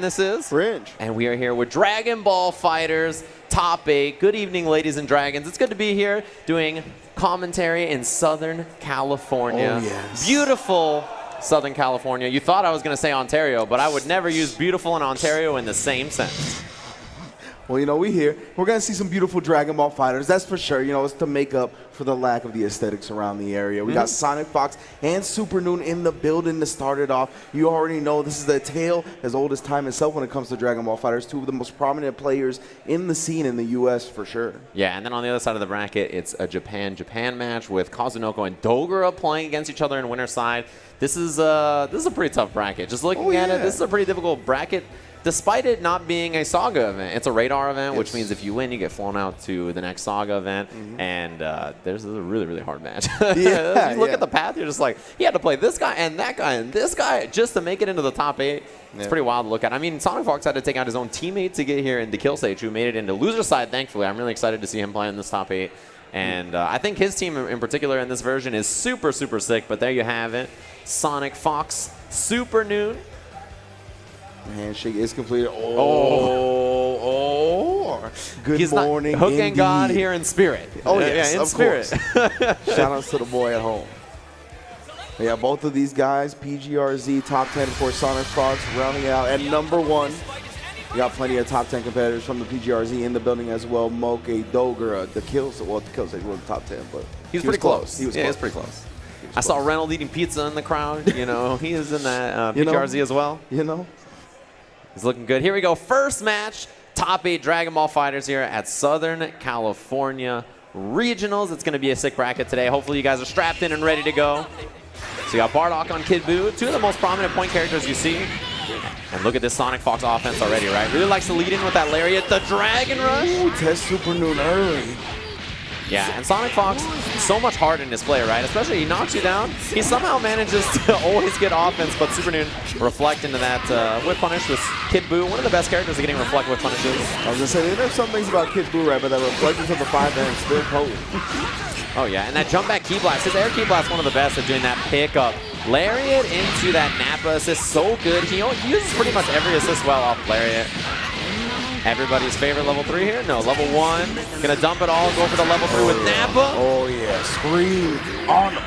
This is Fringe. And we are here with Dragon Ball FighterZ Top 8. Good evening, ladies and dragons. It's good to be here doing commentary in Southern California. Oh, yes. Beautiful Southern California. You thought I was going to say Ontario, but I would never use beautiful and Ontario in the same sentence. Well, you know, we're going to see some beautiful Dragon Ball fighters, that's for sure. You know, it's to make up for the lack of the aesthetics around the area. We got Sonic Fox and Super Noon in the building to start it off. You already know this is a tale as old as time itself when it comes to Dragon Ball fighters. Two of the most prominent players in the scene in the U.S. for sure. Yeah, and then on the other side of the bracket, it's a Japan match with Kazunoko and Dogura playing against each other in winner's side. This is a pretty tough bracket. Just looking at it, this is a pretty difficult bracket. Despite it not being a Saga event, it's a Radar event, which means if you win, you get flown out to the next Saga event, and there's a really, really hard match. Yeah, you look at the path, you're just like, he had to play this guy and that guy and this guy just to make it into the top 8. It's pretty wild to look at. I mean, Sonic Fox had to take out his own teammate to get here in the kill stage, who made it into loser side, thankfully. I'm really excited to see him play in this top 8. And I think his team in particular in this version is super, super sick, but there you have it. Sonic Fox, Super Noon. Handshake is completed. Good morning, Hook and indeed. God here in spirit. Oh, yes, in of spirit. Shout outs to the boy at home. Yeah, both of these guys, PGRZ, top 10 for Sonic Fox, rounding out at #1. We got plenty of top 10 competitors from the PGRZ in the building as well. Moke, Dogura, the kills wasn't top 10, but he was pretty close. He was pretty close. I saw Reynolds eating pizza in the crowd. You know, he is in that PGRZ as well. You know. He's looking good. Here we go. First match, top 8 Dragon Ball fighters here at Southern California Regionals. It's going to be a sick bracket today. Hopefully you guys are strapped in and ready to go. So you got Bardock on Kid Buu, two of the most prominent point characters you see. And look at this Sonic Fox offense already, right? Really likes to lead in with that lariat, the Dragon Rush. Ooh, test Super Noon early. Yeah, and Sonic Fox, so much heart in his play, right? Especially he knocks you down. He somehow manages to always get offense, but Super Noon reflect into that whip punish with Kid Buu, one of the best characters at getting reflect whip punishes. I was going to say, there's some things about Kid Buu, right, but that reflect into the 5-man is still potent. Oh, yeah, and that jump back key blast. His air key blast, one of the best at doing that pickup. Lariat into that Nappa assist, so good. He uses pretty much every assist well off Lariat. Everybody's favorite level 3 here? No, level 1. Gonna dump it all, go for the level 3 with Nappa. Oh, yeah, scream on him.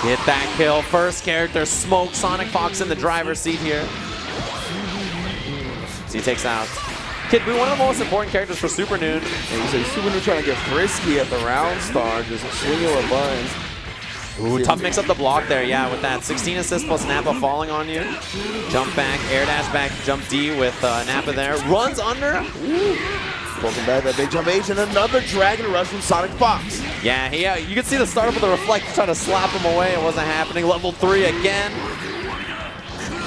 Get that kill. First character, smoke Sonic Fox in the driver's seat here. So he takes out Kid Buu, one of the most important characters for Super Noon. And you say Super Noon trying to get frisky at the round star, just swinging with buttons. Ooh, tough mix up the block there, yeah, with that 16 assist plus Nappa falling on you. Jump back, air dash back, jump D with Nappa there. Runs under. Welcome back, that big jump H, and another Dragon Rush from Sonic Fox. Yeah, you can see the start with the reflect, trying to slap him away. It wasn't happening. Level 3 again.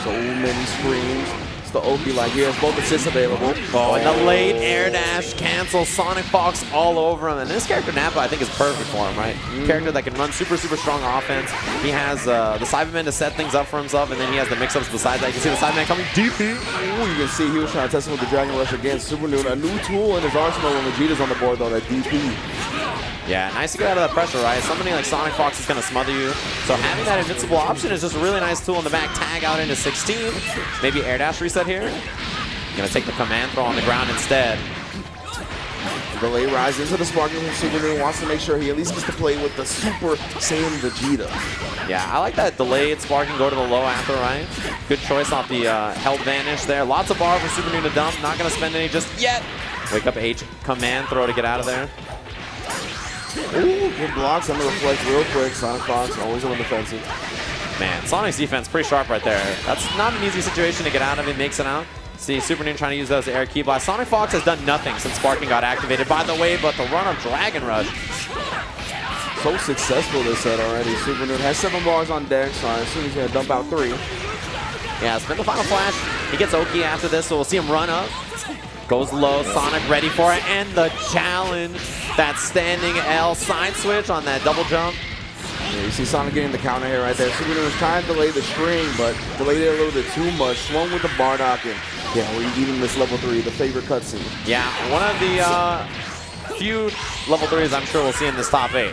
So many screams. The Oki like, he has both assists available. Oh, and the late air dash cancels Sonic Fox all over him. And this character, Nappa, I think is perfect for him, right? Character that can run super, super strong offense. He has the Cyberman to set things up for himself, and then he has the mix-ups besides that. You can see the Cyberman coming DP. Ooh, you can see he was trying to test him with the Dragon Rush against Super Noon. A new tool in his arsenal when Vegeta's on the board, though, that DP. Yeah, nice to get out of that pressure, right? Somebody like Sonic Fox is going to smother you. So having that invincible option is just a really nice tool in the back. Tag out into 16. Maybe air dash reset here. Going to take the command throw on the ground instead. Delay rise into the sparking from Super Noon. Wants to make sure he at least gets to play with the Super Saiyan Vegeta. Yeah, I like that delayed sparking, go to the low after, right? Good choice off the held vanish there. Lots of bar for Super Noon to dump. Not going to spend any just yet. Wake up H, command throw to get out of there. Ooh, good blocks on the reflect real quick. Sonic Fox always on the defensive. Man, Sonic's defense pretty sharp right there. That's not an easy situation to get out of. He makes it out. See, Super Noon trying to use those air key blasts. Sonic Fox has done nothing since sparking got activated, by the way, but the run of Dragon Rush. So successful this set already. Super Noon has 7 bars on deck, so I assume he's going to dump out 3. Yeah, spin the final flash. He gets Oki after this, so we'll see him run up. Goes low, Sonic ready for it, and the challenge. That standing L side switch on that double jump. Yeah, you see Sonic getting the counter here right there. Super Noon was trying to delay the string, but delayed it a little bit too much. Swung with the Bardock, and yeah, we're eating this level 3, the favorite cutscene. Yeah, one of the few level 3s I'm sure we'll see in this top 8.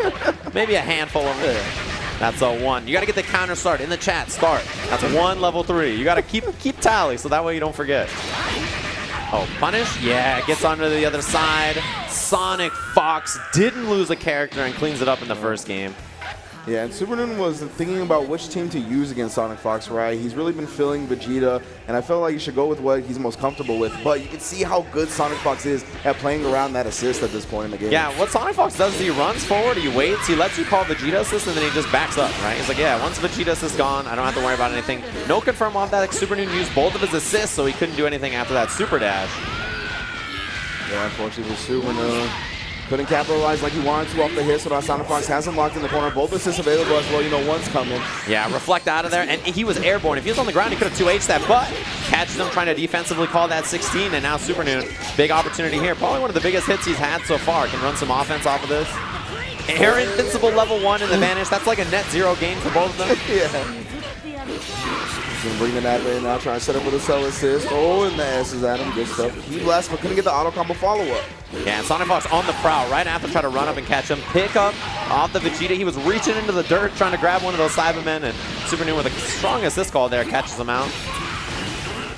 Maybe a handful of them. That's a 1. You got to get the counter start in the chat. Start. That's 1 level 3. You got to keep tally so that way you don't forget. Oh, punish? Yeah, gets onto the other side. Sonic Fox didn't lose a character and cleans it up in the first game. Yeah, and SuperNoon was thinking about which team to use against Sonic Fox, right? He's really been feeling Vegeta, and I felt like you should go with what he's most comfortable with. But you can see how good Sonic Fox is at playing around that assist at this point in the game. Yeah, what Sonic Fox does is he runs forward, he waits, he lets you call Vegeta assist, and then he just backs up, right? He's like, yeah, once Vegeta assist gone, I don't have to worry about anything. No confirm off that. SuperNoon used both of his assists, so he couldn't do anything after that super dash. Yeah, unfortunately for SuperNoon, couldn't capitalize like he wanted to off the hit, so now Sonic Fox has him locked in the corner. Both assists available as well. You know, one's coming. Yeah, reflect out of there, and he was airborne. If he was on the ground, he could have 2H'd that, but catches him trying to defensively call that 16, and now SuperNoon, big opportunity here. Probably one of the biggest hits he's had so far. Can run some offense off of this. Air invincible level 1 in the vanish. That's like a net 0 gain for both of them. Yeah. He's gonna bring the Nat in now, trying to set up with a cell assist. Oh, and the S is at him. Good stuff. He blast, but couldn't get the auto combo follow-up. Yeah, and Sonic Fox on the prowl right after trying to run up and catch him. Pick up off the Vegeta. He was reaching into the dirt trying to grab one of those Cybermen, and SuperNoon with a strong assist call there catches him out.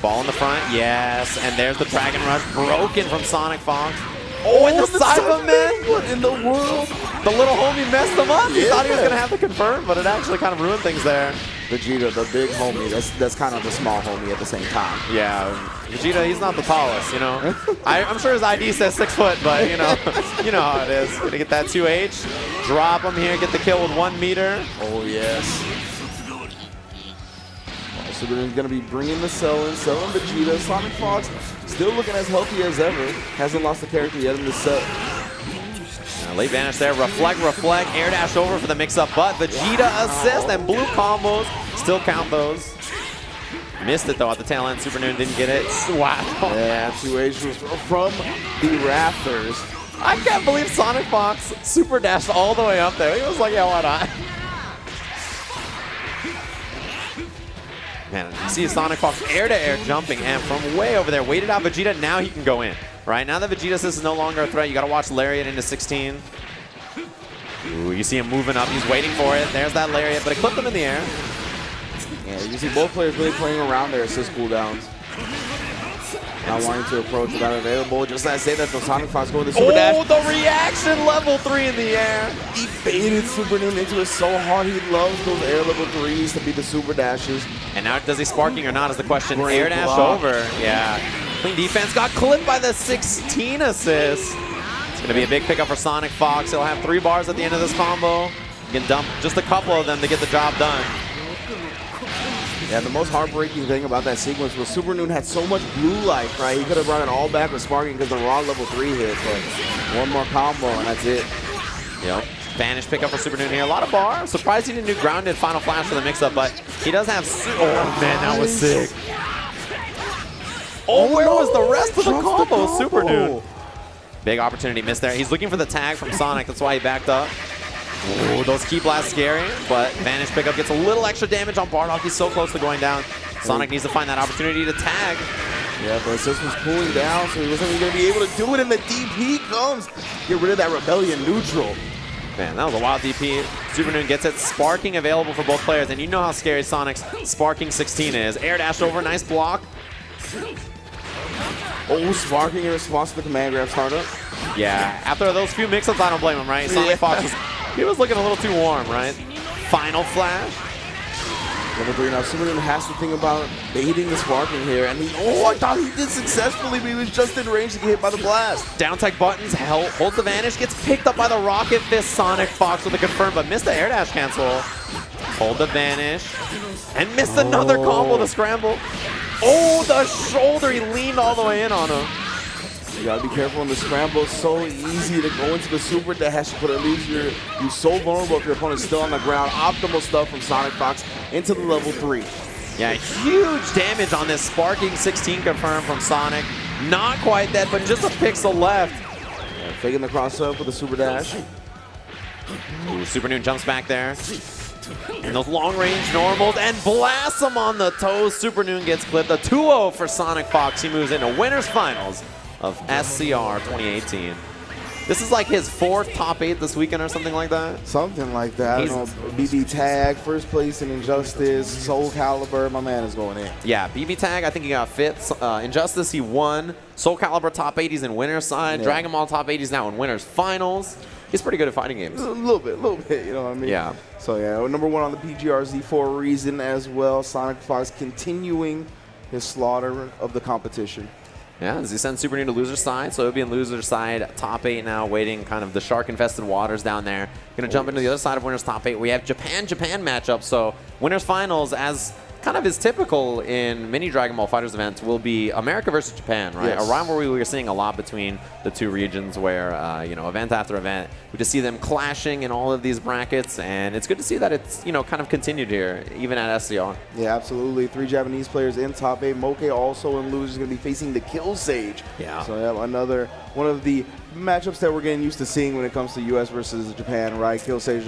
Ball in the front, yes, and there's the Dragon Rush broken from Sonic Fox. Oh, and the Cybermen! What in the world? The little homie messed him up. He thought he was going to have the confirm, but it actually kind of ruined things there. Vegeta, the big homie, that's kind of the small homie at the same time. Yeah, Vegeta, he's not the tallest, you know. I'm sure his ID says 6 foot, but you know, you know how it is. Gonna get that 2H, drop him here, get the kill with 1 meter. Oh yes. So they're gonna be bringing the selling Vegeta. Sonic Fox still looking as healthy as ever. Hasn't lost a character yet in this set. Late vanish there, reflect, air dash over for the mix-up, but Vegeta assist and blue combos still count those. Missed it though at the tail end. SuperNoon didn't get it. Wow. Yeah, 2H was from the rafters. I can't believe Sonic Fox super dashed all the way up there. He was like, yeah, why not? Man, you see Sonic Fox air-to-air jumping and from way over there, waited out Vegeta, now he can go in. Right, now that Vegeta assist is no longer a threat, you gotta watch Lariat into 16. Ooh, you see him moving up, he's waiting for it. There's that Lariat, but it clipped him in the air. Yeah, you see both players really playing around their assist cooldowns. Not wanting to approach without available. Just as I say that, the Sonic Fox going to the super dash. Oh, the reaction level 3 in the air. He baited SuperNoon into it so hard. He loves those air level 3s to beat the super dashes. And now does he sparking or not is the question. Great air dash block. over. Yeah. Clean defense. Got clipped by the 16 assist. It's going to be a big pickup for Sonic Fox. He'll have 3 bars at the end of this combo. You can dump just a couple of them to get the job done. Yeah, the most heartbreaking thing about that sequence was SuperNoon had so much blue life, right? He could have brought it all back with sparking because the raw level 3 hit, but one more combo and that's it. Yep. Vanish pickup for SuperNoon here. A lot of bar. I'm surprised he didn't do grounded final flash for the mix-up, but he does have... Oh, man, that was sick. Oh, where was the rest of the combo? SuperNoon. Big opportunity missed there. He's looking for the tag from Sonic. That's why he backed up. Oh, those key blasts scary, but Vanish pickup gets a little extra damage on Bardock. He's so close to going down. Sonic needs to find that opportunity to tag. Yeah, but assist was cooling down, so he wasn't even going to be able to do it, and the DP comes. Get rid of that Rebellion neutral. Man, that was a wild DP. SuperNoon gets it. Sparking available for both players, and you know how scary Sonic's Sparking 16 is. Air dash over, nice block. Oh, sparking in response to the command grab startup. Yeah, after those few mix-ups, I don't blame him, right? Sonic Fox he was looking a little too warm, right? Final flash. Level 3 now. SuperNoon has to think about baiting the sparking here, and I thought he did successfully, but he was just in range to get hit by the blast. Down tech buttons, holds the vanish, gets picked up by the Rocket Fist. Sonic Fox with a confirm, but missed the air dash cancel. Hold the vanish, and missed another combo to scramble. Oh, the shoulder, he leaned all the way in on him. You gotta be careful in the scramble. It's so easy to go into the super dash, but at least you're so vulnerable if your opponent's still on the ground. Optimal stuff from Sonic Fox into the level 3. Yeah, huge damage on this Sparking 16 confirm from Sonic. Not quite dead, but just a pixel left. Yeah, faking the cross up with the super dash. Ooh, SuperNoon jumps back there. And those long-range normals and blasts him on the toes. SuperNoon gets clipped. A 2-0 for Sonic Fox. He moves into winners finals of SCR 2018. This is like his 4th top 8 this weekend or something like that. Something like that. I don't know, BB Tag, first place in Injustice, Soul Calibur. My man is going in. Yeah, BB Tag, I think he got 5th. Injustice, he won. Soul Calibur top 80s in winner's side. Yeah. Dragon Ball top 80s now in winner's finals. He's pretty good at fighting games. A little bit, you know what I mean? Yeah. So yeah, number 1 on the PGRZ for a reason as well. Sonic Fox continuing his slaughter of the competition. Yeah, as he sends Super New to loser side, so he'll be in loser side, top 8 now, waiting kind of the shark-infested waters down there. Going to jump into the other side of winner's top 8. We have Japan-Japan matchup, so winner's finals, as kind of is typical in many Dragon Ball FighterZ events, will be America versus Japan, right? Yes. A rivalry we were seeing a lot between the two regions where, you know, event after event, we just see them clashing in all of these brackets, and it's good to see that it's, you know, kind of continued here, even at SCR. Yeah, absolutely. 3 Japanese players in top 8. Moke also in losers, going to be facing the Kill Sage. Yeah. So yeah, another one of the matchups that we're getting used to seeing when it comes to U.S. versus Japan, right? Kill Sage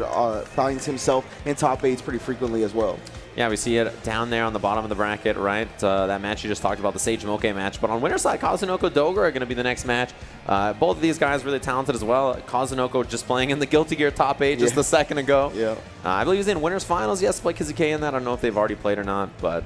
finds himself in top 8s pretty frequently as well. Yeah, we see it down there on the bottom of the bracket, right? That match you just talked about, the Sage Moke match. But on winner's side, Kazunoko Doga are going to be the next match. Both of these guys really talented as well. Kazunoko just playing in the Guilty Gear top 8 just a second ago. Yeah. I believe he's in winner's finals. Yes, play Kizuke in that. I don't know if they've already played or not, but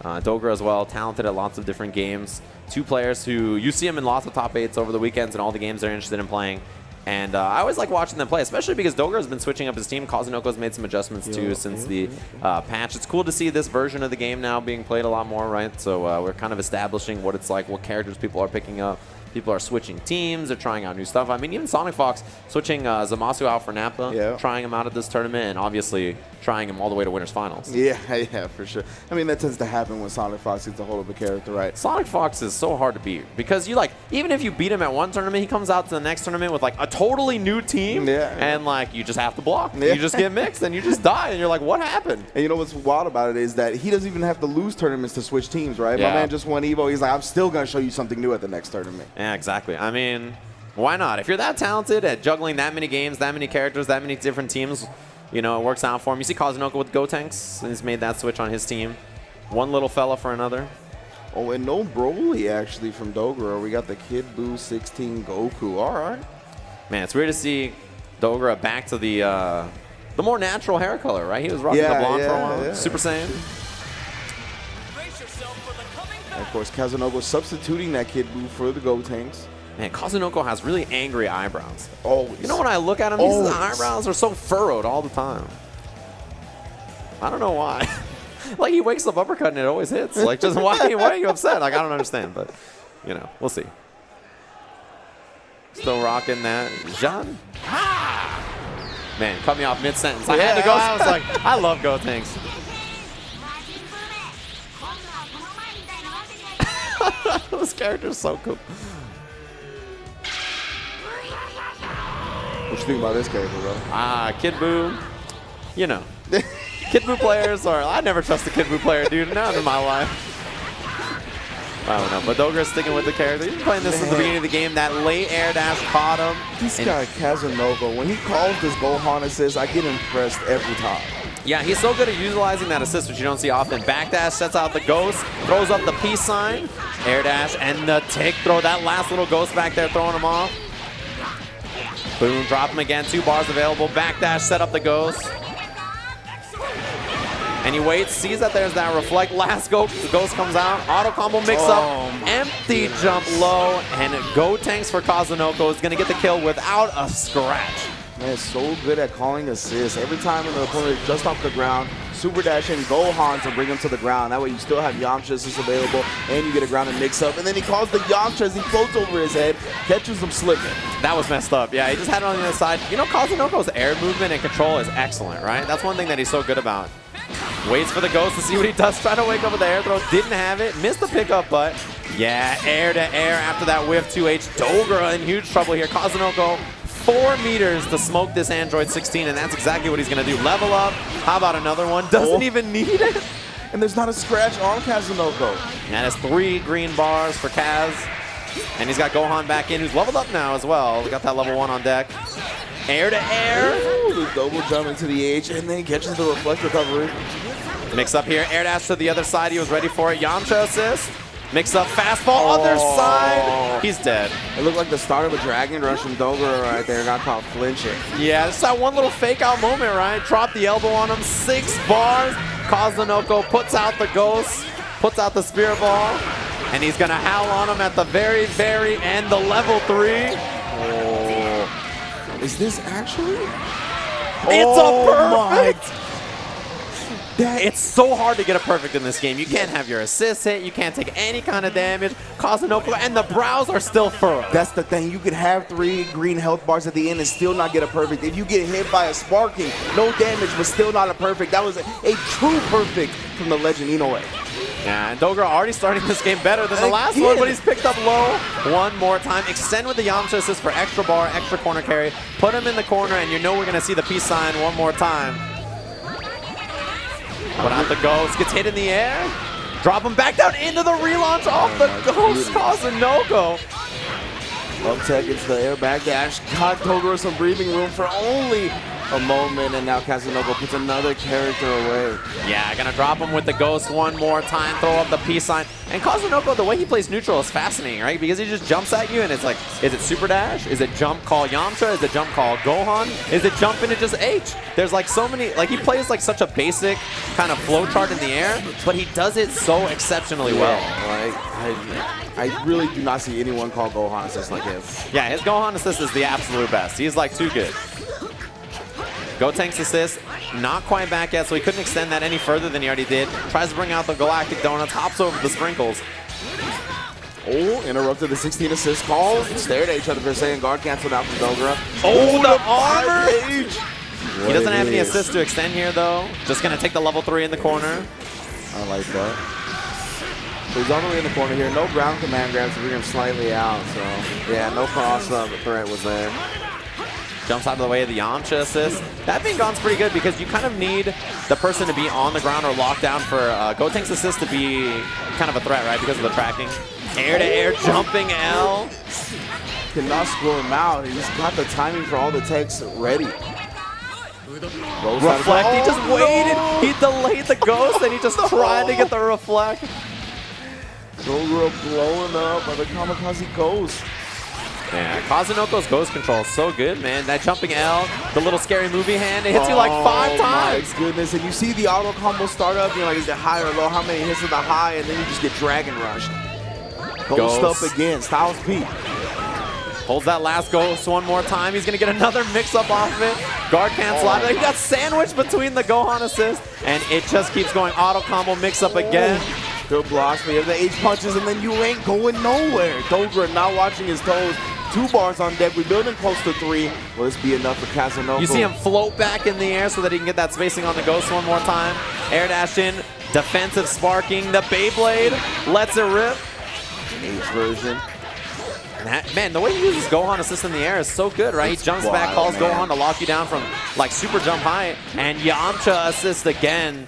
Doga as well, talented at lots of different games. 2 players who you see them in lots of top 8s over the weekends and all the games they're interested in playing. And I always like watching them play, especially because Doga has been switching up his team. Kazunoko's made some adjustments too since the patch. It's cool to see this version of the game now being played a lot more, right? So we're kind of establishing what it's like, what characters people are picking up. People are switching teams. They're trying out new stuff. I mean, even Sonic Fox switching Zamasu out for Nappa, trying him out at this tournament, and obviously trying him all the way to winner's finals. Yeah, for sure. I mean, that tends to happen when Sonic Fox gets a hold of a character, right? Sonic Fox is so hard to beat because you even if you beat him at one tournament, he comes out to the next tournament with like a totally new team, and like you just have to block. You just get mixed and you just die, and you're like, what happened? And you know what's wild about it is that he doesn't even have to lose tournaments to switch teams, right? My man just won Evo. He's like, I'm still gonna show you something new at the next tournament. Yeah, exactly. I mean, why not? If you're that talented at juggling that many games, that many characters, that many different teams, you know, it works out for him. You see Kazunoko with Gotenks, and he's made that switch on his team. One little fella for another. Oh, and no Broly, actually, from Dogura. We got the Kid Buu 16 Goku. All right. Man, it's weird to see Dogura back to the more natural hair color, right? He was rocking the blonde for a while. Super Saiyan. And of course, Kazunoko substituting that Kid Buu for the Gotenks. Man, Kazunoko has really angry eyebrows. Always. You know, when I look at him, his eyebrows are so furrowed all the time. I don't know why. Like, he wakes up uppercutting and it always hits. Like, just why are you upset? Like, I don't understand, but, you know, we'll see. Still rocking that. Jean? Man, cut me off mid-sentence. I had to go. I was like, I love Gotenks. This character's so cool. What you think about this character, bro? Kid Buu. You know. Kid Buu players are... I never trust a Kid Buu player, dude. Not in my life. I don't know. But Dogura's sticking with the character. He's been playing this at the beginning of the game. That late air dash caught him. This guy, Kazunoko, when he calls this Gohan assist, I get impressed every time. Yeah, he's so good at utilizing that assist, which you don't see often. Backdash sets out the ghost, throws up the peace sign, air dash, and the tick throw. That last little ghost back there throwing him off. Boom, drop him again. 2 bars available. Backdash, set up the ghost. And he waits, sees that there's that reflect. Last go, the ghost comes out. Auto combo mix up. Empty jump low. And Gotenks for Kazunoko is going to get the kill without a scratch. Man, so good at calling assists. Every time when the opponent is just off the ground, super dash in Gohan to bring him to the ground. That way you still have Yamcha assist available, and you get a ground and mix up. And then he calls the Yamcha as he floats over his head, catches him slipping. That was messed up. Yeah, he just had it on the other side. You know, Kazunoko's air movement and control is excellent, right? That's one thing that he's so good about. Waits for the ghost to see what he does. Trying to wake up with the air throw. Didn't have it. Missed the pickup, but yeah, air to air after that whiff 2H. Dogura in huge trouble here. Kazunoko 4 meters to smoke this Android 16, and that's exactly what he's going to do. Level up. How about another one? Doesn't even need it. And there's not a scratch on Kazunoko. And it's 3 green bars for Kaz. And he's got Gohan back in, who's leveled up now as well. We got that level 1 on deck. Air to air. Ooh, the double jump into the H, and then catches the reflect recovery. Mix up here. Air dash to the other side. He was ready for it. Yamcha assist. Mix up fastball, other side. He's dead. It looked like the start of a Dragon Rush from Dogura right there. Got caught flinching. Yeah, it's that one little fake out moment, right? Drop the elbow on him, 6 bars. Kazunoko puts out the ghost, puts out the spear ball, and he's gonna howl on him at the very, very end, the level 3. Oh. Is this actually? It's oh a perfect! It's so hard to get a perfect in this game. You can't have your assist hit. You can't take any kind of damage. Kazunoko, and the brows are still furrowed. That's the thing. You could have 3 green health bars at the end and still not get a perfect. If you get hit by a sparking, no damage, but still not a perfect. That was a true perfect from the legend Inoue. Yeah, and Dogura already starting this game better than the last one, but he's picked up low one more time. Extend with the Yamcha assist for extra bar, extra corner carry. Put him in the corner, and you know we're going to see the peace sign one more time. Put out the ghost, gets hit in the air. Drop him back down into the relaunch off the ghost, Kazunoko. Up tech gets the air back dash. Got Dogura some breathing room for only a moment, and now Kazunoko puts another character away. Yeah, gonna drop him with the ghost one more time, throw up the peace sign. And Kazunoko, the way he plays neutral is fascinating, right? Because he just jumps at you and it's like, is it super dash? Is it jump call Yamcha? Is it jump call Gohan? Is it jump into just H? There's like so many, like he plays like such a basic kind of flow chart in the air, but he does it so exceptionally well. Like, I really do not see anyone call Gohan assist like him. Yeah, his Gohan assist is the absolute best. He's like too good. Gotenks assist, not quite back yet, so he couldn't extend that any further than he already did. Tries to bring out the Galactic Donuts, hops over the sprinkles. Oh, interrupted the 16 assist call. Stared at each other for a second. Guard canceled out from Dogura. Oh, the armor! He doesn't have any assist to extend here, though. Just going to take the level 3 in the corner. I like that. So he's all the way in the corner here. No ground command grabs to bring him slightly out. So, yeah, no cross threat was there. Jumps out of the way of the Yamcha assist. That being gone's pretty good because you kind of need the person to be on the ground or locked down for Gotenks assist to be kind of a threat, right? Because of the tracking. Air-to-air jumping L. Cannot score him out. He just got the timing for all the techs ready. Reflect, he just waited. No. He delayed the ghost and he just tried to get the reflect. Dogura blowing up by the Kamikaze Ghost. Yeah, Kazunoko's ghost control is so good, man. That jumping L, the little scary movie hand, it hits you like 5 times. Oh my goodness, and you see the auto combo start up, you're like, is it high or low? How many hits of the high? And then you just get Dragon Rushed. Ghost up again, Styles P. Holds that last ghost one more time. He's gonna get another mix-up off of it. Guard cancel out. He got sandwiched between the Gohan assist, and it just keeps going. Auto combo mix-up again. Good blocks, but you have the H punches, and then you ain't going nowhere. Dogura not watching his toes. 2 bars on deck. We're building close to 3. Will this be enough for Kazunoko? You see him float back in the air so that he can get that spacing on the ghost one more time. Air dash in, defensive sparking. The Beyblade lets it rip. H version. Man, the way he uses Gohan assist in the air is so good, right? He jumps back, calls Gohan to lock you down from like super jump high, and Yamcha assist again.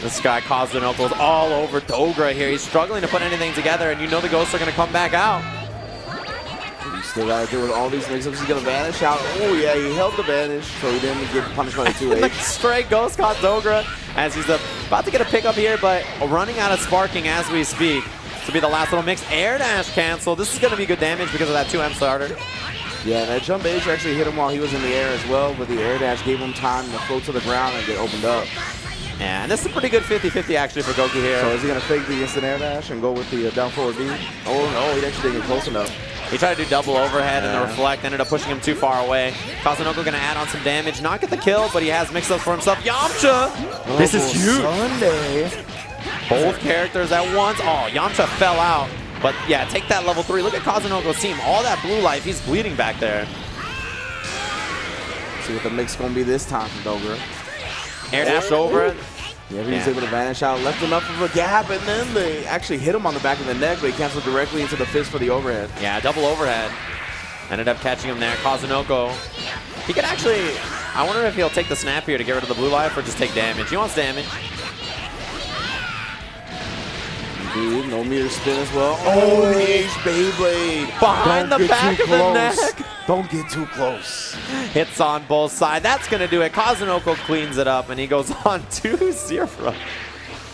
This guy Kazunoko's all over Dogura here. He's struggling to put anything together, and you know the ghosts are going to come back out. He still got to deal with all these mix-ups. He's going to vanish out. Oh, yeah, he held the vanish, so he didn't get punished by the 2H. The stray ghost caught Dogura as he's about to get a pickup here, but running out of sparking as we speak. This will be the last little mix. Air dash cancel. This is going to be good damage because of that 2M starter. Yeah, that jump H actually hit him while he was in the air as well, but the air dash gave him time to float to the ground and get opened up. Yeah, and this is a pretty good 50-50 actually for Goku here. So is he going to fake the instant air dash and go with the down forward B? Oh, no, he actually didn't get close enough. He tried to do double overhead and the reflect, ended up pushing him too far away. Kazunoko going to add on some damage, not get the kill, but he has mix-ups for himself. Yamcha! Oh, this is huge! Sunday. Both characters at once. Oh, Yamcha fell out. But yeah, take that level 3. Look at Kazunoko's team. All that blue life, he's bleeding back there. See what the mix going to be this time from Dogura. Air dash over. Yeah, he was able to vanish out, left enough of a gap, and then they actually hit him on the back of the neck, but he canceled directly into the fist for the overhead. Yeah, double overhead. Ended up catching him there. Kazunoko. He could actually, I wonder if he'll take the snap here to get rid of the blue life or just take damage. He wants damage. Indeed, no meter spin as well. Oh, the H Beyblade. Behind the back of the neck. Don't get too close. Hits on both sides. That's going to do it. Kazunoko cleans it up, and he goes on 2-0.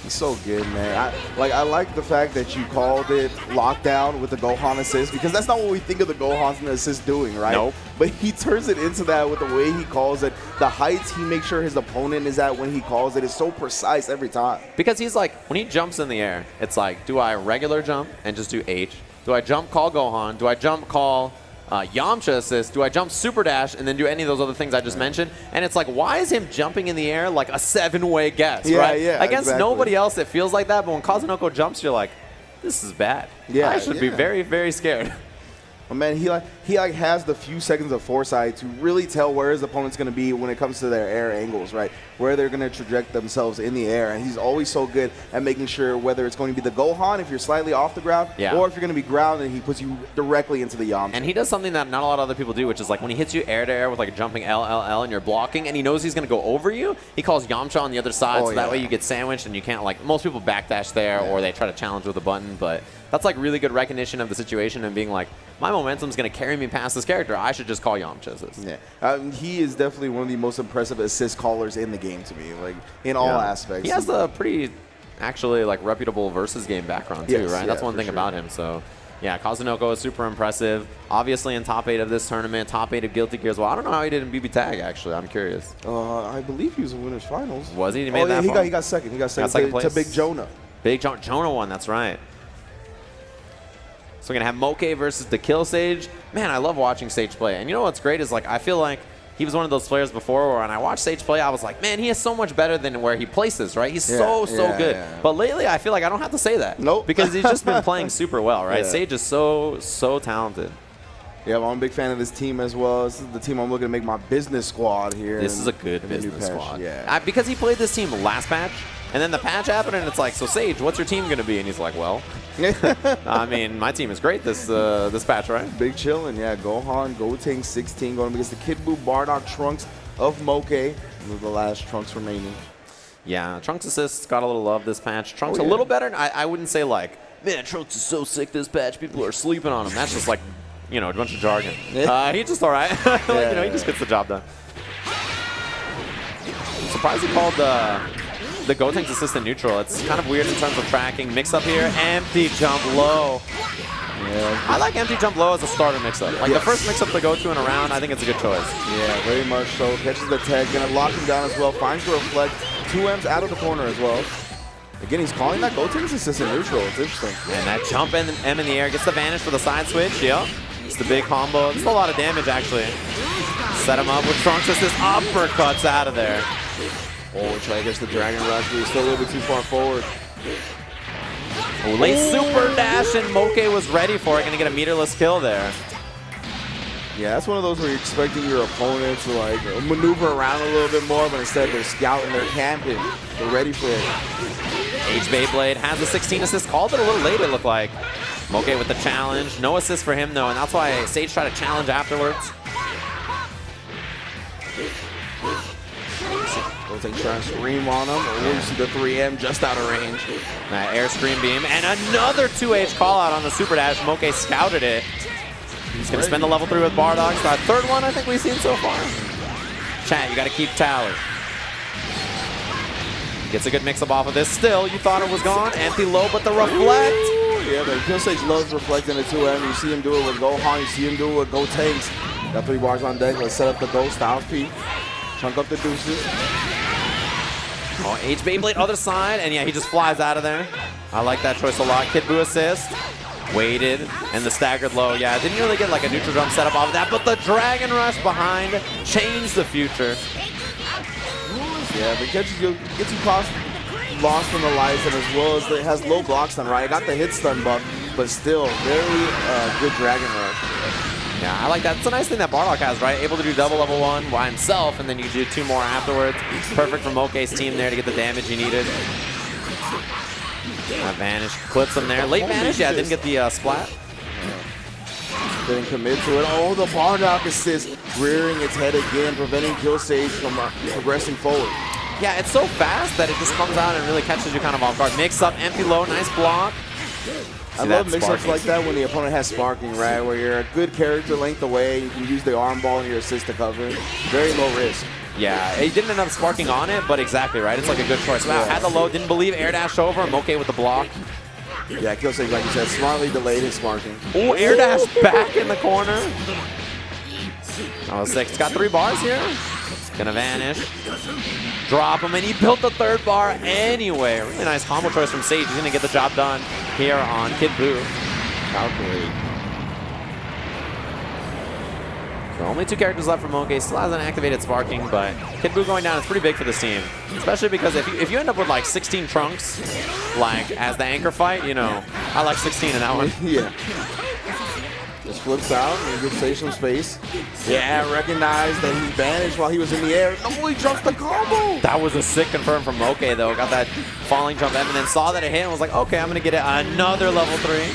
He's so good, man. I like the fact that you called it lockdown with the Gohan assist, because that's not what we think of the Gohan's assist doing, right? Nope. But he turns it into that with the way he calls it. The heights he makes sure his opponent is at when he calls it is so precise every time. Because he's like, when he jumps in the air, it's like, do I regular jump and just do H? Do I jump call Gohan? Do I jump call Yamcha assist? Do I jump super dash and then do any of those other things I just mentioned? And it's like, why is him jumping in the air like a 7-way guess, right? Yeah, Against exactly. nobody else it feels like that, but when Kazunoko jumps, you're like, this is bad. Yeah, I should be very, very scared. But man, he has the few seconds of foresight to really tell where his opponent's going to be when it comes to their air angles, right? Where they're going to traject themselves in the air. And he's always so good at making sure whether it's going to be the Gohan if you're slightly off the ground, or if you're going to be grounded, he puts you directly into the Yamcha. And he does something that not a lot of other people do, which is like when he hits you air to air with like a jumping LLL and you're blocking and he knows he's going to go over you, he calls Yamcha on the other side, so that way you get sandwiched and you can't, like, most people backdash there or they try to challenge with a button, but that's like really good recognition of the situation and being like, my momentum's going to carry me past this character. I should just call Yamcha assist. Yeah, he is definitely one of the most impressive assist callers in the game to me, like in all aspects. He has a pretty, actually, like reputable versus game background too, right? That's one thing about him. So, yeah, Kazunoko is super impressive. Obviously in top 8 of this tournament, top 8 of Guilty Gear as well. I don't know how he did in BB Tag, actually. I'm curious. I believe he was in winners finals. Was he? He made that far? He got second. He got second place. to Big Jonah. Big Jonah won. That's right. So we're going to have Moke versus the Kill Sage. Man, I love watching Sage play. And you know what's great is, like, I feel like he was one of those players before where when I watched Sage play, I was like, man, he is so much better than where he places, right? He's so good. Yeah. But lately, I feel like I don't have to say that. Nope. Because he's just been playing super well, right? Sage is so talented. Yeah, well, I'm a big fan of this team as well. This is the team I'm looking to make my business squad here. This is a good business squad. Yeah. Because he played this team last patch, and then the patch happened, and it's like, so Sage, what's your team going to be? And he's like, well, I mean, my team is great this patch, right? Big chillin', yeah. Gohan, Gotenks 16 going against the Kid Buu, Bardock, Trunks of Moke. The last Trunks remaining. Yeah, Trunks assists got a little love this patch. Trunks a little better. I wouldn't say like, man, Trunks is so sick this patch. People are sleeping on him. That's just like, you know, a bunch of jargon. He's just all right. Like, you know, he just gets the job done. I'm surprised he called the Gotenks assistant neutral. It's kind of weird in terms of tracking. Mix up here, empty jump low. Yeah. I like empty jump low as a starter mix-up. Like the first mix-up to go to in a round, I think it's a good choice. Yeah, very much so. Catches the tag, gonna lock him down as well. Finds the reflect. 2Ms out of the corner as well. Again, he's calling that Gotenks assistant neutral. It's interesting. And that jump M in the air gets the vanish for the side switch. Yep. It's the big combo. It's a lot of damage, actually. Set him up with Trunks assist. Uppercuts out of there. Oh, try against the Dragon Rush, but he's still a little bit too far forward. Late super dash, and Moke was ready for it. Going to get a meterless kill there. Yeah, that's one of those where you're expecting your opponent to like maneuver around a little bit more, but instead they're scouting, they're camping, they're ready for it. H-Beyblade has the 16 assist, called it a little late, it looked like. Moke with the challenge. No assist for him, though, and that's why Sage tried to challenge afterwards. Gotenks trying to scream on him. Oh, you see the 3M just out of range. That air scream beam, and another 2H call out on the super dash. Moke scouted it. He's going to spend the level 3 with Bardock. It's our third one I think we've seen so far. Chat, you got to keep tally. Gets a good mix-up off of this. Still, you thought it was gone. Empty low, but the reflect. Yeah, but Kill Sage loves reflecting the 2M. You see him do it with Gohan. You see him do it with Gotenks. Got 3 bars on deck. Let's set up the Ghost Styles P. Chunk up the deuces. Oh, H-Beyblade other side, and yeah, he just flies out of there. I like that choice a lot. Kid Buu assist. Waited, and the staggered low. Yeah, didn't really get like a neutral jump set up off of that, but the Dragon Rush behind changed the future. Yeah, but gets you lost in the lights, and as well as it has low block stun, right? I got the hit stun buff, but still very good Dragon Rush. Yeah, I like that. It's a nice thing that Bardock has, right? Able to do double level 1 by himself, and then you do 2 more afterwards. Perfect for Moke's team there to get the damage he needed. Vanish clips him there. Late vanish, yeah, didn't get the splat. Didn't commit to it. Oh, the Bardock assist, rearing its head again, preventing Kill Sage from progressing forward. Yeah, it's so fast that it just comes out and really catches you kind of off guard. Mix up, empty low, nice block. I love mix-ups like that when the opponent has sparking, right? Where you're a good character length away, you can use the arm ball and your assist to cover. Very low risk. Yeah, he didn't end up sparking on it, but exactly right. It's like a good choice. Wow, had the low, didn't believe, air dash over. Moke with the block. Yeah, Kill Sage, like you said, smartly delayed his sparking. Oh, air dash back in the corner. Oh, 6. Got 3 bars here. Gonna vanish. Drop him, and he built the 3rd bar anyway. Really nice combo choice from Sage. He's gonna get the job done here on Kid Buu. Calculate. So only 2 characters left for Moke. Still hasn't activated sparking, but Kid Buu going down is pretty big for this team. Especially because if you end up with like 16 Trunks, like as the anchor fight, you know, I like 16 in that one. Yeah. Just flips out and gives Sage some space. Yeah, recognized that he vanished while he was in the air. No, he drops the combo. That was a sick confirm from Moke though. Got that falling jump and then saw that it hit and was like, okay, I'm gonna get it another level 3.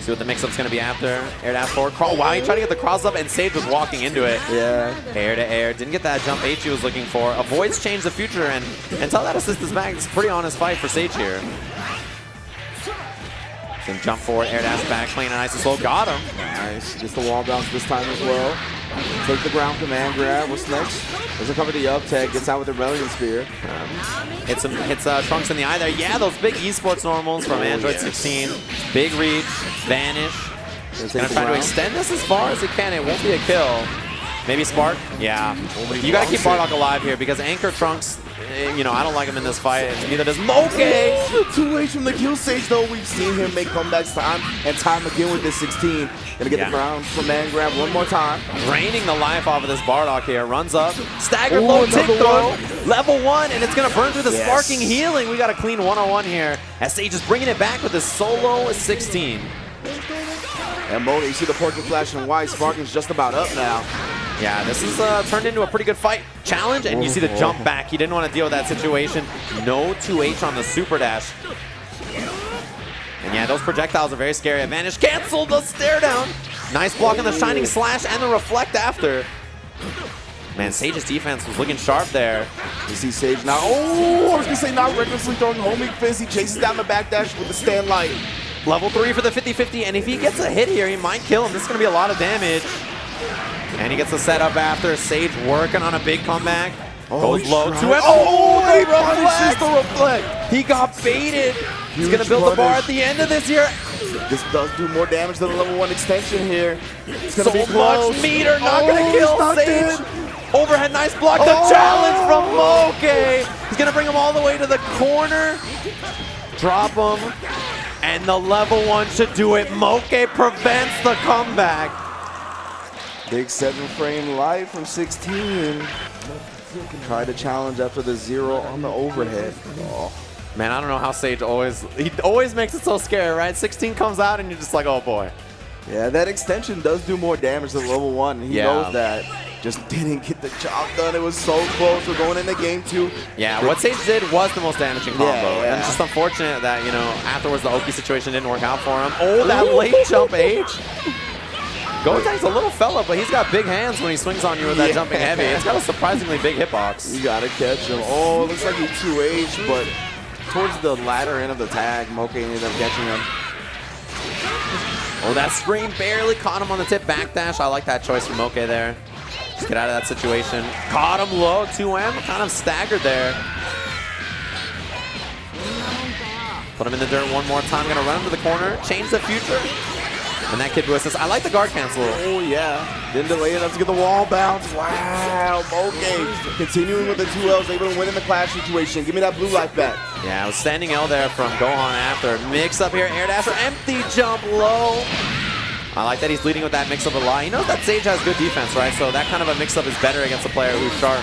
See what the mix-up's going to be after. Air dash forward. Wow, he tried to get the cross up, and Sage was walking into it. Yeah. Air to air. Didn't get that jump H he was looking for. Avoids change the future, and until that assist is back, it's a pretty honest fight for Sage here. Then jump forward, air dash back, clean and nice and slow. Got him. Nice. Gets the wall bounce this time as well. Take the ground command grab. What's next? Doesn't cover the up tag. Gets out with the Rebellion Spear. Hits Trunks in the eye there. Yeah, those big esports normals from Android 16. Big reach, vanish. He's gonna try to extend this as far as he can. It won't be a kill. Maybe Spark? Yeah. You gotta keep Bardock alive here because Anchor Trunks, you know, I don't like him in this fight. Neither does Moke. The 2H from the Kill Sage though. We've seen him make comebacks time and time again with this 16. Gonna get the ground command grab one more time. Draining the life off of this Bardock here. Runs up. Staggered low tick throw. Level 1, and it's gonna burn through the sparking healing. We got a clean 101 here as Sage is bringing it back with his solo 16. And Moke, you see the portrait flashing white. Sparking's just about up now. Yeah, this is turned into a pretty good fight challenge, and you see the jump back. He didn't want to deal with that situation. No 2H on the super dash. And yeah, those projectiles are very scary. Advantage canceled the stare down. Nice block on the Shining Slash and the Reflect after. Man, Sage's defense was looking sharp there. You see Sage now. Oh, I was going to say not recklessly throwing homing fist. He chases down the backdash with the stand light. Level 3 for the 50-50, and if he gets a hit here, he might kill him. This is going to be a lot of damage. And he gets the setup after. Sage working on a big comeback. Goes low to him. Oh, he punishes the reflect. He got baited. He's going to build the bar at the end of this here. This does do more damage than the level 1 extension here. It's going to be close. Much meter, not going to kill Sage. Overhead, nice block. The challenge from Moke. He's going to bring him all the way to the corner. Drop him. And the level 1 should do it. Moke prevents the comeback. Big 7-frame light from 16. Try to challenge after the 0 on the overhead. Oh. Man, I don't know how Sage always makes it so scary, right? 16 comes out and you're just like, oh boy. Yeah, that extension does do more damage than level 1. He knows that. Just didn't get the job done. It was so close. We're going into game 2. Yeah, what Sage did was the most damaging combo. And it's just unfortunate that, you know, afterwards the Oki situation didn't work out for him. Oh, that late jump H. Goten's a little fella, but he's got big hands when he swings on you with that jumping heavy. It's got a surprisingly big hitbox. You gotta catch him. Oh, it looks like he 2H, but towards the latter end of the tag, Moke ended up catching him. Oh, that scream barely caught him on the tip backdash. I like that choice from Moke there. Just get out of that situation. Caught him low, 2M, kind of staggered there. Put him in the dirt one more time. Gonna run him to the corner, change the future. And that Kid Buu assist. I like the guard cancel. Oh, yeah. Didn't delay enough to get the wall bounce. Wow. Moke continuing with the 2Ls, able to win in the clash situation. Give me that blue life back. Yeah, it was standing L there from Gohan after. Mix up here, air dasher, empty jump low. I like that he's leading with that mix up a lot. He knows that Sage has good defense, right? So that kind of a mix up is better against a player who's sharp.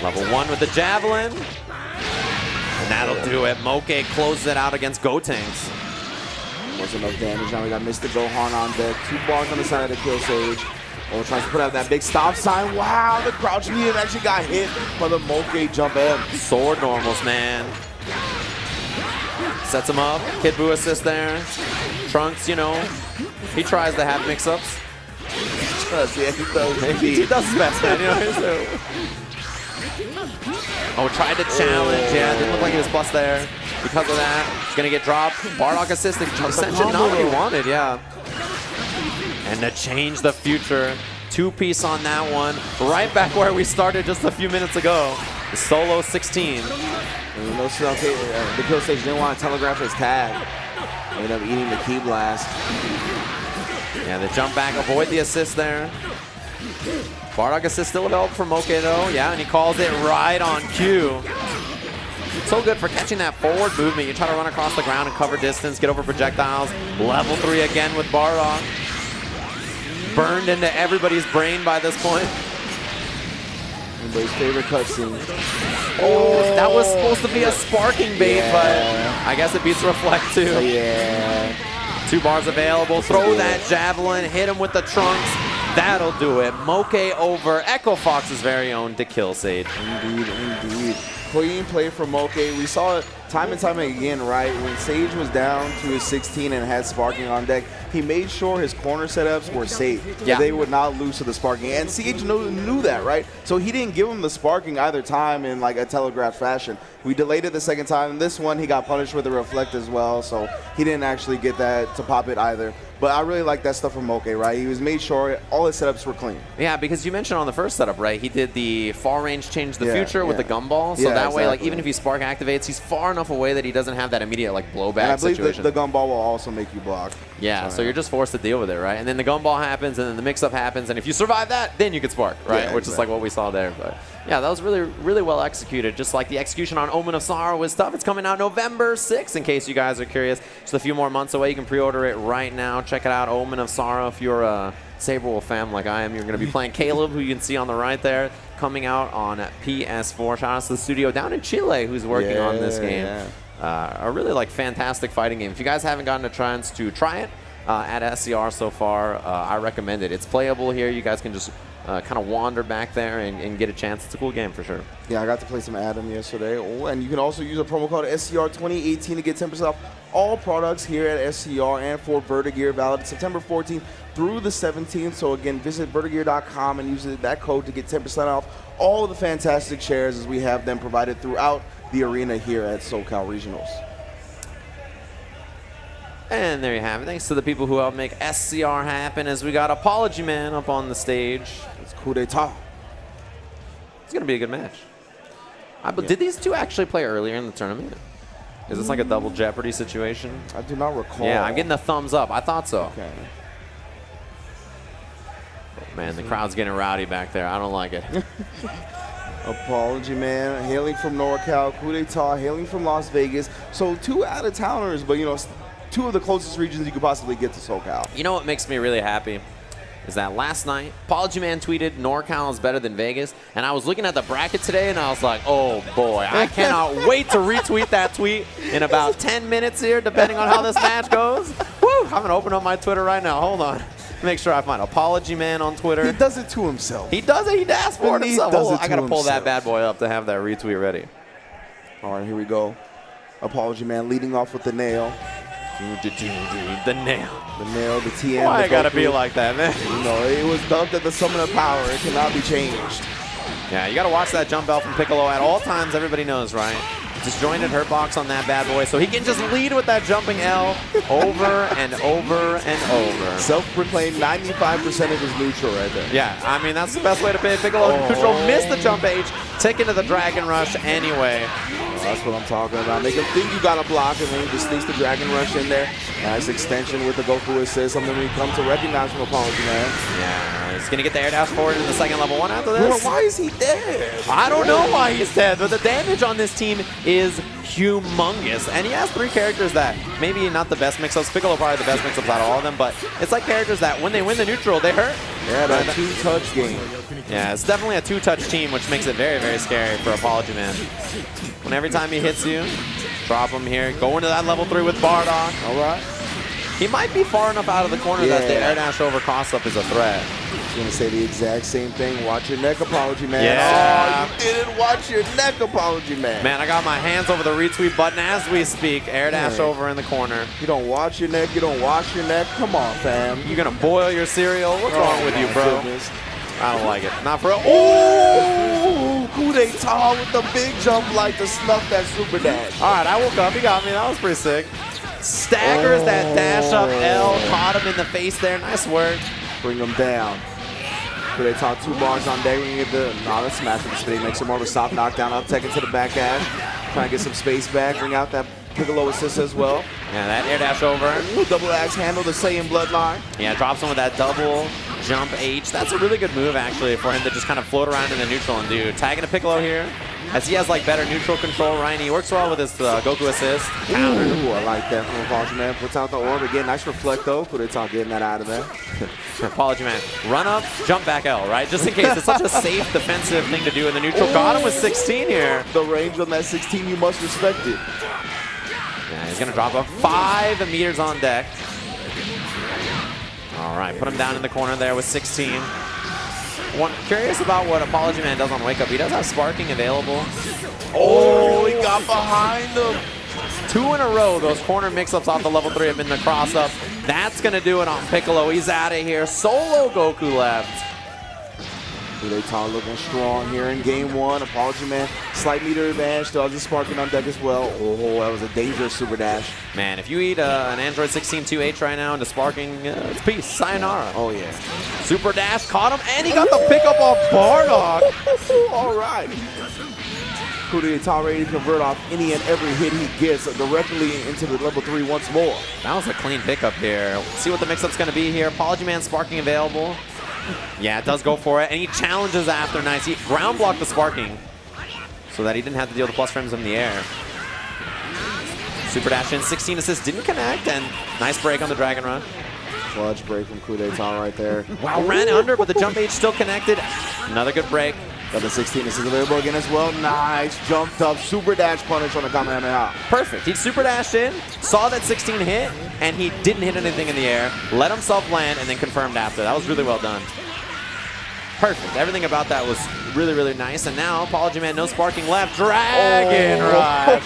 Level 1 with the javelin. And that'll do it. Moke closes it out against Gotenks. Wasn't enough damage. Now we got Mr. Gohan on deck. 2 bars on the side of the Kill Sage. Oh, tries to put out that big stop sign. Wow, the crouch medium actually got hit by the Moke jump M. Sword normals, man. Sets him up. Kid Buu assist there. Trunks, you know, he tries to have mix-ups. Yeah, he does. He does his best, man. You know, oh, tried to challenge. Yeah, didn't look like he was plus there. Because of that, he's going to get dropped. Bardock assisted. Ascension not what he wanted, yeah. And to change the future, two-piece on that one. Right back where we started just a few minutes ago. The solo 16. You know, so, okay, the kill stage didn't want to telegraph his tag. Ended up eating the key blast. Yeah, the jump back, avoid the assist there. Bardock assist still available for Moke though. Yeah, and he calls it right on cue. So good for catching that forward movement. You try to run across the ground and cover distance, get over projectiles. Level 3 again with Bardock. Burned into everybody's brain by this point. Everybody's favorite cutscene. Oh, that was supposed to be a sparking bait, but I guess it beats Reflect too. Yeah. 2 bars available. Throw that javelin, hit him with the trunks. That'll do it. Moke over Echo Fox's very own to kill Sage. Indeed, indeed. Clean play from Moke. We saw it time and time again, right? When Sage was down to his 16 and had Sparking on deck, he made sure his corner setups were safe. Yeah. They would not lose to the Sparking. And Sage knew that, right? So he didn't give him the Sparking either time in like a telegraphed fashion. We delayed it the second time. This one, he got punished with a Reflect as well. So he didn't actually get that to pop it either. But I really like that stuff from Moke, right? He was made sure all his setups were clean. Yeah, because you mentioned on the first setup, right? He did the far range change the future with the gumball. So that way, like, even if he spark activates, he's far enough away that he doesn't have that immediate like blowback and I believe situation. the gumball will also make you block. Yeah, so you're just forced to deal with it, right? And then the gumball happens, and then the mix-up happens, and if you survive that, then you can spark, right? Yeah, which is like what we saw there. But yeah, that was really, really well executed. Just like the execution on Omen of Sorrow was tough. It's coming out November 6th, in case you guys are curious. Just a few more months away. You can pre-order it right now. Check it out, Omen of Sorrow. If you're a Saberwolf fan like I am, you're going to be playing Caleb, who you can see on the right there, coming out on PS4. Shout out to the studio down in Chile who's working on this game. A really like fantastic fighting game. If you guys haven't gotten a chance to try it at SCR so far, I recommend it. It's playable here. You guys can just kind of wander back there and get a chance. It's a cool game for sure. Yeah, I got to play some Adam yesterday. Oh, and you can also use a promo code SCR2018 to get 10% off all products here at SCR and for Vertigear, valid September 14th through the 17th. So again, visit vertigear.com and use that code to get 10% off all of the fantastic chairs as we have them provided throughout the arena here at SoCal Regionals. And there you have it. Thanks to the people who helped make SCR happen as we got Apology Man up on the stage. It's coup d'etat. It's going to be a good match. Did these two actually play earlier in the tournament? Is this like a double Jeopardy situation? I do not recall. Yeah, I'm getting a thumbs up. I thought so. Okay. Oh, man, the crowd's getting rowdy back there. I don't like it. Apology Man, hailing from NorCal, coup d'etat, hailing from Las Vegas. So 2 out-of-towners, but you know, 2 of the closest regions you could possibly get to SoCal. You know what makes me really happy is that last night, Apology Man tweeted NorCal is better than Vegas, and I was looking at the bracket today, and I was like, oh boy, I cannot wait to retweet that tweet in about 10 minutes here, depending on how this match goes. Woo! I'm going to open up my Twitter right now. Hold on. Make sure I find Apology Man on Twitter. He does it to himself. He does it. He asked for it himself. Hold on. I got to pull that bad boy up to have that retweet ready. All right, here we go. Apology Man leading off with the nail. The nail. The nail, the TN. Why I gotta be like that, man? You know, it was dubbed at the summon of power. It cannot be changed. Yeah, you gotta watch that jump bell from Piccolo at all times. Everybody knows, right? Disjointed hurt box on that bad boy, so he can just lead with that jumping L over and over and over. Self-proclaimed 95% of his neutral right there. Yeah, I mean, that's the best way to play Piccolo. Neutral, missed the jump H, taken to the Dragon Rush anyway. That's what I'm talking about. Make him think you got a block, and then he just sneaks the Dragon Rush in there. Nice extension with the Goku assist, something we come to recognize from Apology Man. Yeah, he's going to get the air dash forward in the second level 1 after this. Well, why is he dead? I don't know why he's dead, but the damage on this team is humongous. And he has 3 characters that maybe not the best mix-ups. Piccolo probably the best mix-ups out of all of them, but it's like characters that when they win the neutral, they hurt. Yeah, that 2-touch game. Yeah, it's definitely a 2-touch team, which makes it very, very scary for Apology Man. When every time he hits you, drop him here. Go into that level 3 with Bardock. All right. He might be far enough out of the corner that the air dash over cross-up is a threat. I'm going to say the exact same thing. Watch your neck, Apology Man. Yeah. Oh, you didn't watch your neck, Apology Man. Man, I got my hands over the retweet button as we speak. Air dash over in the corner. You don't watch your neck. You don't wash your neck. Come on, fam. You going to boil your cereal? What's wrong with you, bro? Goodness. I don't like it. Not for real. Oh, coup d'etat with the big jump like to snuff that super dash. All right, I woke up. He got me. That was pretty sick. Staggers that dash up L. Caught him in the face there. Nice work. Bring him down. They talk 2 bars on deck. We can get the smash with the spinning. Makes it more of a soft knockdown. Up tech into the back dash. Trying to get some space back. Bring out that Piccolo assist as well. Yeah, that air dash over. Ooh, double axe handle the Saiyan bloodline. Yeah, drops him with that double jump H. That's a really good move, actually, for him to just kind of float around in the neutral and do. Tagging a Piccolo here, as he has like better neutral control, right? And he works well with his Goku assist. Counter. Ooh, I like that from Apology Man. Puts out the orb again. Nice reflect though. Kuretao getting that out of there. Apology Man. Run up, jump back L, right? Just in case. It's such a safe defensive thing to do in the neutral. Ooh. Got him with 16 here. The range on that 16, you must respect it. Yeah, he's going to drop up 5 meters on deck. All right, put him down in the corner there with 16. Curious about what Apology Man does on Wake Up. He does have sparking available. Oh, he got behind him. 2 in a row. Those corner mix-ups off the level 3 have been the cross-up. That's going to do it on Piccolo. He's out of here. Solo Goku left. Kuretao looking strong here in game 1. Apology Man, slight meter advantage. Still has the sparking on deck as well. Oh, that was a dangerous super dash. Man, if you eat an Android 16 2H right now into sparking, it's peace. Sayonara. Oh, yeah. Super dash, caught him, and he got the pickup off Bardock. All right. Kuretao ready to convert off any and every hit he gets directly into the level 3 once more. That was a clean pickup here. See what the mix-up's going to be here. Apology Man sparking available. Yeah, it does go for it, and he challenges after. Nice. He ground blocked the sparking so that he didn't have to deal with the plus frames in the air. Super dash in, 16 assists, didn't connect, and nice break on the Dragon Rush. Clutch break from Kuretao right there. Wow, ran under, but the jump H still connected. Another good break. Got the 16 assists available again as well. Nice, jumped up, super dash punish on the Kamehameha. Perfect. He super dashed in, saw that 16 hit, and he didn't hit anything in the air, let himself land, and then confirmed after. That was really well done. Perfect. Everything about that was really, really nice. And now, Apology Man, no sparking left. Dragon Rush.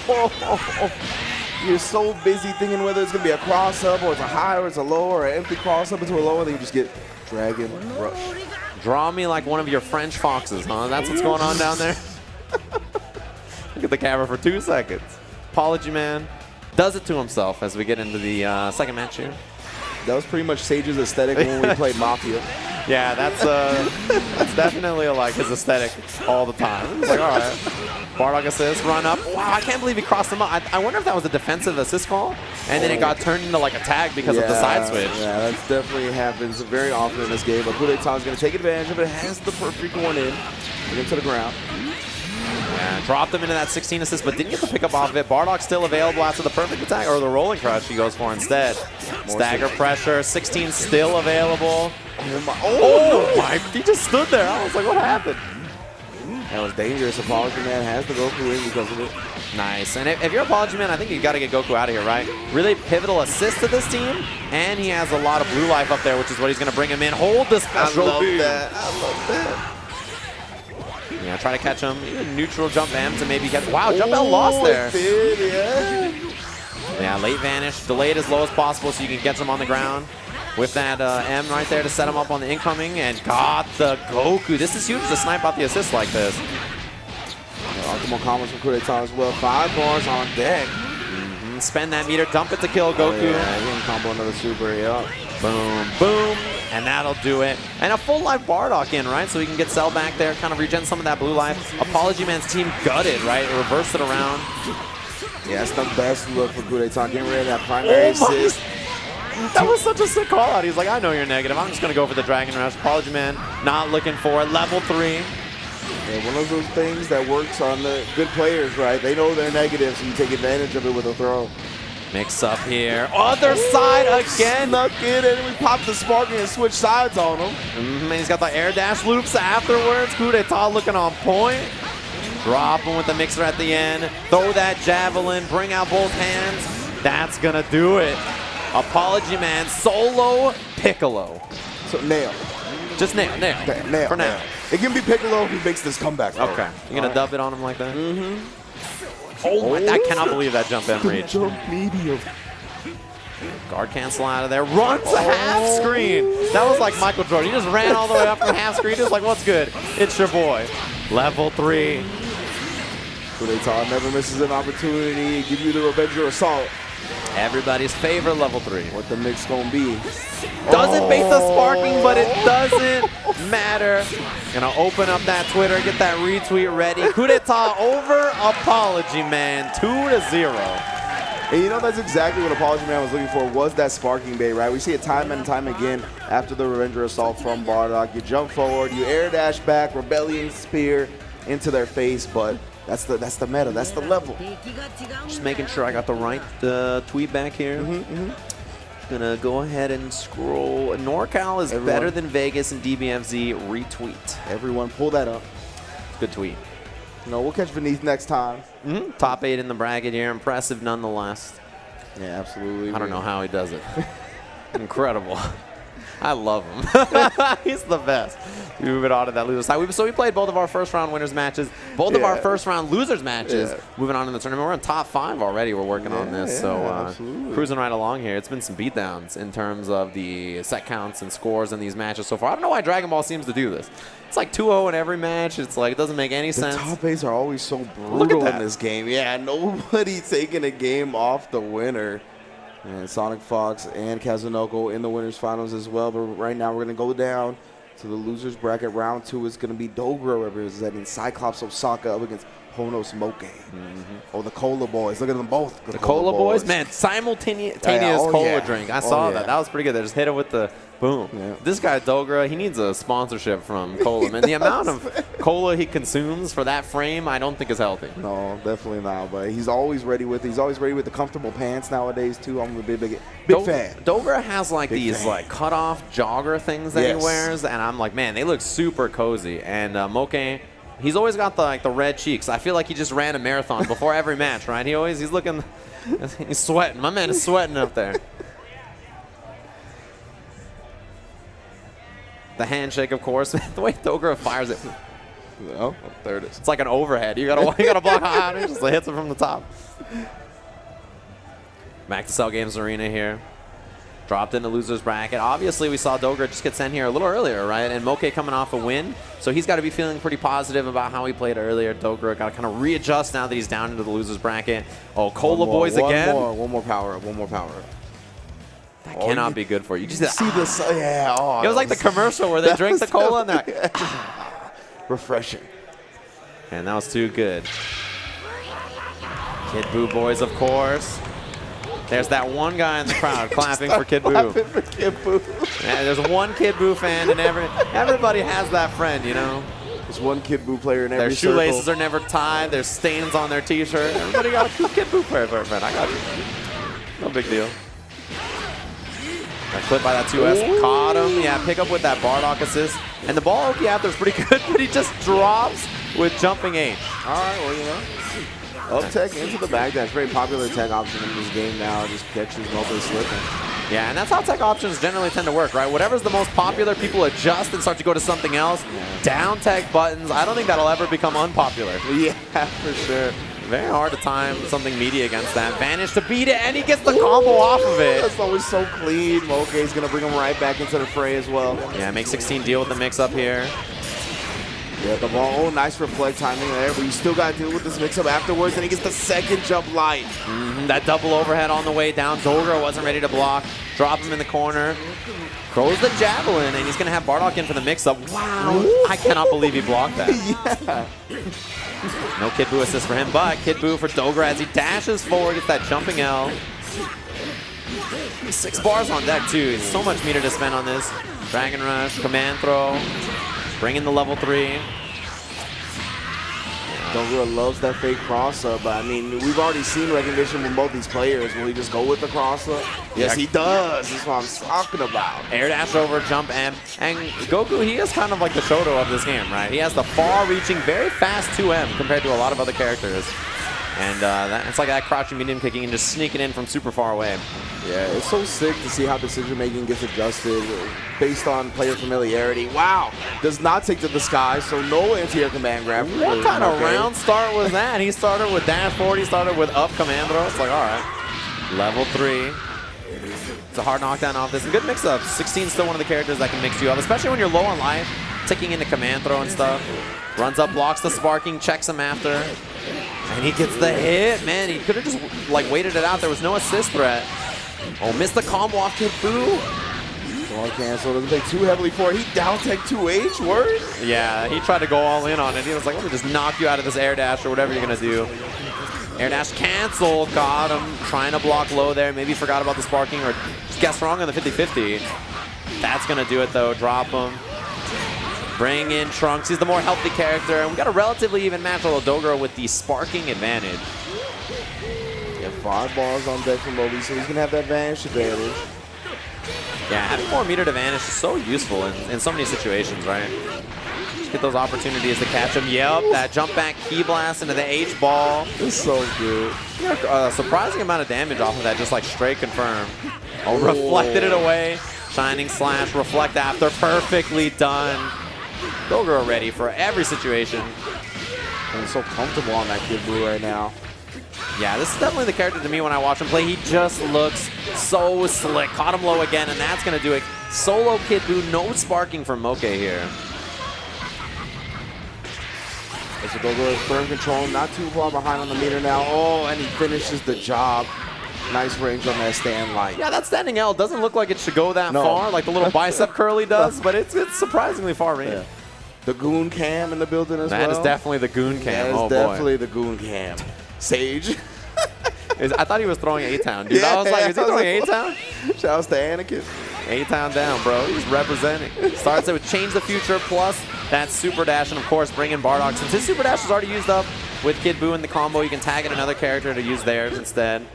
You're so busy thinking whether it's going to be a cross-up, or it's a high, or it's a low, or an empty cross-up into a low, and then you just get Dragon Rush. Draw me like one of your French foxes, huh? That's what's going on down there? Look at the camera for 2 seconds. Apology Man does it to himself as we get into the second match here. That was pretty much Sage's aesthetic when we played Mafia. Yeah, that's definitely like his aesthetic all the time. It's like, all right, Bardock assist, run up. Wow, I can't believe he crossed him up. I wonder if that was a defensive assist call, and then it got turned into like a tag because of the side switch. Yeah, that definitely happens very often in this game. But Kuretao is going to take advantage of it. Has the perfect one in. Bring him to the ground. Yeah, dropped him into that 16 assist, but didn't get the pickup off of it. Bardock still available after the perfect attack, or the rolling crush he goes for instead. Stagger pressure, 16 still available. Oh my, he just stood there. I was like, what happened? That was dangerous. Apology Man has to go Goku in because of it. Nice. And if you're Apology Man, I think you got to get Goku out of here, right? Really pivotal assist to this team, and he has a lot of blue life up there, which is what he's going to bring him in. Hold the special beam. I love that. Yeah, try to catch him. Even neutral jump M to maybe catch. Wow, jump L lost there. Yeah, late vanish. Delayed as low as possible so you can catch him on the ground. With that M right there to set him up on the incoming, and got the Goku. This is huge to snipe out the assist like this. Optimal combos from Kuretao as well. 5 bars on deck. Spend that meter, dump it to kill Goku. Oh, yeah, he can combo another super, yeah. Boom, boom, and that'll do it. And a full life Bardock in, right? So we can get Cell back there, kind of regen some of that blue life. Apology Man's team gutted, right? Reversed it around. Yeah, that's the best look for Kuretao. Getting rid of that primary assist. That was such a sick call out. He's like, I know you're negative. I'm just going to go for the Dragon Rush. Apology Man not looking for it. Level 3. Yeah, one of those things that works on the good players, right? They know they're negative, so you take advantage of it with a throw. Mix up here. Other side again. Snuck in, and we popped the sparking and switched sides on him. And he's got the air dash loops afterwards. Kuretao looking on point. Drop him with the mixer at the end. Throw that javelin. Bring out both hands. That's going to do it. Apology Man, solo Piccolo. So nail. Just nail. Nail. For now. It can be Piccolo if he makes this comeback. Bro. Okay. You going to dub it on him like that? Oh, I cannot believe that jump M reach. Jump medium. Guard cancel out of there. Runs a half screen. That was like Michael Jordan. He just ran all the way up from half screen. Just like, what's good? It's your boy. Level 3. Kuretao never misses an opportunity. Give you the revenge or assault. Everybody's favorite level 3. What the mix gonna be? Doesn't bait the sparking, but it doesn't matter. Gonna open up that Twitter, get that retweet ready. Coup d'etat over Apology Man, 2-0. And you know, that's exactly what Apology Man was looking for, was that sparking bait, right? We see it time and time again after the Revenger Assault from Bardock. You jump forward, you air dash back, Rebellion Spear into their face, but that's the meta, that's the level. Just making sure I got the right tweet back here. Gonna go ahead and scroll. NorCal is better than Vegas and DBFZ retweet. Everyone pull that up. Good tweet. No, we'll catch Beneath next time. Top 8 in the bracket here. Impressive nonetheless. Yeah, absolutely. I don't know how he does it. Incredible. I love him. He's the best. Moving on to that loser side. So we played both of our first round winners matches, both of our first round losers matches. Moving on in the tournament. We're in top 5 already. We're working on this. So cruising right along here. It's been some beatdowns in terms of the set counts and scores in these matches so far. I don't know why Dragon Ball seems to do this. It's like 2-0 in every match. It's like, it doesn't make any sense. The top 8s are always so brutal in this game. Yeah, nobody taking a game off the winner. And Sonic Fox and Kazunoko in the winners finals as well. But right now we're going to go down to the losers bracket. Round 2 is going to be Dogra representing Cyclops Osaka up against Honos Moke. Oh, the Cola Boys. Look at them both. The Cola Boys? Man, simultaneous cola drink. I saw that. That was pretty good. They just hit it with the boom. This guy, Dogra, he needs a sponsorship from Cola. Man, the amount of cola he consumes for that frame, I don't think is healthy. No, definitely not. But he's always ready with it. He's always ready with the comfortable pants nowadays, too. I'm a big fan. Dogra has like these like cut-off jogger things that he wears, and I'm like, man, they look super cozy. And Moke, he's always got the red cheeks. I feel like he just ran a marathon before every match, right? He's looking, he's sweating. My man is sweating up there. The handshake, of course. The way Dogra fires it. Oh, there it is. It's like an overhead. You gotta block out. It just hits it from the top. Back to Cell Games Arena here. Dropped in the losers bracket. Obviously, we saw Dogra just get sent here a little earlier, right? And Moke coming off a win. So he's got to be feeling pretty positive about how he played earlier. Dogra got to kind of readjust now that he's down into the losers bracket. Oh, Cola Boys again. One more power up. One more power up. That cannot be good for you. You just see this. Yeah. Oh, it was like the commercial where they drink the cola and they're like, refreshing. And that was too good. Kid Buu Boys, of course. There's that one guy in the crowd clapping for Kid Buu. Clapping for Kid Buu. And there's one Kid Buu fan, and everybody has that friend, you know. There's one Kid Buu player in every Their shoelaces are never tied. There's stains on their T-shirt. Everybody got a Kid Buu player for a friend. I got you. No big deal. That clip by that 2S caught him. Yeah, pick up with that Bardock assist. And the ball Oki out there is pretty good, but he just drops with jumping H. All right, well, you know. Up tech into the back dash. Very popular tech option in this game now. Just catches Moke slipping. Yeah, and that's how tech options generally tend to work, right? Whatever's the most popular, people adjust and start to go to something else. Down tech buttons. I don't think that'll ever become unpopular. Yeah, for sure. Very hard to time something meaty against that. Vanish to beat it, and he gets the combo off of it. That's always so clean. Moke is going to bring him right back into the fray as well. Yeah, make 16 deal with the mix-up here. Yeah, the ball. Oh, nice reflect timing there, but you still got to deal with this mix-up afterwards, and he gets the second jump light. That double overhead on the way down. Dogra wasn't ready to block. Drop him in the corner. Throws the javelin, and he's going to have Bardock in for the mix-up. Wow. I cannot believe he blocked that. No Kid Buu assist for him, but Kid Buu for Dogra as he dashes forward, gets that jumping L. 6 bars on deck, too. It's so much meter to spend on this. Dragon Rush, Command Throw, bring in the level 3. Dogra loves that fake cross-up, but I mean, we've already seen recognition from both these players. Will he just go with the cross-up? Yes, he does. That's what I'm talking about. Air dash over, jump M. And Goku, he is kind of like the Shoto of this game, right? He has the far-reaching, very fast 2M compared to a lot of other characters. And it's like that crouching medium kicking and just sneaking in from super far away. Yeah, it's so sick to see how decision-making gets adjusted based on player familiarity. Wow, does not take to the sky, so no anti-air command grab. What kind of round start was that? He started with dash forward, he started with up command throw. It's like, all right, level 3. It's a hard knockdown off this. And good mix-up. 16 still one of the characters that can mix you up, especially when you're low on life, ticking into command throw and stuff. Runs up, blocks the sparking, checks him after. And he gets the hit. Man, he could have just like waited it out. There was no assist threat. Oh, missed the combo off Kid Buu. Guard cancel, doesn't take too heavily for it. He down tech 2H, word? Yeah, he tried to go all in on it. He was like, let me just knock you out of this air dash or whatever you're gonna do. Air dash cancel, got him. Trying to block low there. Maybe forgot about the sparking or just guessed wrong on the 50-50. That's gonna do it though, drop him. Bring in Trunks, he's the more healthy character. And we got a relatively even match, although Dogura with the sparking advantage. Yeah, 5 bars on deck from Moby, so he's gonna have that advantage. Yeah, having more metered advantage is so useful in so many situations, right? Just get those opportunities to catch him. Yep, that jump back key blast into the H ball. It's so good. A surprising amount of damage off of that, just like straight confirm. Oh, reflected it away. Shining slash, reflect after, perfectly done. Dogura ready for every situation. And he's so comfortable on that Kid Buu right now. Yeah, this is definitely the character to me when I watch him play. He just looks so slick. Caught him low again, and that's going to do it. Solo Kid Buu, no sparking from Moke here. So Dogura firm control, not too far behind on the meter now. Oh, and he finishes the job. Nice range on that stand light. Yeah, that standing L doesn't look like it should go that far, like the little bicep curly does, but it's surprisingly far range. Yeah. The Goon Cam in the building as well. That is definitely the Goon Cam. That is definitely the Goon Cam. Sage. I thought he was throwing A-Town, dude. Yeah, I was like, is he throwing A-Town? Shouts to Anakin. A-Town down, bro. He's representing. Starts it with Change the Future plus that Super Dash, and of course bring in Bardock. Since his Super Dash is already used up with Kid Buu in the combo, you can tag in another character to use theirs instead.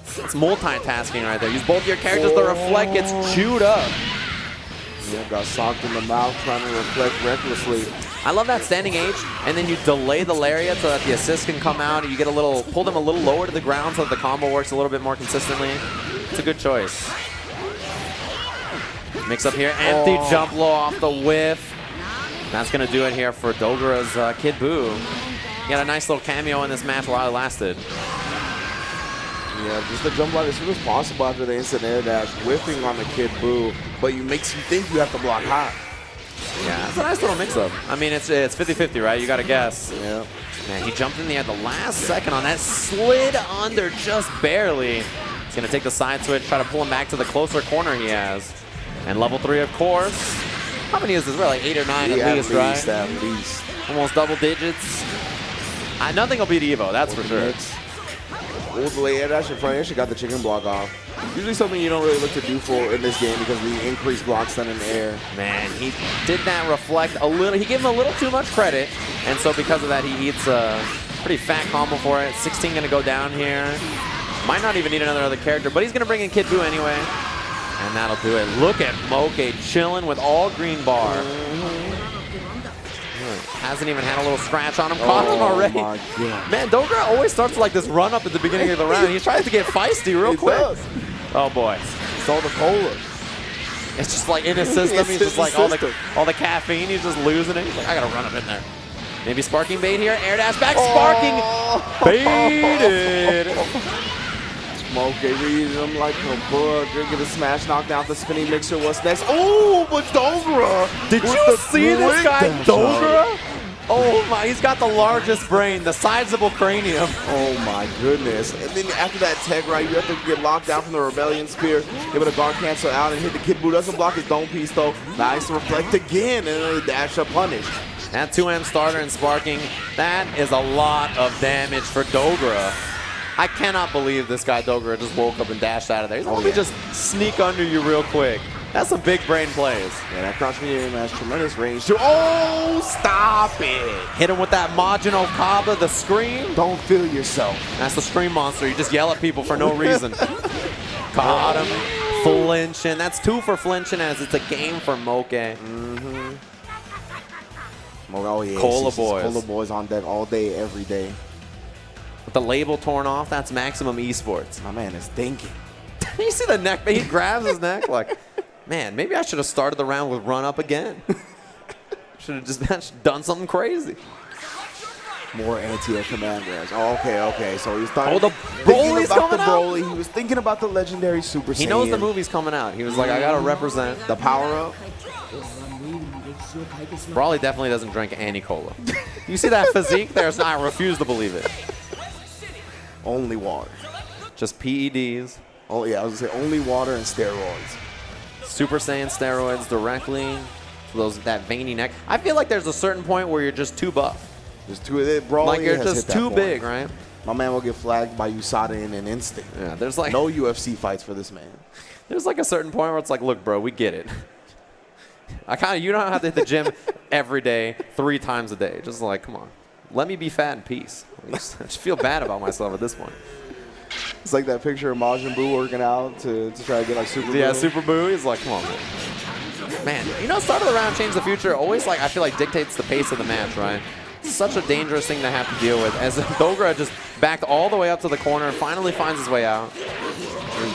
It's multitasking right there. Use both your characters. The reflect gets chewed up. Yeah, got socked in the mouth trying to reflect recklessly. I love that standing H, and then you delay the lariat so that the assist can come out, and you get a little, pull them a little lower to the ground so that the combo works a little bit more consistently. It's a good choice. Mix up here, empty jump low off the whiff. That's gonna do it here for Dogura's Kid Buu. He got a nice little cameo in this match while it lasted. Yeah, just the jump light as soon as possible after the instant air dash, whiffing on the Kid Buu, but you makes you think you have to block high. Yeah, it's a nice little mix-up. I mean, it's 50-50, right? You got to guess. Yeah. Man, he jumped in the air the last second on that, slid under just barely. He's going to take the side switch, try to pull him back to the closer corner he has. And level 3, of course. How many is this? Really, like 8 or 9 at least, right? At least. Almost double digits. Nothing will beat Evo, that's for sure. Old delay air dash in front air, she got the chicken block off. Usually something you don't really look to do for in this game because of the increased block stun in the air. Man, he did that reflect a little. He gave him a little too much credit, and so because of that, he eats a pretty fat combo for it. 16 going to go down here. Might not even need another character, but he's going to bring in Kid Buu anyway, and that'll do it. Look at Moke chilling with all green bar. Hasn't even had a little scratch on him. Caught him already. My God. Man, Dogura always starts like this run up at the beginning of the round. He tries to get feisty real quick. Does. Oh boy. It's all the cola. It's just like in his system. He's just like all the caffeine. He's just losing it. He's like, I gotta run him in there. Maybe sparking bait here. Air dash back. Sparking. Baited. Moke reading him like a book. Get a smash knocked out the spinning mixer. What's next? Oh, but Dogura. Did you see this guy, Dogura? Oh my, he's got the largest brain, the sizable cranium. Oh my goodness. And then after that tech, right, you have to get locked out from the Rebellion Spear, able to guard cancel out and hit the Kid Buu. Doesn't block his dome piece though. Nice reflect again, and then the dash up punish. That 2M starter and sparking, that is a lot of damage for Dogura. I cannot believe this guy Dogura just woke up and dashed out of there. He's like, let me just sneak under you real quick. That's some big brain plays. Yeah, that crouch medium has tremendous range too. Oh, stop it. Hit him with that Majin Okaba, the scream. Don't feel yourself. That's the scream monster. You just yell at people for no reason. Caught him. Flinching. That's 2 for flinching as it's a game for Moke. Oh, yeah. Cola Boys. Cola Boys on deck all day, every day. With the label torn off, that's Maximum Esports. My man is thinking. You see the neck? He grabs his neck like, man, maybe I should have started the round with run up again. Should have just done something crazy. More anti-air command grabs. Oh, okay. So he's starting the Broly's coming out. He was thinking about the legendary Super Saiyan. He knows the movie's coming out. He was like, I got to represent. The power-up. Brawley definitely doesn't drink any cola. You see that physique there? So I refuse to believe it. Only water. Just PEDs. Oh yeah, I was gonna say only water and steroids. Super Saiyan steroids directly to that veiny neck. I feel like there's a certain point where you're just too buff. Just too Brawley Like you're has just hit that too point. big, right? My man will get flagged by USADA in an instant. Yeah, there's like no UFC fights for this man. There's like a certain point where it's like, look, bro, we get it. You don't have to hit the gym every day, 3 times a day. Just like, come on, let me be fat in peace. I just feel bad about myself at this point. It's like that picture of Majin Buu working out to try to get like Super Buu. Yeah, Super Buu. He's like, come on, man. Man, you know, start of the round, change the future. Always like I feel like dictates the pace of the match, right? Such a dangerous thing to have to deal with. As Dogra just backed all the way up to the corner, finally finds his way out.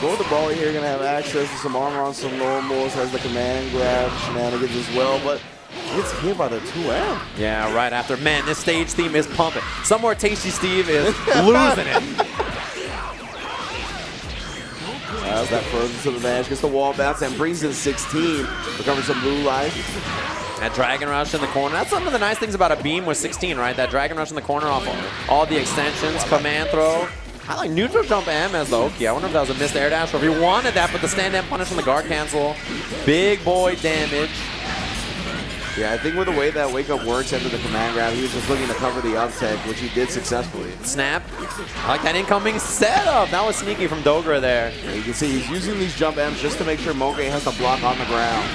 Go to the Brawley here, gonna have access to some armor on some normals, has the command grab shenanigans as well, but gets hit by the 2M. Yeah, right after. Man, this stage theme is pumping. Somewhere Tasty Steve is losing it. As that frozen to the match, gets the wall bounce and brings in 16, recovers some blue life. That Dragon Rush in the corner. That's some of the nice things about a beam with 16, right? That Dragon Rush in the corner off all the extensions, command throw. I like neutral jump M as the Oki. I wonder if that was a missed air dash or if he wanted that, but the stand M punish from the guard cancel. Big boy damage. Yeah, I think with the way that wake up works after the command grab, he was just looking to cover the up tech, which he did successfully. Snap. I like that incoming setup. That was sneaky from Dogra there. Yeah, you can see he's using these jump M's just to make sure Moge has to block on the ground.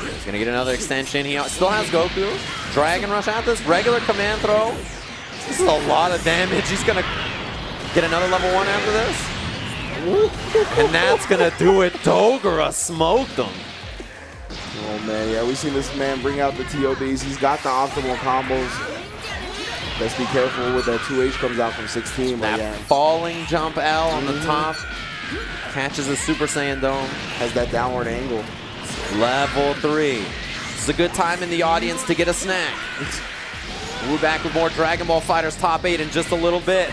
He's going to get another extension. He still has Goku. Dragon Rush at this. Regular command throw. This is a lot of damage. He's going to get another level 1 after this. And that's going to do it. Dogra smoked him. Oh man, yeah, we've seen this man bring out the TOBs. He's got the optimal combos. Let's be careful with that 2H comes out from 16. That yeah. falling jump L on the top. Catches the Super Saiyan Dome. Has that downward angle. Level 3. This is a good time in the audience to get a snack. We're back with more Dragon Ball FighterZ Top 8 in just a little bit.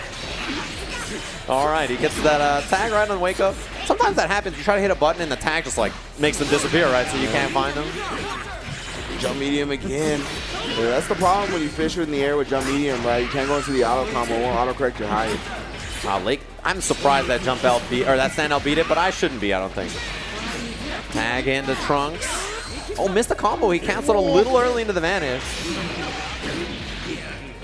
All right, he gets that tag right on the wake up. Sometimes that happens. You try to hit a button and the tag just like makes them disappear, right? So you can't find them. Jump medium again. Yeah, that's the problem when you fish in the air with jump medium, right? You can't go into the auto combo. It won't auto correct your height. Lake, I'm surprised that jump L beat, or that stand L beat it, but I shouldn't be, I don't think. Tag into Trunks. Oh, missed the combo. He canceled a little early into the vanish.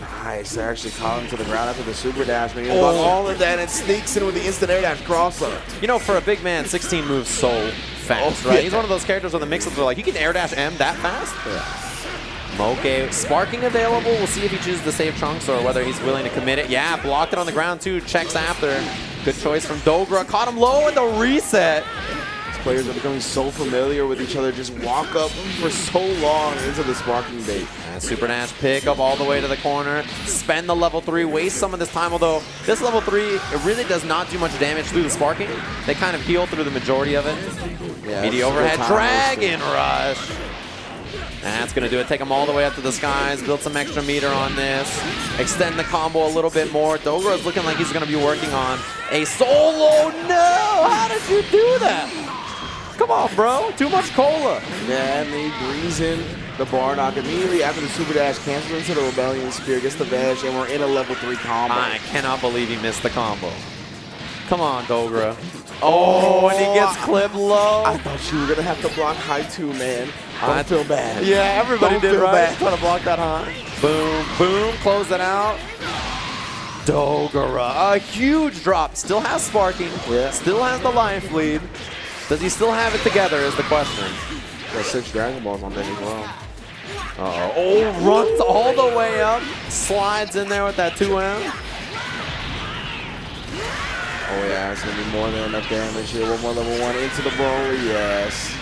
Nice. They actually caught him to the ground after the super dash. Man, all of that and sneaks in with the instant air dash crossover. You know, for a big man, 16 moves so fast, right? Yeah. He's one of those characters where the mix-ups are like, you can air dash M that fast? Yeah. Moke, sparking available. We'll see if he chooses to save Trunks or whether he's willing to commit it. Yeah, blocked it on the ground too. Checks after. Good choice from Dogra. Caught him low in the reset. Players are becoming so familiar with each other, just walk up for so long into the sparking bait. And Super Dash pick up all the way to the corner, spend the level 3, waste some of this time, although this level 3, it really does not do much damage through the sparking. They kind of heal through the majority of it. Yeah, Meaty overhead, Dragon Rush. That's going to do it. Take them all the way up to the skies, build some extra meter on this, extend the combo a little bit more. Dogra is looking like he's going to be working on a solo. No! How did you do that? Come on, bro. Too much cola. Yeah, and he brings in the Bardock immediately after the super dash, cancels into the Rebellion Spear, gets the Vash, and we're in a level 3 combo. I cannot believe he missed the combo. Come on, Dogra. Oh, and he gets clipped low. I thought you were going to have to block high 2, man. I feel bad. Yeah, everybody Don't did, feel right? bad. Trying to block that high. Boom, boom, close it out. Dogra, a huge drop. Still has sparking. Yeah. Still has the life lead. Does he still have it together is the question. Got 6 Dragon Balls on that as well. Uh-oh. Oh, runs all the way up. Slides in there with that 2M. Oh yeah, it's going to be more than enough damage here. One more level 1 into the Broly, yes.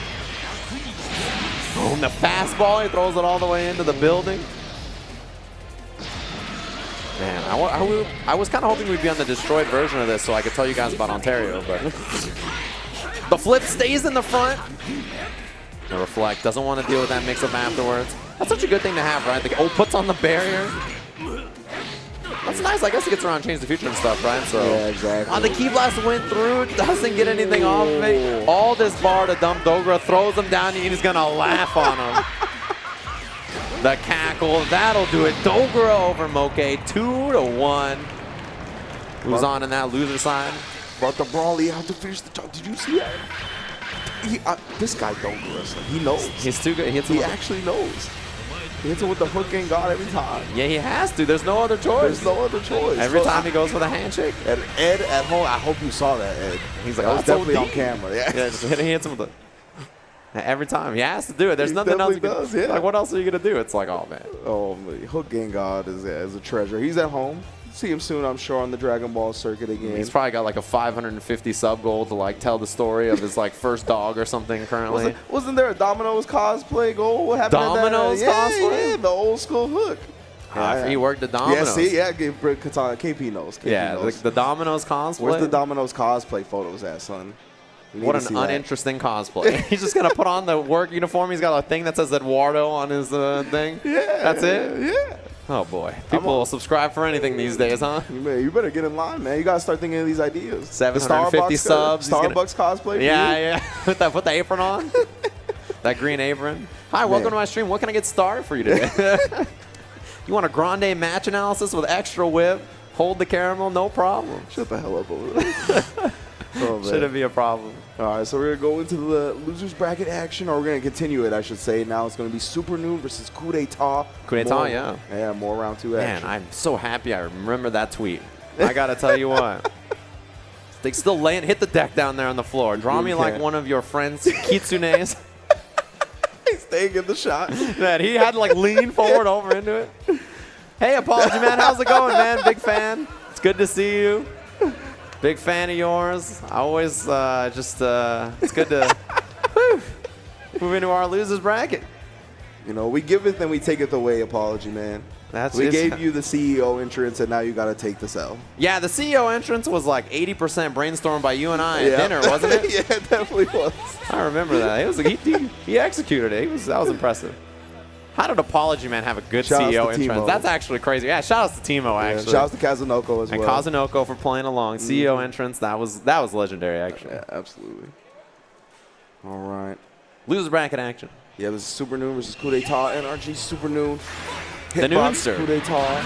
Boom, the fastball. He throws it all the way into the building. Man, I was kind of hoping we'd be on the destroyed version of this so I could tell you guys about Ontario, but... The flip stays in the front. The reflect doesn't want to deal with that mix-up afterwards. That's such a good thing to have, right? The puts on the barrier. That's nice. I guess he gets around Change the Future and stuff, right? So, yeah, exactly. The Key Blast went through, doesn't get anything off of it. All this bar to dump Dogra, throws him down, and he's going to laugh on him. The cackle, that'll do it. Dogura over Moke, 2-1. Who's on that loser side? Brought the Brawly out to finish the job. Did you see that? This guy Dogura, he knows. He's too good. He actually knows. He hits him with the hook and God every time. Yeah, he has to. There's no other choice. There's no other choice. Every time he goes for the handshake. Ed at home, I hope you saw that, Ed. He's like, that oh, was definitely on camera. Yeah, just he hits him with the... Every time. He has to do it. There's He nothing else. definitely does, yeah. Like, what else are you going to do? It's like, oh, man. Oh, Hook and God is a treasure. He's at home. See him soon, I'm sure, on the Dragon Ball circuit again. He's probably got like a 550 sub goal to like tell the story of his like first dog or something currently. Wasn't there a Domino's cosplay goal? What happened Domino's to that? cosplay? Yeah, the old school Hook. He worked at Domino's. Yeah, see, KP knows. The Domino's cosplay. Where's the Domino's cosplay photos at, son? What an uninteresting cosplay. He's just going to put on the work uniform. He's got a thing that says Eduardo on his thing. Yeah. That's it? Yeah. Oh, boy. People will subscribe for anything these days, huh? You better get in line, man. You got to start thinking of these ideas. 750 subs. Starbucks cosplay for Yeah. Put the apron on. That green apron. Hi, welcome to my stream. What can I get started for you today? You want a grande match analysis with extra whip? Hold the caramel, no problem. Shut the hell up over there. Shouldn't be a problem. All right, so we're going to go into the losers bracket action, or we're going to continue it, I should say. Now it's going to be Super Noon versus Coup d'etat. Coup d'etat, yeah. Yeah, more round 2 action. Man, I'm so happy I remember that tweet. I got to tell you what. They still hit the deck down there on the floor. Draw me like one of your friends, Kitsune's. He's taking the shot. Man, he had to like lean forward over into it. Hey, Apology Man, how's it going, man? Big fan. It's good to see you. Big fan of yours. I always it's good to move into our losers bracket. You know, we giveth and we taketh away, Apology Man. We gave you the CEO entrance, and now you got to take the L. Yeah, the CEO entrance was like 80% brainstormed by you and I at dinner, wasn't it? Yeah, it definitely was. I remember that. It was he executed it. That was impressive. How did Apology Man have a good CEO entrance? That's actually crazy. Yeah, shout outs to Timo, actually. Shout outs to Kazunoko as well. And Kazunoko for playing along. CEO entrance, that was legendary, actually. Yeah, absolutely. All right. Losers bracket action. Yeah, this is Super Noon versus Coup d'etat. NRG Super Noon. The Noonster. Coup d'etat.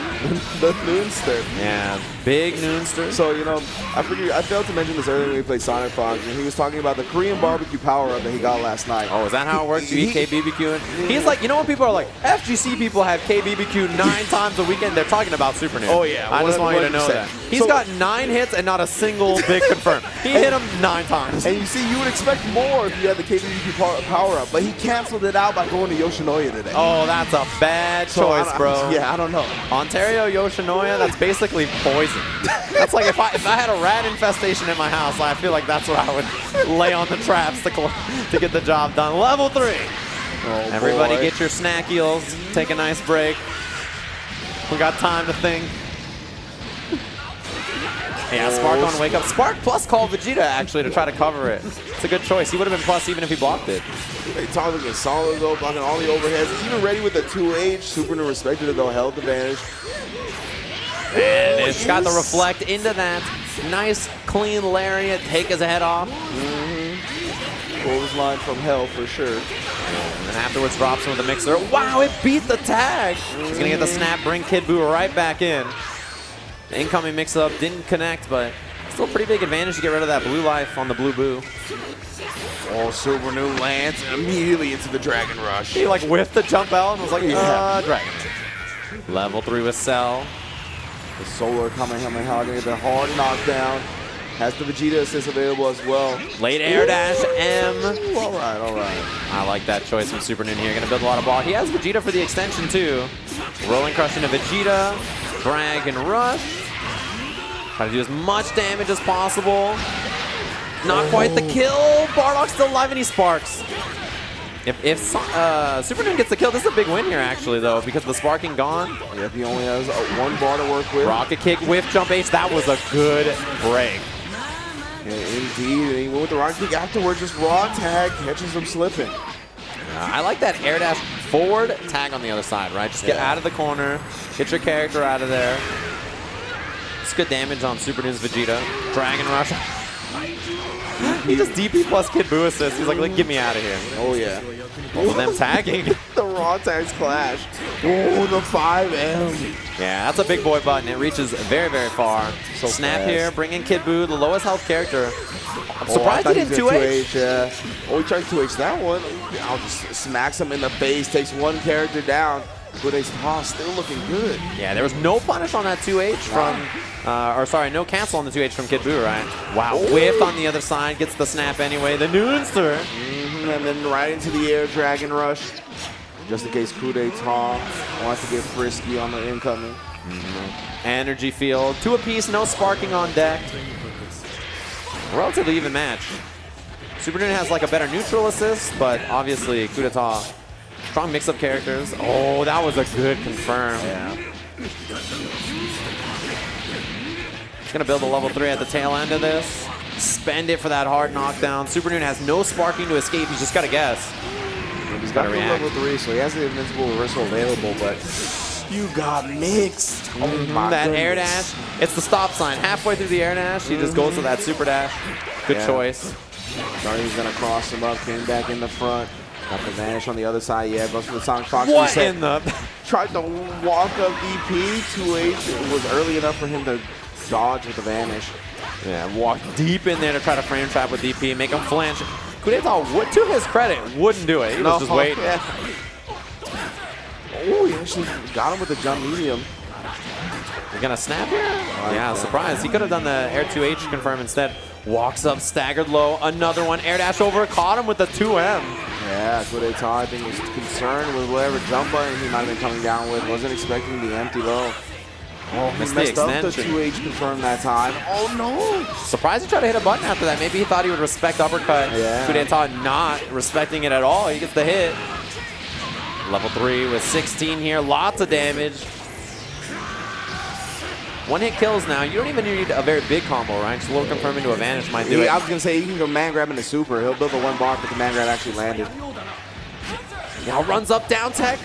The Noonster. Yeah, big Noonster. So, you know, I failed to mention this earlier when we played Sonic Fox, and he was talking about the Korean barbecue power-up that he got last night. Oh, is that how it works? You eat KBBQ? He's like, you know when people are like, FGC people have KBBQ 9 times a weekend? They're talking about Super Noon. Oh, yeah. I just want you to know that. He's got 9 hits and not a single big confirmed. He hit him 9 times. And you see, you would expect more if you had the KBBQ power-up, but he canceled it out by going to Yoshinoya today. Oh, that's a bad choice, bro. Yeah, I don't know. Ontario Yoshinoya, that's basically poison. That's like if I had a rat infestation in my house, I feel like that's what I would lay on the traps to get the job done. Level 3. Oh, everybody boy. Get your snack eels. Take a nice break. We got time to think. Yeah, Spark on Wake Up. Spark plus call Vegeta, actually, to try to cover it. It's a good choice. He would have been plus even if he blocked it. They talk looking solid, though, blocking all the overheads. He's even ready with the 2H. Super Noon respected it, though. Health advantage. And it's got the reflect into that. Nice, clean lariat. Take his head off. Clothesline from hell for sure. And then afterwards drops him with the mixer. Wow, it beat the tag. He's going to get the snap, bring Kid Buu right back in. The incoming mix-up didn't connect, but still a pretty big advantage to get rid of that blue life on the Blue Buu. Oh, Super Noon lands immediately into the Dragon Rush. He like whiffed the jump out and was like, Dragon. Level 3 with Cell. The Solar Kamehameha gonna get the hard knockdown. Has the Vegeta assist available as well. Late air dash M. Ooh, all right, all right. I like that choice from Super Noon here. Gonna build a lot of ball. He has Vegeta for the extension too. Rolling crush into Vegeta. Drag and rush. Try to do as much damage as possible. Not quite the kill. Bardock's still alive and he sparks. If Super Noon gets the kill, this is a big win here actually though, because of the sparking gone. Yep, he only has 1 bar to work with. Rocket kick, whiff, jump H. That was a good break. Yeah, indeed. And he went with the rocket kick afterwards, just raw tag, catches him slipping. I like that air dash forward, tag on the other side, right? Just get out of the corner, get your character out of there. It's good damage on Super Noon's Vegeta. Dragon Rush. He just DP plus Kid Buu assist. He's like, get me out of here. Oh, yeah. Both of them tagging. The raw tags clash. Oh, the 5M. Yeah, that's a big boy button. It reaches very, very far. So Snap fast. here, bring in Kid Buu, the lowest health character. I'm I surprised thought he didn't 2H. Yeah. Oh, he tried to 2H that one. I'll just smacks him in the face, takes one character down. Kude's toss still looking good. Yeah, there was no punish on that 2H from, or sorry, no cancel on the 2H from Kid Buu, right? Wow, whiffed on the other side, gets the snap anyway. The Noonster. And then right into the air, Dragon Rush. Just in case Kude wants to get frisky on the incoming. Energy field, 2 apiece, no sparking on deck. Relatively even match. Super Noon has like a better neutral assist, but obviously Kudeta, strong mix-up characters. Oh, that was a good confirm. Yeah. He's gonna build a level 3 at the tail end of this. Spend it for that hard knockdown. Super Noon has no sparking to escape. He's just gotta guess. He's got the level 3, so he has the invincible reversal available, but you got mixed. Oh my that goodness. air dash, it's the stop sign. Halfway through the air dash, he just goes to that super dash. Good choice. Darby's gonna cross him up, came back in the front. Got the vanish on the other side. Yeah, goes for the Sonic Fox. What reset. in the? Tried to walk up DP. 2H. It was early enough for him to dodge with the vanish. Yeah, walk deep in there to try to frame trap with DP, make him flinch. Kudeta, would, to his credit, wouldn't do it. He was just waiting. Yeah. Oh, he actually got him with the jump medium. You're gonna snap here? Yeah, surprise. He could have done the air 2H confirm instead. Walks up, staggered low, another one, air dash over, caught him with the 2M. Yeah, Kudeta, I think, was concerned with whatever jump button he might have been coming down with. Wasn't expecting the empty low. Oh, he Missed the messed up the extension. 2H confirm that time. Oh, no. Surprised he tried to hit a button after that. Maybe he thought he would respect uppercut. Yeah. Kudeta not respecting it at all. He gets the hit. Level 3 with 16 here. Lots of damage. One hit kills now. You don't even need a very big combo, right? Just a little confirm into a vanish might do it. I was going to say, he can go man grab into super. He'll build the one bar if the command grab actually landed. Now runs up, down tech.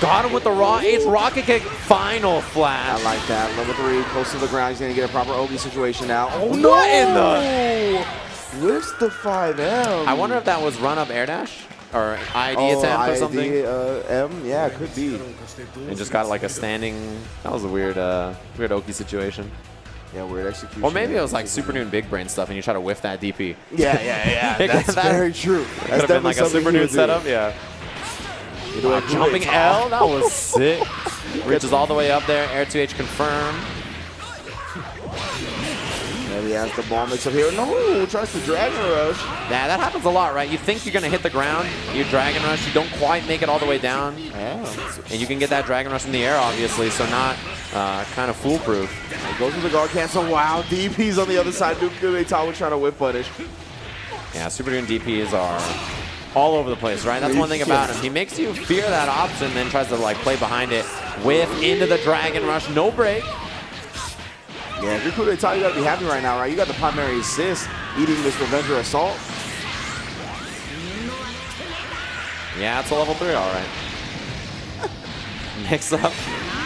Got him with the raw H rocket kick. Final flash. I like that. Level 3, close to the ground. He's going to get a proper Ogi situation now. Oh, What no! in the? Whiffs the 5M. I wonder if that was run up air dash or ID attempt or something. M? Yeah, it could be. And just got like a standing. That was a weird, weird Oki situation. Yeah, weird execution. Or maybe it was like Super Noon big brain stuff and you try to whiff that DP. Yeah. That's That very true. Could That's have been like a Super Noon setup, yeah. Jumping L, that was sick. Reaches all the way up there, air 2H confirm. Maybe he has the ball mix up here. No, tries to Dragon Rush. Yeah, that happens a lot, right? You think you're going to hit the ground, you Dragon Rush, you don't quite make it all the way down. Yeah. And you can get that Dragon Rush in the air, obviously, so not kind of foolproof. He goes with the guard cancel. Wow, DP's on the other side. Kudeta was trying to whip punish. Yeah, Super Noon DPs are all over the place, right? That's one thing about him. He makes you fear that option, then tries to like play behind it. Whiff into the Dragon Rush, no break. Yeah, if you're Kudeta, you gotta be happy right now, right? You got the primary assist eating this Revenger Assault. Yeah, it's a level 3, all right. Mix up.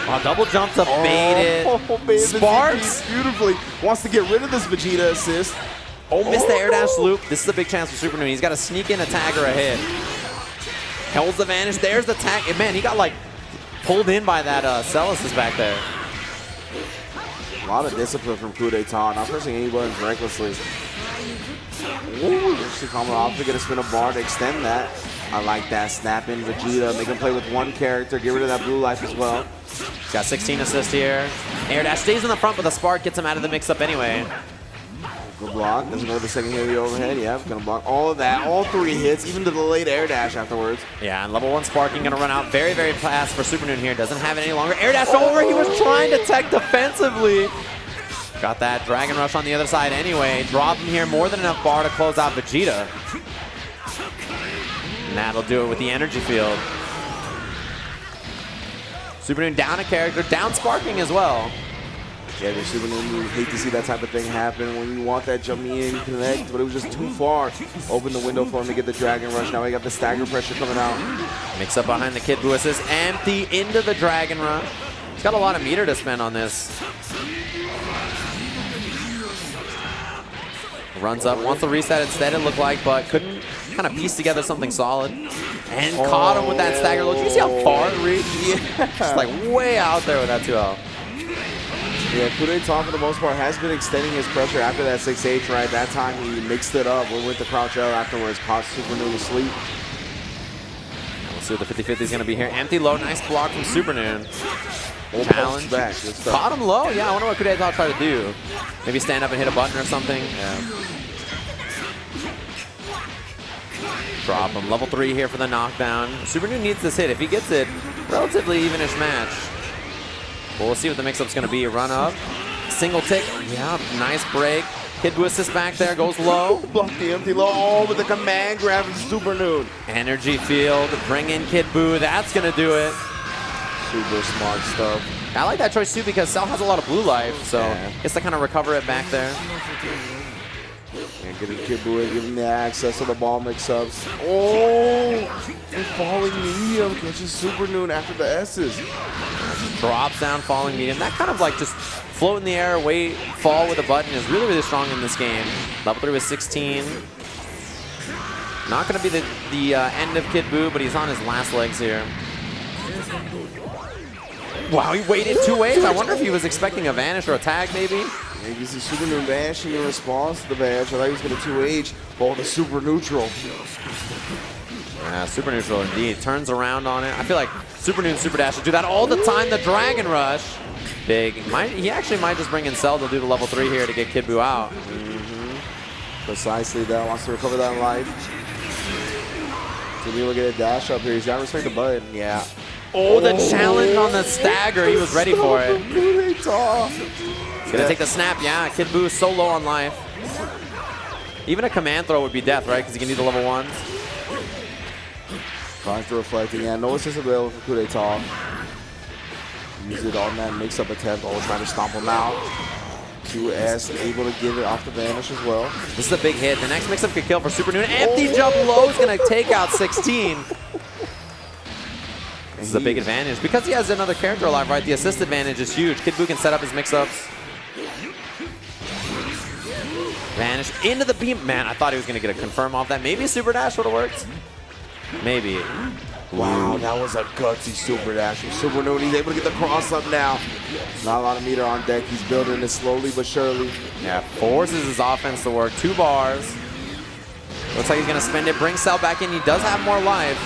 Oh, double jump to bait it. Sparks. Beautifully. Wants to get rid of this Vegeta assist. Oh, missed the air dash loop. This is a big chance for Super Noon. He's got to sneak in a tag or a hit. Holds the vanish. There's the tag. And man, he got like pulled in by that Celis's back there. A lot of discipline from Kudeta. Not pressing any buttons recklessly. Ooh, actually coming off to get a spin of bar to extend that. I like that. Snap in Vegeta. Make him play with one character. Get rid of that blue life as well. He's got 16 assists here. Air dash stays in the front, but the spark gets him out of the mix-up anyway. Good block. Doesn't go to the second hit of the overhead. Yeah, gonna block all of that. All 3 hits, even to the late air dash afterwards. Yeah, and level 1 sparking gonna run out very, very fast for Super Noon here. Doesn't have it any longer. Air dash over. He was trying to tech defensively. Got that Dragon Rush on the other side anyway. Drop him here. More than enough bar to close out Vegeta. And that'll do it with the energy field. Super Noon down a character, down sparking as well. Yeah, the Super Noon, you hate to see that type of thing happen when you want that jump in, connect, but it was just too far. Open the window for him to get the Dragon Rush. Now we got the stagger pressure coming out. Mix up behind the Kid Buu assist. Empty into the Dragon Rush. He's got a lot of meter to spend on this. Runs up, wants to reset instead, it looked like, but couldn't kind of piece together something solid. And caught him with that stagger low. Did you see how far it reached? Yeah. Just like way out there with that 2L. Yeah, Kudeta for the most part has been extending his pressure after that 6H, right? That time he mixed it up with the crouch L afterwards, caught Supernoon asleep. We'll see what the 50-50 is going to be here. Empty low, nice block from Supernoon. Challenge. Back. Caught him low. Yeah, I wonder what Kudeta tried to do. Maybe stand up and hit a button or something. Yeah. Drop him. Level 3 here for the knockdown. Supernoon needs this hit. If he gets it, relatively evenish match. Well, we'll see what the mix-up's going to be. Run up. Single tick. Yeah, nice break. Kid Buu assist back there. Goes low. Block the empty low. Oh, with the command grab from Supernoon. Energy field. Bring in Kid Buu. That's going to do it. Super smart stuff. I like that choice, too, because Cell has a lot of blue life, so gets to kind of recover it back there. And getting Kid Buu, giving the access to the ball mix-ups. Oh, and falling medium catches Supernoon after the S's. Drops down, falling medium. That kind of like just float in the air, wait, fall with a button is really, really strong in this game. Level 3 with 16. Not going to be the end of Kid Buu, but he's on his last legs here. Wow, he waited 2 ways. I wonder if he was expecting a vanish or a tag, maybe. Yeah, you can see Supernoon vanishing in response to the vanish. I thought he was going to 2H, but with a super neutral. Yeah, super neutral indeed. Turns around on it. I feel like Supernoon Super Dash should do that all the time. The Dragon Rush. Big. He actually might just bring in Cell to do the level 3 here to get Kid Buu out. Precisely that. Wants to recover that life. So we look at a dash up here. He's got to respect the button. Yeah. Oh, the challenge on the stagger. He was ready for it. He's going to take the snap. Yeah, Kid Buu is so low on life. Even a command throw would be death, right? Because he can do the level 1s. Tries to reflect. Yeah, no assist available for Kudeta. Use it on that mix-up attempt. Oh, trying to stomp him out. QS able to get it off the vanish as well. This is a big hit. The next mix-up could kill for Supernoon. Empty jump low is going to take out 16. This is a big advantage. Because he has another character alive, right? The assist advantage is huge. Kid Buu can set up his mix-ups. Vanish into the beam. Man, I thought he was going to get a confirm off that. Maybe a super dash would have worked. Maybe. Wow, that was a gutsy super dash from Supernoon. He's able to get the cross up now. Not a lot of meter on deck. He's building it slowly but surely. Yeah, forces his offense to work. 2 bars. Looks like he's going to spend it. Bring Cell back in. He does have more life.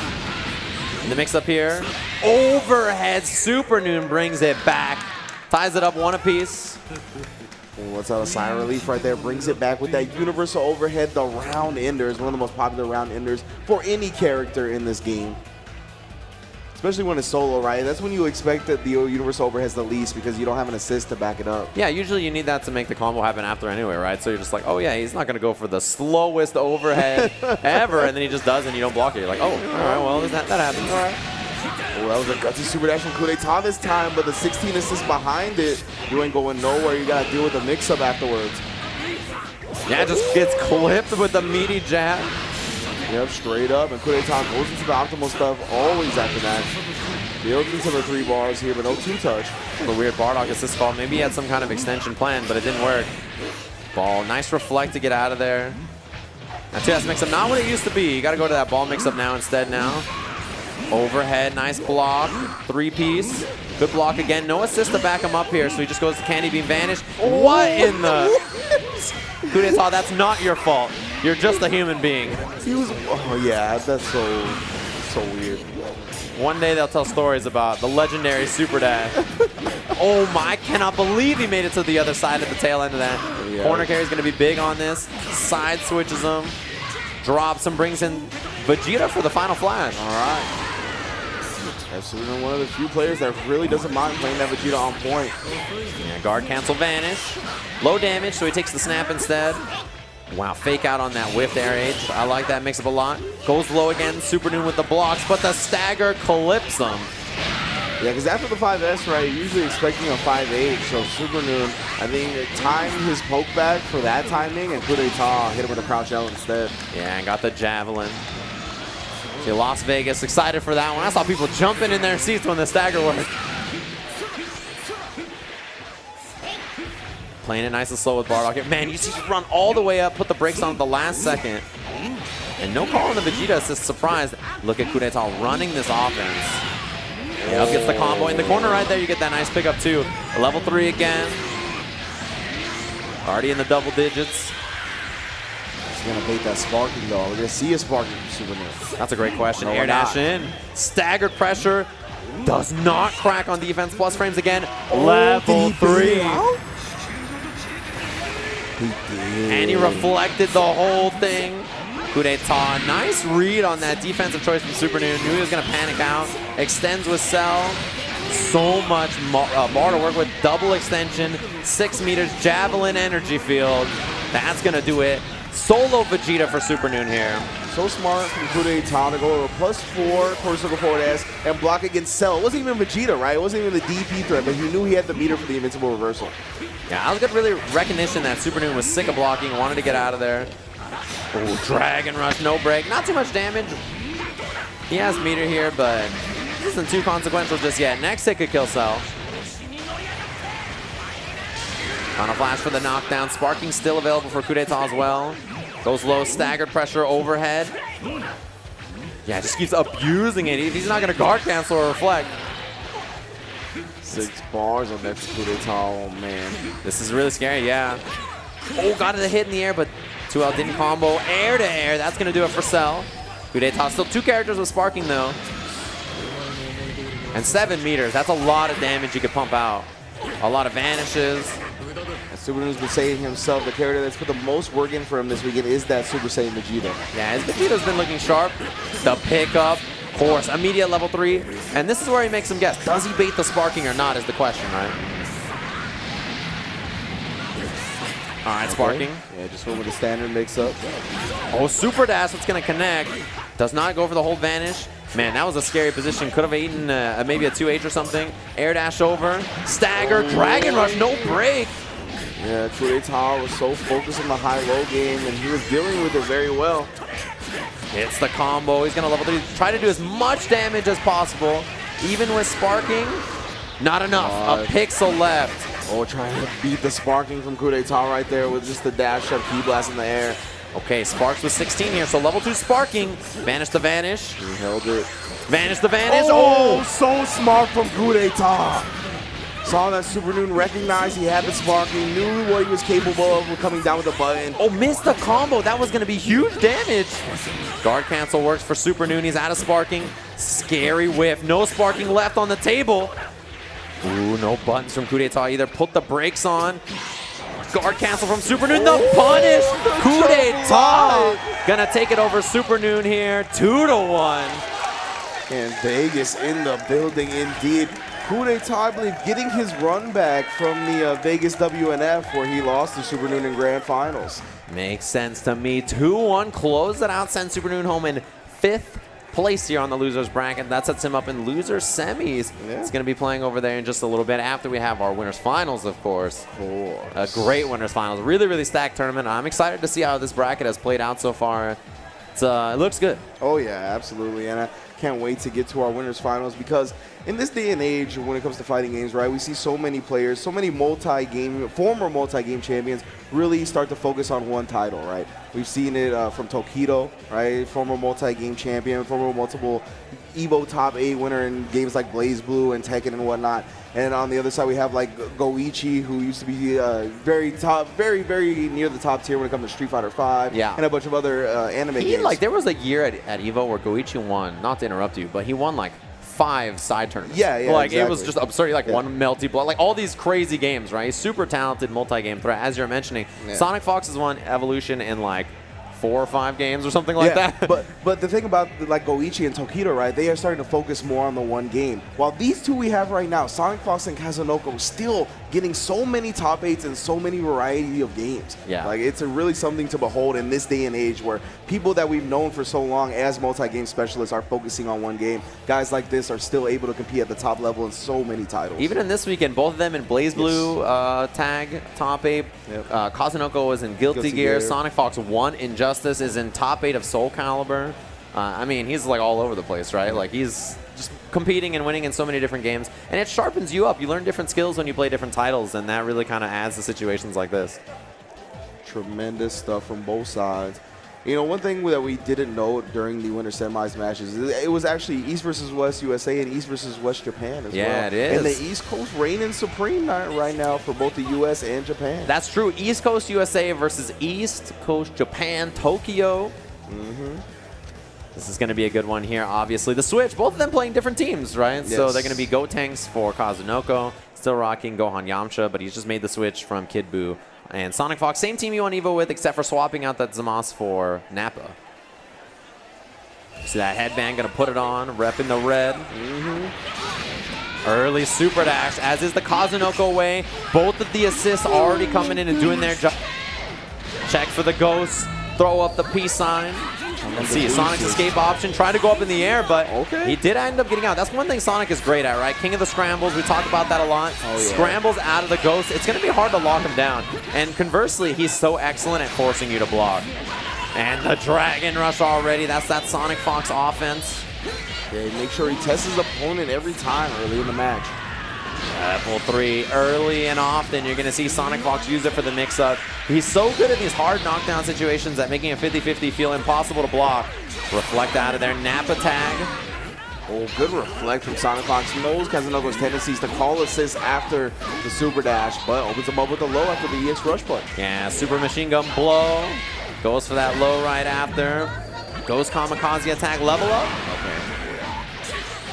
In the mix-up here. Overhead. Supernoon brings it back. Ties it up 1 apiece. What's out a sign of relief right there. Brings it back with that universal overhead. The round ender is one of the most popular round enders for any character in this game. Especially when it's solo, right? That's when you expect that the universal overhead is the least because you don't have an assist to back it up. Yeah, usually you need that to make the combo happen after anyway, right? So you're just like, oh yeah, he's not going to go for the slowest overhead ever, and then he just does and you don't block it. You're like, oh, all right, well, that happens. All right. Oh, that was a gutsy super dash from Kudeta this time, but the 16 assists behind it, you ain't going nowhere. You got to deal with the mix-up afterwards. Yeah, just gets clipped with the meaty jab. Yep, straight up, and Kudeta goes into the optimal stuff always after that. Builds into the 3 bars here, but no 2-touch. The weird Bardock assist call. Maybe he had some kind of extension plan, but it didn't work. Ball, nice reflect to get out of there. Now 2S mix-up, not what it used to be. You got to go to that ball mix-up now instead now. Overhead, nice block, 3-piece. Good block again. No assist to back him up here, so he just goes to Candy Beam Vanish. What in the... Kudeta, that's not your fault. You're just a human being. He was... Oh, yeah, that's so weird. One day they'll tell stories about the legendary Super Dash. Oh my, I cannot believe he made it to the other side at the tail end of that. Yeah. Corner carry is going to be big on this. Side switches him. Drops him, brings in Vegeta for the final flash. All right. Absolutely one of the few players that really doesn't mind playing that Vegeta on point. Yeah, guard cancel vanish. Low damage, so he takes the snap instead. Wow, fake out on that whiffed air H. I like that mix-up a lot. Goes low again, Supernoon with the blocks, but the stagger clips him. Yeah, because after the 5S, right, you're usually expecting a 5-8, so Supernoon, I think, timed his poke back for that timing, and Kudeta hit him with a crouch L instead. Yeah, and got the javelin. See, Las Vegas, excited for that one. I saw people jumping in their seats when the stagger worked. Playing it nice and slow with Bardock here. Man, you see him run all the way up, put the brakes on at the last second. And no call on the Vegeta assist, surprised. Look at Kudeta running this offense. Yep, gets the combo in the corner right there. You get that nice pickup too. Level 3 again. Already in the double digits. He's going to bait that sparking though. We're going to see a sparking from Super Noob. That's a great question. No, Air dash in. Staggered pressure. Does not crack on defense. Plus frames again. Level 3. He did. And he reflected the whole thing. Kudeta, nice read on that defensive choice from Super Noon. Knew he was going to panic out. Extends with Cell. So much bar to work with. Double extension. 6 meters. Javelin energy field. That's going to do it. Solo Vegeta for Super Noon here. So smart from Kudeta to go over +4 core circle forward S and block against Cell. It wasn't even Vegeta, right? It wasn't even the DP threat, but he knew he had the meter for the invincible reversal. Yeah, that was good really recognition that Super Noon was sick of blocking, wanted to get out of there. Oh, Dragon Rush, no break. Not too much damage. He has meter here, but this isn't too consequential just yet. Next hit could kill Cell. Final flash for the knockdown. Sparking still available for Kudeta as well. Goes low, staggered pressure overhead. Yeah, just keeps abusing it. He's not going to guard cancel or reflect. 6 bars on that for Kudeta, oh man. This is really scary, yeah. Oh, got it a hit in the air, but 2L didn't combo. Air to air, that's going to do it for Cell. Kudeta still 2 characters with Sparking though. And 7 meters, that's a lot of damage you could pump out. A lot of vanishes. Super Noon's been saying himself, the character that's put the most work in for him this weekend is that Super Saiyan Vegeta. Yeah, his Vegeta's been looking sharp. The pickup, of course, immediate level 3. And this is where he makes him guess. Does he bait the Sparking or not is the question, right? All right, Sparking. Yeah, just went with the standard mix-up. Oh, Super Dash, that's going to connect. Does not go for the hold vanish. Man, that was a scary position. Could have eaten maybe a 2H or something. Air dash over. Stagger, Dragon Rush, no break. Yeah, Kudeta was so focused on the high-low game, and he was dealing with it very well. Hits the combo. He's going to level 3. Try to do as much damage as possible. Even with Sparking, not enough. A pixel left. Oh, trying to beat the Sparking from Kudeta right there with just the dash up, key blast in the air. Okay, Sparks with 16 here, so level 2 Sparking. Vanish the Vanish. He held it. Vanish the Vanish. Oh, so smart from Kudeta. Saw that Super Noon, recognized he had the Sparking, knew what he was capable of with coming down with the button. Oh, missed the combo. That was going to be huge damage. Guard cancel works for Super Noon. He's out of Sparking. Scary whiff. No Sparking left on the table. Ooh, no buttons from Kudeta either. Put the brakes on. Guard cancel from Super Noon. The punish. Kudeta gonna take it over Super Noon here. 2-1. And Vegas in the building indeed. Kudeta, I believe, getting his run back from the Vegas WNF where he lost to Super Noon in Grand Finals. Makes sense to me. 2-1. Close it out. Send Super Noon home in 5th place here on the losers bracket. That sets him up in loser semis. Yeah. He's going to be playing over there in just a little bit after we have our winners finals, of course. A great winners finals. Really, really stacked tournament. I'm excited to see how this bracket has played out so far. It looks good. Oh yeah, absolutely. And I can't wait to get to our winners finals because in this day and age when it comes to fighting games, right, we see so many players, so many former multi-game champions really start to focus on one title, right? We've seen it from Tokido, right, former multi-game champion, former multiple Evo top 8 winner in games like Blaze Blue and Tekken and whatnot. And on the other side, we have like Goichi, who used to be very near the top tier when it comes to Street Fighter V, yeah, and a bunch of other anime games. Like there was a year at Evo where Goichi won. Not to interrupt you, but he won like 5 side tournaments. Yeah, like exactly. It was just absurd. Like one Melty Blood, like all these crazy games, right? He's super talented multi-game threat, as you're mentioning. Yeah. Sonic Fox has won Evolution in like 4 or 5 games or something like that. But the thing about like Goichi and Tokido, right, they are starting to focus more on the one game. While these two we have right now, Sonic Fox and Kazunoko, still getting so many top 8s and so many variety of games. Yeah. Like it's really something to behold in this day and age where people that we've known for so long as multi-game specialists are focusing on one game. Guys like this are still able to compete at the top level in so many titles. Even in this weekend, both of them in Blaze Blue tag top 8. Yep. Kazunoko was in Guilty Gear. Sonic Fox 1 Injustice is in top 8 of Soul Calibur. I mean, he's like all over the place, right? Like he's just competing and winning in so many different games, and it sharpens you up. You learn different skills when you play different titles, and that really kind of adds to situations like this. Tremendous stuff from both sides. You know, one thing that we didn't know during the winter semis matches, it was actually East versus West USA and East versus West Japan as well. Yeah, it is. And the East Coast reigning supreme right now for both the US and Japan. That's true. East Coast USA versus East Coast Japan, Tokyo. This is going to be a good one here, obviously. The Switch, both of them playing different teams, right? Yes. So they're going to be Gotenks for Kazunoko, still rocking Gohan Yamcha, but he's just made the switch from Kid Buu. And Sonic Fox, same team you won Evo with, except for swapping out that Zamasu for Nappa. See that headband, going to put it on, repping the red. Early super dash, as is the Kazunoko way. Both of the assists already coming in and doing their job. Check for the ghost, throw up the peace sign. Let's see, Sonic's escape option, try to go up in the air, but he did end up getting out. That's one thing Sonic is great at, right? King of the scrambles, we talk about that a lot. Scrambles out of the ghost, it's going to be hard to lock him down. And conversely, he's so excellent at forcing you to block. And the Dragon Rush already, that's that Sonic Fox offense. Yeah, make sure he tests his opponent every time early in the match. Level 3 early and often. You're going to see Sonic Fox use it for the mix-up. He's so good at these hard knockdown situations that making a 50-50 feel impossible to block. Reflect out of there. Nappa tag. Oh, good reflect from Sonic Fox. Knows Kazunoko's tendencies to call assists after the super dash, but opens him up with a low after the EX rush punch. Yeah, super machine gun blow. Goes for that low right after. Goes kamikaze attack, level up.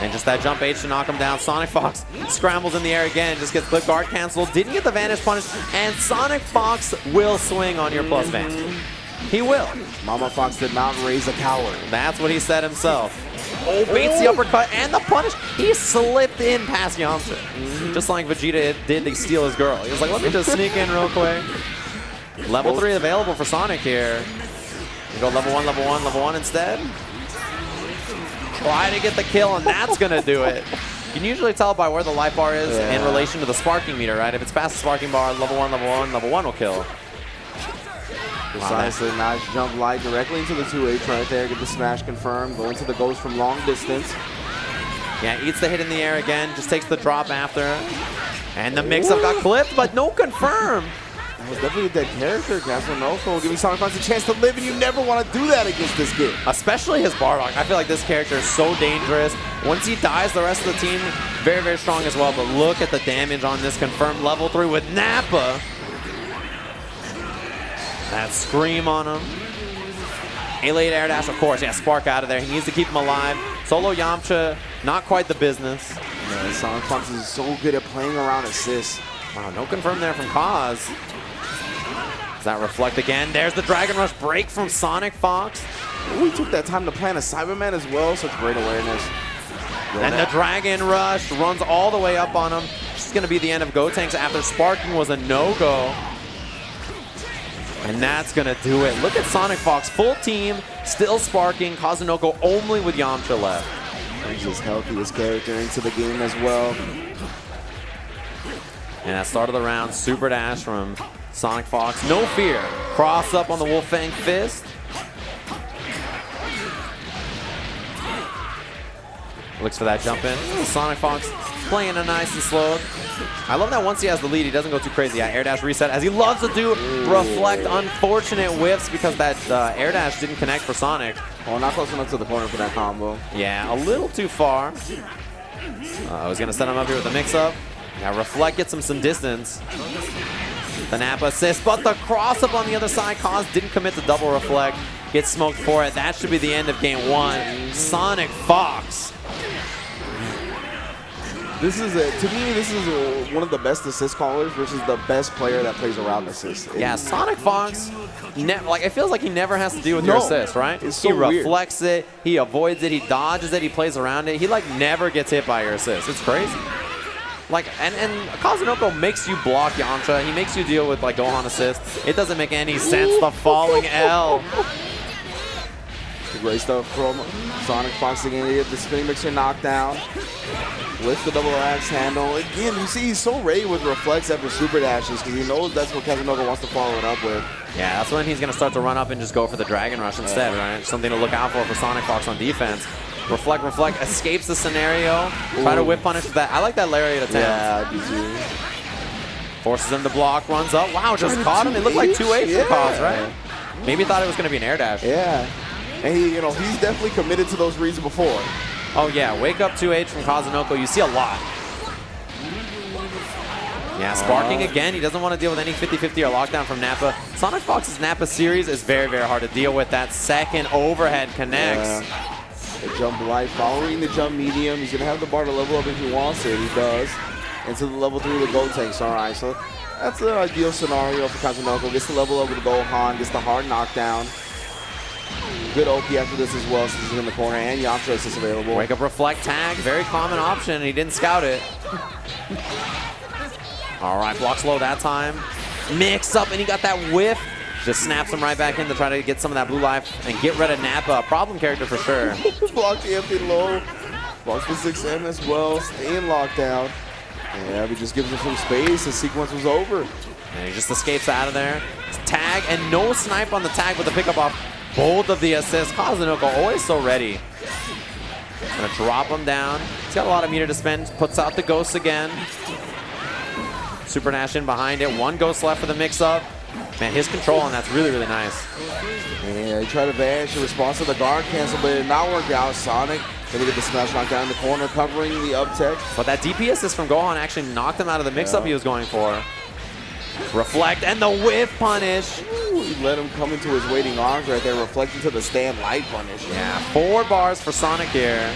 And just that jump H to knock him down. Sonic Fox scrambles in the air again, just gets clip guard canceled. Didn't get the vanish punish, and Sonic Fox will swing on your plus vanish. He will. Mama Fox did not raise a coward. That's what he said himself. Oh, baits the uppercut and the punish. He slipped in past Yamcha. Just like Vegeta did to steal his girl. He was like, let me just sneak in real quick. Level 3 available for Sonic here. You go level 1, level 1, level 1 instead. Try to get the kill, and that's going to do it. You can usually tell by where the life bar is in relation to the sparking meter, right? If it's past the sparking bar, level 1, level 1 will kill. Precisely, nice jump light directly into the 2H right there. Get the smash confirmed. Go into the ghost from long distance. Yeah, eats the hit in the air again. Just takes the drop after. And the mix-up got clipped, but no confirm. That was definitely a dead character, Kazunoko. Giving Sonic Fox a chance to live, and you never want to do that against this kid. Especially his Bardock. I feel like this character is so dangerous. Once he dies, the rest of the team, very, very strong as well. But look at the damage on this confirmed level 3 with Nappa. That scream on him. A-late air dash, of course. Yeah, spark out of there. He needs to keep him alive. Solo Yamcha, not quite the business. Yeah, Sonic Fox is so good at playing around assists. Wow, no confirm there from Kaz. Does that reflect again? There's the Dragon Rush break from Sonic Fox. We took that time to plan a Cyberman as well. Such great awareness. And the Dragon Rush runs all the way up on him. This is going to be the end of Gotenks after sparking was a no-go. And that's going to do it. Look at Sonic Fox, full team, still sparking. Kazunoko only with Yamcha left. Brings his healthiest character into the game as well. And at start of the round, super dash from Sonic Fox. No fear. Cross up on the Wolfang Fist. Looks for that jump in. Sonic Fox playing it nice and slow. I love that once he has the lead, he doesn't go too crazy. Yeah, air dash reset, as he loves to do. Reflect unfortunate whiffs because that air dash didn't connect for Sonic. Oh, not close enough to the corner for that combo. Yeah, a little too far. I was going to set him up here with the mix-up. Yeah, reflect gets him some distance. The Nappa assist, but the cross-up on the other side. Kaz didn't commit the double reflect. Gets smoked for it. That should be the end of game 1. Sonic Fox. This is to me, this is one of the best assist callers versus the best player that plays around assists. Yeah, Sonic Fox, like it feels like he never has to deal with your assist, right? It's so he reflects it, he avoids it, he dodges it, he plays around it. He like never gets hit by your assist. It's crazy. Like, and Kazunoko makes you block Yamcha. He makes you deal with like Gohan assist. It doesn't make any sense. The falling L. Great stuff from Sonic Fox again. He get the spinning mixer knockdown with the double axe handle. Again, you see he's so ready with reflex after super dashes because he knows that's what Kazunoko wants to follow it up with. Yeah, that's when he's going to start to run up and just go for the Dragon Rush instead, right? Something to look out for Sonic Fox on defense. Reflect, reflect, escapes the scenario. Try to whip punish with that. I like that lariat attempt. Yeah, I do too. Forces him to block, runs up. Wow, just caught him. It looked like 2H for Kaz, right? Maybe thought it was going to be an air dash. Yeah. And he, you know, he's definitely committed to those reads before. Oh yeah, wake up 2H from Kazunoko. You see a lot. Yeah, sparking again. He doesn't want to deal with any 50-50 or lockdown from Nappa. Sonic Fox's Nappa series is very, very hard to deal with. That second overhead connects. Yeah. The jump light, following the jump medium. He's going to have the bar to level up if he wants it. He does. Into the level 3 with Gold Tanks. All right, so that's the ideal scenario for Kazunoko. Gets the level up with the Gohan, gets the hard knockdown. Good Oki after this as well, since he's in the corner, and Yamcha is available. Wake up, reflect, tag. Very common option, and he didn't scout it. All right, block slow that time. Mix up, and he got that whiff. Just snaps him right back in to try to get some of that blue life and get rid of Nappa. Problem character for sure. Block the empty low. Blocks the 6M as well. Stay in lockdown. Yeah, he just gives him some space. The sequence was over. And he just escapes out of there. Tag, and no snipe on the tag with the pickup off both of the assists. Kazunoko always so ready. Gonna drop him down. He's got a lot of meter to spend. Puts out the ghosts again. Super Dash in behind it. One ghost left for the mix-up. Man, his control on that's really, really nice. Yeah, he tried to vanish in response to the guard cancel, but it did not work out. Sonic gonna get the smash knockdown in the corner, covering the up tech. But that DP assist from Gohan actually knocked him out of the mix-up he was going for. Reflect, and the whiff punish. Ooh, he let him come into his waiting arms right there, reflecting to the stand light punish. Yeah, 4 bars for Sonic here.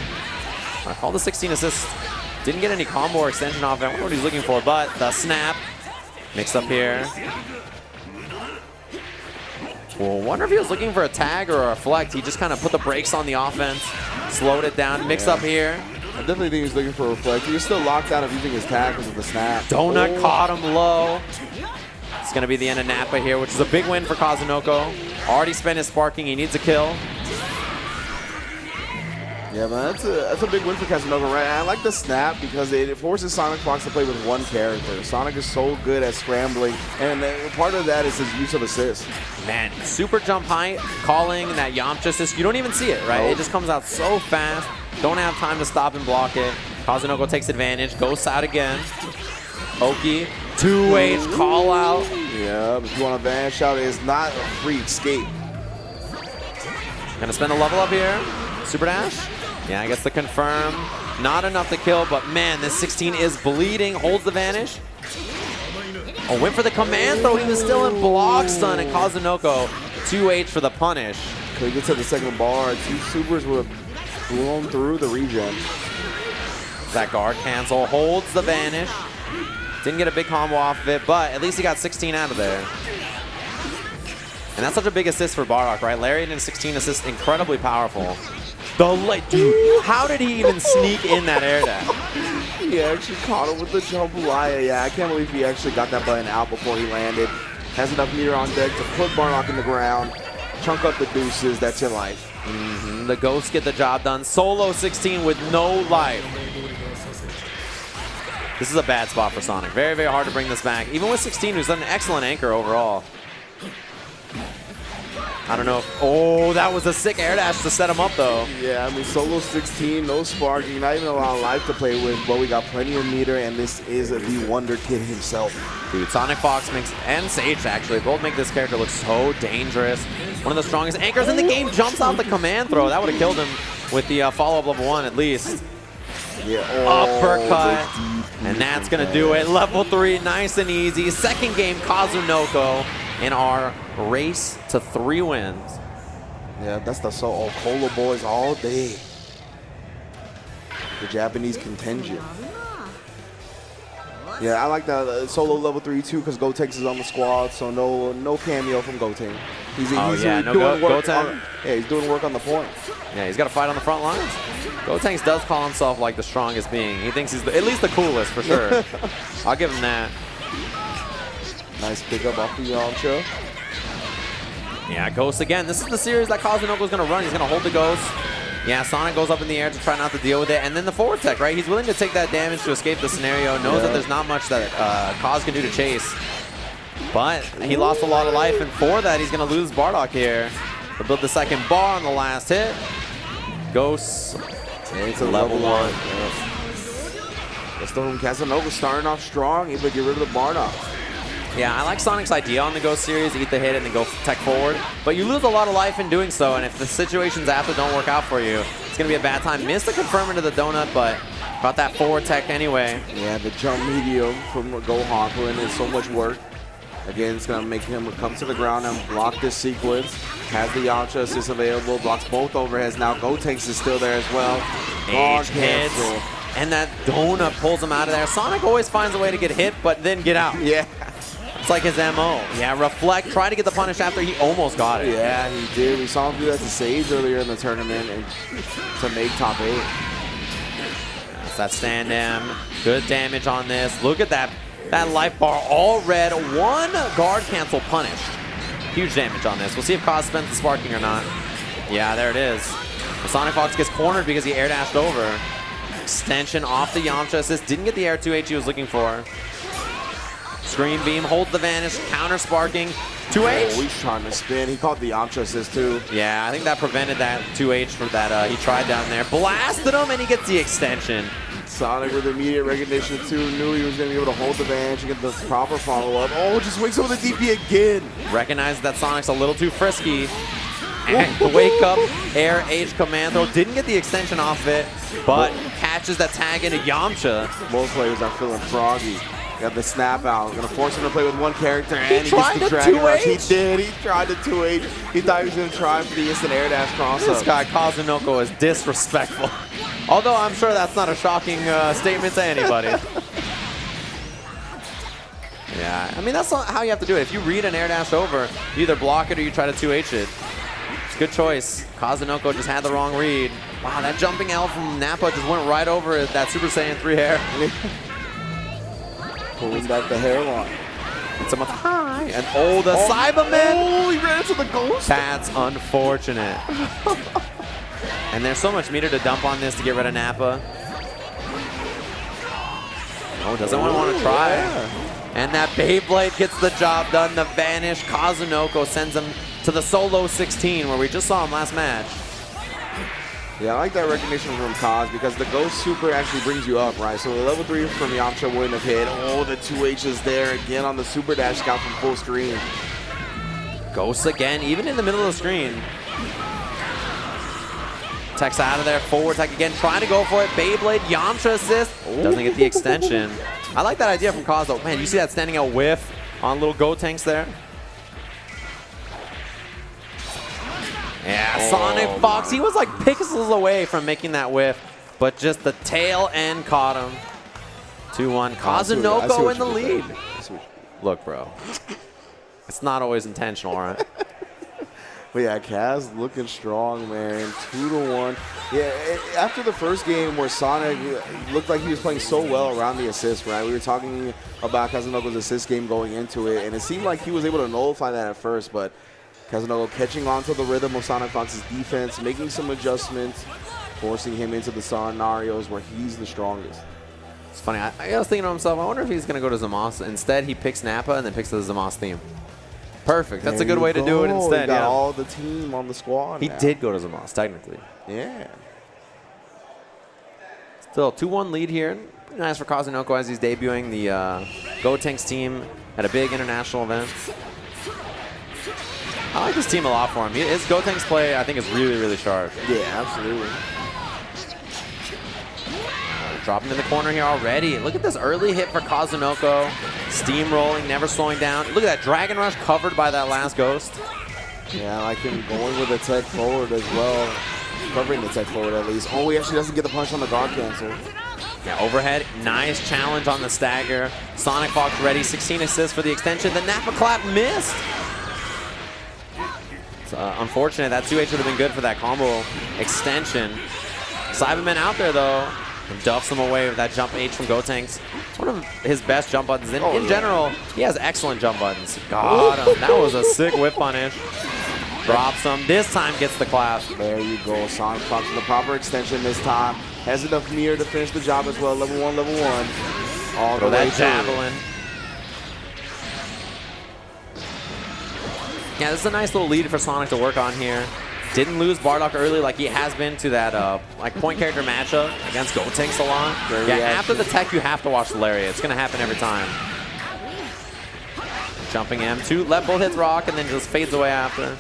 I called the 16 assists. Didn't get any combo or extension off. I wonder what he's looking for, but the snap. Mix up here. Well, wonder if he was looking for a tag or a reflect. He just kind of put the brakes on the offense, slowed it down. Mix up here. I definitely think he's looking for a reflect. He was still locked out of using his tag because of the snap. Donut caught him low. It's going to be the end of Nappa here, which is a big win for Kazunoko. Already spent his sparking. He needs a kill. Yeah, man, that's a big win for Kazunoko, right? I like the snap because it forces Sonic Fox to play with one character. Sonic is so good at scrambling, and part of that is his use of assists. Man, super jump height, calling that Yamcha assist. You don't even see it, right? Nope. It just comes out so fast. Don't have time to stop and block it. Kazunoko takes advantage, goes out again. Oki, 2H call out. Yeah, if you want to vanish out, it's not a free escape. Gonna spend a level up here. Super dash. Yeah, I guess the confirm. Not enough to kill, but man, this 16 is bleeding. Holds the vanish. Oh, went for the command throw. He was still in block stun, and Kazunoko 2H for the punish. Could get to the second bar. 2 supers would have blown through the regen. That guard cancel holds the vanish. Didn't get a big combo off of it, but at least he got 16 out of there. And that's such a big assist for Bardock, right? Lariat and 16 assist, incredibly powerful. Dude, how did he even sneak in that air dash? He actually caught him with the jambalaya. Yeah, I can't believe he actually got that button out before he landed. Has enough meter on deck to put Bardock in the ground, chunk up the deuces. That's your life. The ghosts get the job done. Solo 16 with no life. This is a bad spot for Sonic. Very, very hard to bring this back. Even with 16, who's done an excellent anchor overall. I don't know if, oh, that was a sick air dash to set him up though. Yeah, I mean, solo 16, no sparking, not even a lot of life to play with, but we got plenty of meter, and this is the Wonder Kid himself. Dude, Sonic Fox makes, and Sage actually, both make this character look so dangerous. One of the strongest anchors in the game, jumps out the command throw. That would have killed him with the follow-up level 1 at least. Yeah. Uppercut, and that's gonna do it. Level 3, nice and easy. Second game, Kazunoko in our race to 3 wins. Yeah, that's the Colo boys all day. The Japanese contingent. Yeah, I like that solo level 3 too because Gotenks is on the squad, so no cameo from Goten. He's doing work on the point. Yeah, he's got to fight on the front lines. Gotenks does call himself like the strongest being. He thinks he's at least the coolest for sure. I'll give him that. Nice pickup off the Yamcha. Yeah, Ghost again. This is the series that Kazunoko's going to run. He's going to hold the Ghost. Yeah, Sonic goes up in the air to try not to deal with it. And then the forward tech, right? He's willing to take that damage to escape the scenario. Knows that there's not much that Kaz can do to chase. But he lost a lot of life, and for that, he's going to lose Bardock here. He'll build the second bar on the last hit. Ghost into level 1. Yeah. Kazunoko starting off strong, able to get rid of the Bardock. Yeah, I like Sonic's idea on the Ghost series, eat the hit and then go tech forward. But you lose a lot of life in doing so, and if the situations after don't work out for you, it's going to be a bad time. Missed the confirm into the donut, but got that forward tech anyway. Yeah, the jump medium from Gohan put in so much work. Again, it's going to make him come to the ground and block this sequence. Has the Yamcha assist available, blocks both overheads. Now Gotenks is still there as well. Edge hits, and that donut pulls him out of there. Sonic always finds a way to get hit, but then get out. Yeah. It's like his MO. Yeah, reflect, try to get the punish after he almost got it. Yeah, he did. We saw him do that to Sage earlier in the tournament and to make top 8. That's that stand M. Good damage on this. Look at that. That life bar all red. 1 guard cancel punished. Huge damage on this. We'll see if Kaz spends the sparking or not. Yeah, there it is. Sonic Fox gets cornered because he air dashed over. Extension off the Yamcha assist. Didn't get the air 2H he was looking for. Screen beam, holds the vanish, counter sparking. 2H. Oh, he's trying to spin. He caught the Yamcha assist too. Yeah, I think that prevented that 2H for that he tried down there. Blasted him and he gets the extension. Sonic with immediate recognition too, knew he was going to be able to hold the vanish and get the proper follow-up. Oh, just wakes up with the DP again. Recognizes that Sonic's a little too frisky. And wake up, air H command throw. Didn't get the extension off of it, but catches that tag into Yamcha. Both players are feeling froggy. Got the snap out. Gonna force him to play with one character, and he tried gets the the Dragon Rush. 2H? He did. He tried the 2H. He thought he was gonna try for the instant air dash cross. This guy Kazunoko is disrespectful. Although I'm sure that's not a shocking statement to anybody. Yeah, I mean that's not how you have to do it. If you read an air dash over, you either block it or you try to 2H it. It's a good choice. Kazunoko just had the wrong read. Wow, that jumping L from Nappa just went right over that Super Saiyan 3 hair. Pulling back the hairline. It's a high. And oh, the Cyberman. Oh, he ran into the Ghost. That's unfortunate. And there's so much meter to dump on this to get rid of Nappa. Oh, doesn't want to try. Yeah. And that Beyblade gets the job done. The vanish. Kazunoko sends him to the solo 16 where we just saw him last match. Yeah, I like that recognition from Kaz because the Ghost Super actually brings you up, right? So the level 3 from Yamcha wouldn't have hit. Oh, the 2H is there again on the Super Dash scout from full screen. Ghost again, even in the middle of the screen. Tech's out of there, forward tech again, trying to go for it. Beyblade, Yamcha assist, doesn't get the extension. I like that idea from Kaz though. Man, you see that standing out whiff on little Gotenks there? Yeah, Sonic Fox, he was like pixels away from making that whiff, but just the tail end caught him. 2-1, Kazunoko in the lead. Look, bro, it's not always intentional, all right? But yeah, Kaz looking strong, man. 2-1. Yeah, after the first game where Sonic looked like he was playing so well around the assist, right? We were talking about Kazunoko's assist game going into it, and it seemed like he was able to nullify that at first, but Kazunoko catching on to the rhythm of Sonic Fox's defense, making some adjustments, forcing him into the scenarios where he's the strongest. It's funny, I was thinking to myself, I wonder if he's going to go to Zamos. Instead, he picks Nappa and then picks the Zamos theme. Perfect. That's a good way to do it instead. He got all the team on the squad. He did go to Zamos, technically. Yeah. Still, 2-1 lead here. Pretty nice for Kazunoko as he's debuting the Gotenks team at a big international event. I like this team a lot for him. His Gotenks play, I think, is really, really sharp. Yeah, absolutely. Dropping in the corner here already. Look at this early hit for Kazunoko. Steamrolling, never slowing down. Look at that Dragon Rush covered by that last Ghost. Yeah, I like him going with the tech forward as well. Covering the tech forward at least. Oh, he actually doesn't get the punch on the guard cancel. Yeah, overhead. Nice challenge on the stagger. Sonic Fox ready. 16 assists for the extension. The Nappa clap missed. It's unfortunate. That 2H would have been good for that combo extension. Cyberman out there, though. And duffs him away with that jump H from Gotenks. It's one of his best jump buttons. In general, he has excellent jump buttons. Got him. That was a sick whip punish. Drops him. This time gets the clap. There you go. Sonic Fox with the proper extension this time. Has enough mirror to finish the job as well. Level 1, level 1. All Throw the way that javelin. Yeah, this is a nice little lead for Sonic to work on here. Didn't lose Bardock early like he has been to that like point character matchup against Gotenks a lot. Yeah, after the tech, you have to watch the Lariat. It's going to happen every time. Jumping M2, let both hits rock, and then just fades away after.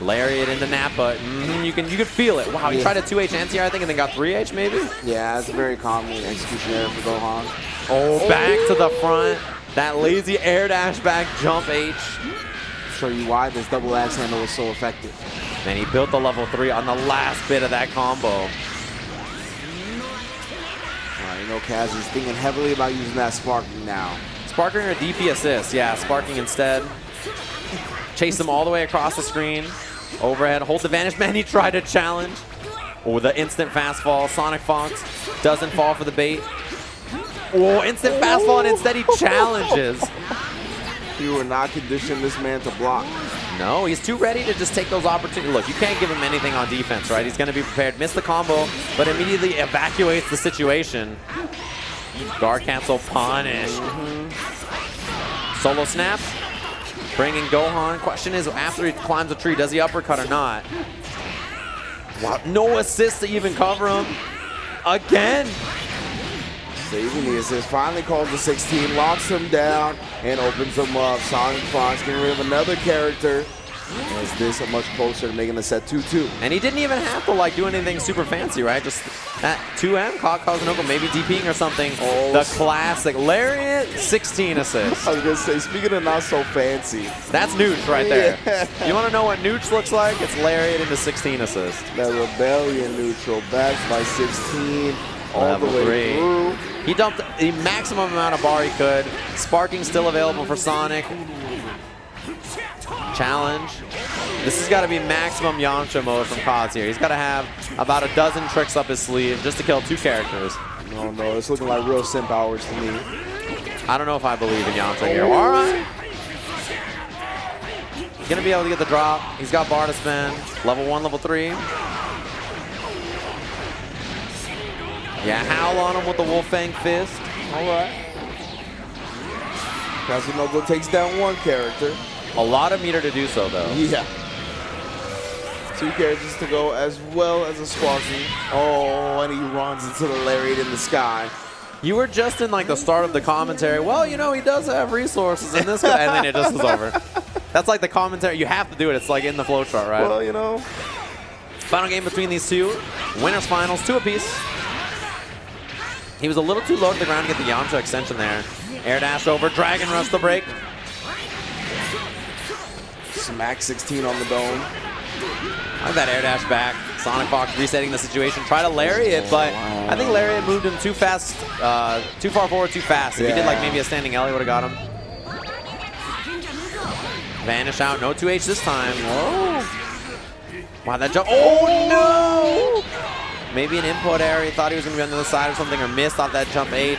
Lariat into Nappa. You could feel it. Wow, he tried a 2H anti-air, I think, and then got 3H maybe? Yeah, it's a very common execution error for Gohan. Oh, back to the front. That lazy air dash back jump H. Show you why this double axe handle is so effective. And he built the level 3 on the last bit of that combo. All right, you know, Kaz is thinking heavily about using that sparking now. Sparking or DP assist. Yeah, sparking instead. Chase him all the way across the screen. Overhead, hold the vanish. Man, he tried to challenge. Oh, the instant fast fall. Sonic Fox doesn't fall for the bait. Oh, instant fast fall, and instead he challenges. You were not conditioning this man to block. No, he's too ready to just take those opportunities. Look, you can't give him anything on defense, right? He's going to be prepared. Miss the combo, but immediately evacuates the situation. Guard cancel punish. Solo snap. Bringing Gohan. Question is, after he climbs a tree, does he uppercut or not? Wow, no assist to even cover him. Again. Saving the assist, finally calls the 16, locks him down, and opens him up. Sonic Fox getting rid of another character. Is this much closer to making the set 2-2? And he didn't even have to like do anything super fancy, right? Just that 2M caught Kazunoko maybe DPing or something. Oh, the classic Lariat 16 assists. I was gonna say, speaking of not so fancy, that's Nooch right there. Yeah. You want to know what Nooch looks like? It's Lariat into 16 assists. That Rebellion neutral backed by 16 all the way through. He dumped the maximum amount of bar he could. Sparking still available for Sonic. Challenge. This has got to be maximum Yamcha mode from Kaz here. He's got to have about a dozen tricks up his sleeve just to kill 2 characters. No, it's looking like real simp hours to me. I don't know if I believe in Yamcha here. All right. He's going to be able to get the drop. He's got bar to spend. Level 1, level 3. Yeah, howl on him with the Wolfang Fist. All right. Kazunoko takes down 1 character. A lot of meter to do so, though. Yeah. 2 characters to go, as well as a sparking. Oh, and he runs into the Lariat in the sky. You were just in like the start of the commentary. Well, you know, he does have resources in this, and then it just was over. That's like the commentary. You have to do it. It's like in the flowchart, right? Well, you know. Final game between these two. Winners finals, 2 apiece. He was a little too low to the ground to get the Yamcha extension there. Air dash over, Dragon Rush the break. Smack 16 on the dome. I like that air dash back. Sonic Fox resetting the situation. Try to Lariat, but I think Lariat moved him too fast, too far forward, too fast. If he did like maybe a standing L, he would have got him. Vanish out, no 2H this time. Whoa. Wow, that jump. Oh, no! Maybe an input error. He thought he was going to be on the other side or something, or missed off that jump H.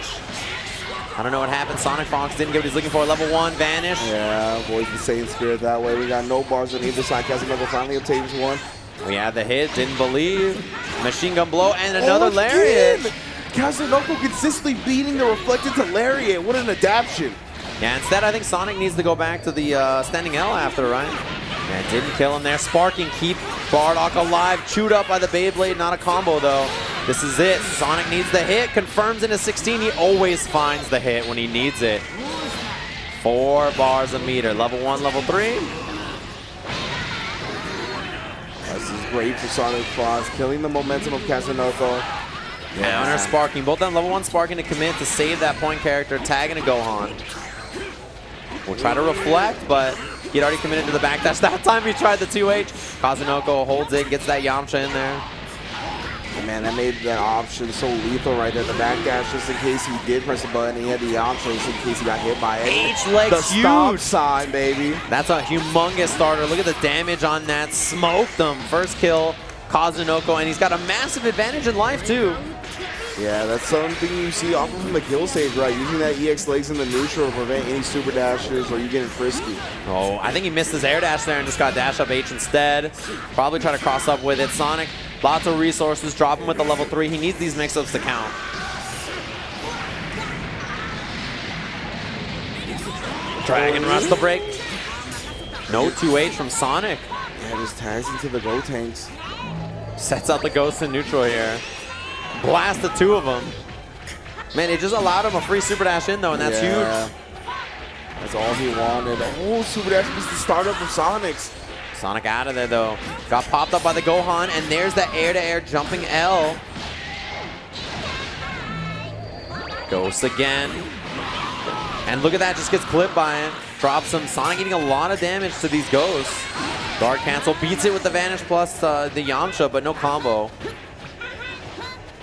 I don't know what happened. Sonic Fox didn't get what he's looking for. Level 1, Vanish. Yeah, avoids the same spirit that way. We got no bars on either side. Kazunoko finally obtains 1. We had the hit, didn't believe. Machine gun blow, and another Lariat. Kazunoko consistently beating the reflected to Lariat. What an adaptation. Yeah, instead I think Sonic needs to go back to the standing L after, right? Yeah, didn't kill him there. Sparking, keep Bardock alive. Chewed up by the Beyblade, not a combo though. This is it. Sonic needs the hit, confirms into 16. He always finds the hit when he needs it. 4 bars a meter. Level 1, level 3. This is great for Sonic Fox, killing the momentum of Kazunoko. Yeah, and Sparking. Both on level 1 Sparking to commit to save that point character, tagging a Gohan. We'll try to reflect, but he'd already committed to the backdash. That time he tried the 2H. Kazunoko holds it, gets that Yamcha in there. Oh, man, that made that option so lethal right there. The backdash, just in case he did press the button. He had the Yamcha just in case he got hit by it. H-leg's the stop sign, baby. That's a humongous starter. Look at the damage on that. Smoked him. First kill, Kazunoko, and he's got a massive advantage in life, too. Yeah, that's something you see often from the kill stage, right? Using that EX legs in the neutral to prevent any super dashes or you getting frisky. Oh, I think he missed his air dash there and just got dash up H instead. Probably try to cross up with it. Sonic, lots of resources. Drop him with the level 3. He needs these mix-ups to count. Dragon Rush the break. No 2H from Sonic. Yeah, just tags into the Go Tanks. Sets out the Ghost in neutral here. Blast the 2 of them. Man, it just allowed him a free super dash in though, and that's huge. That's all he wanted. Oh, super dash was the startup of Sonic's. Sonic out of there though. Got popped up by the Gohan, and there's the air-to-air jumping L. Ghost again. And look at that, just gets clipped by it. Drops him. Sonic eating a lot of damage to these Ghosts. Guard cancel, beats it with the Vanish plus the Yamcha, but no combo.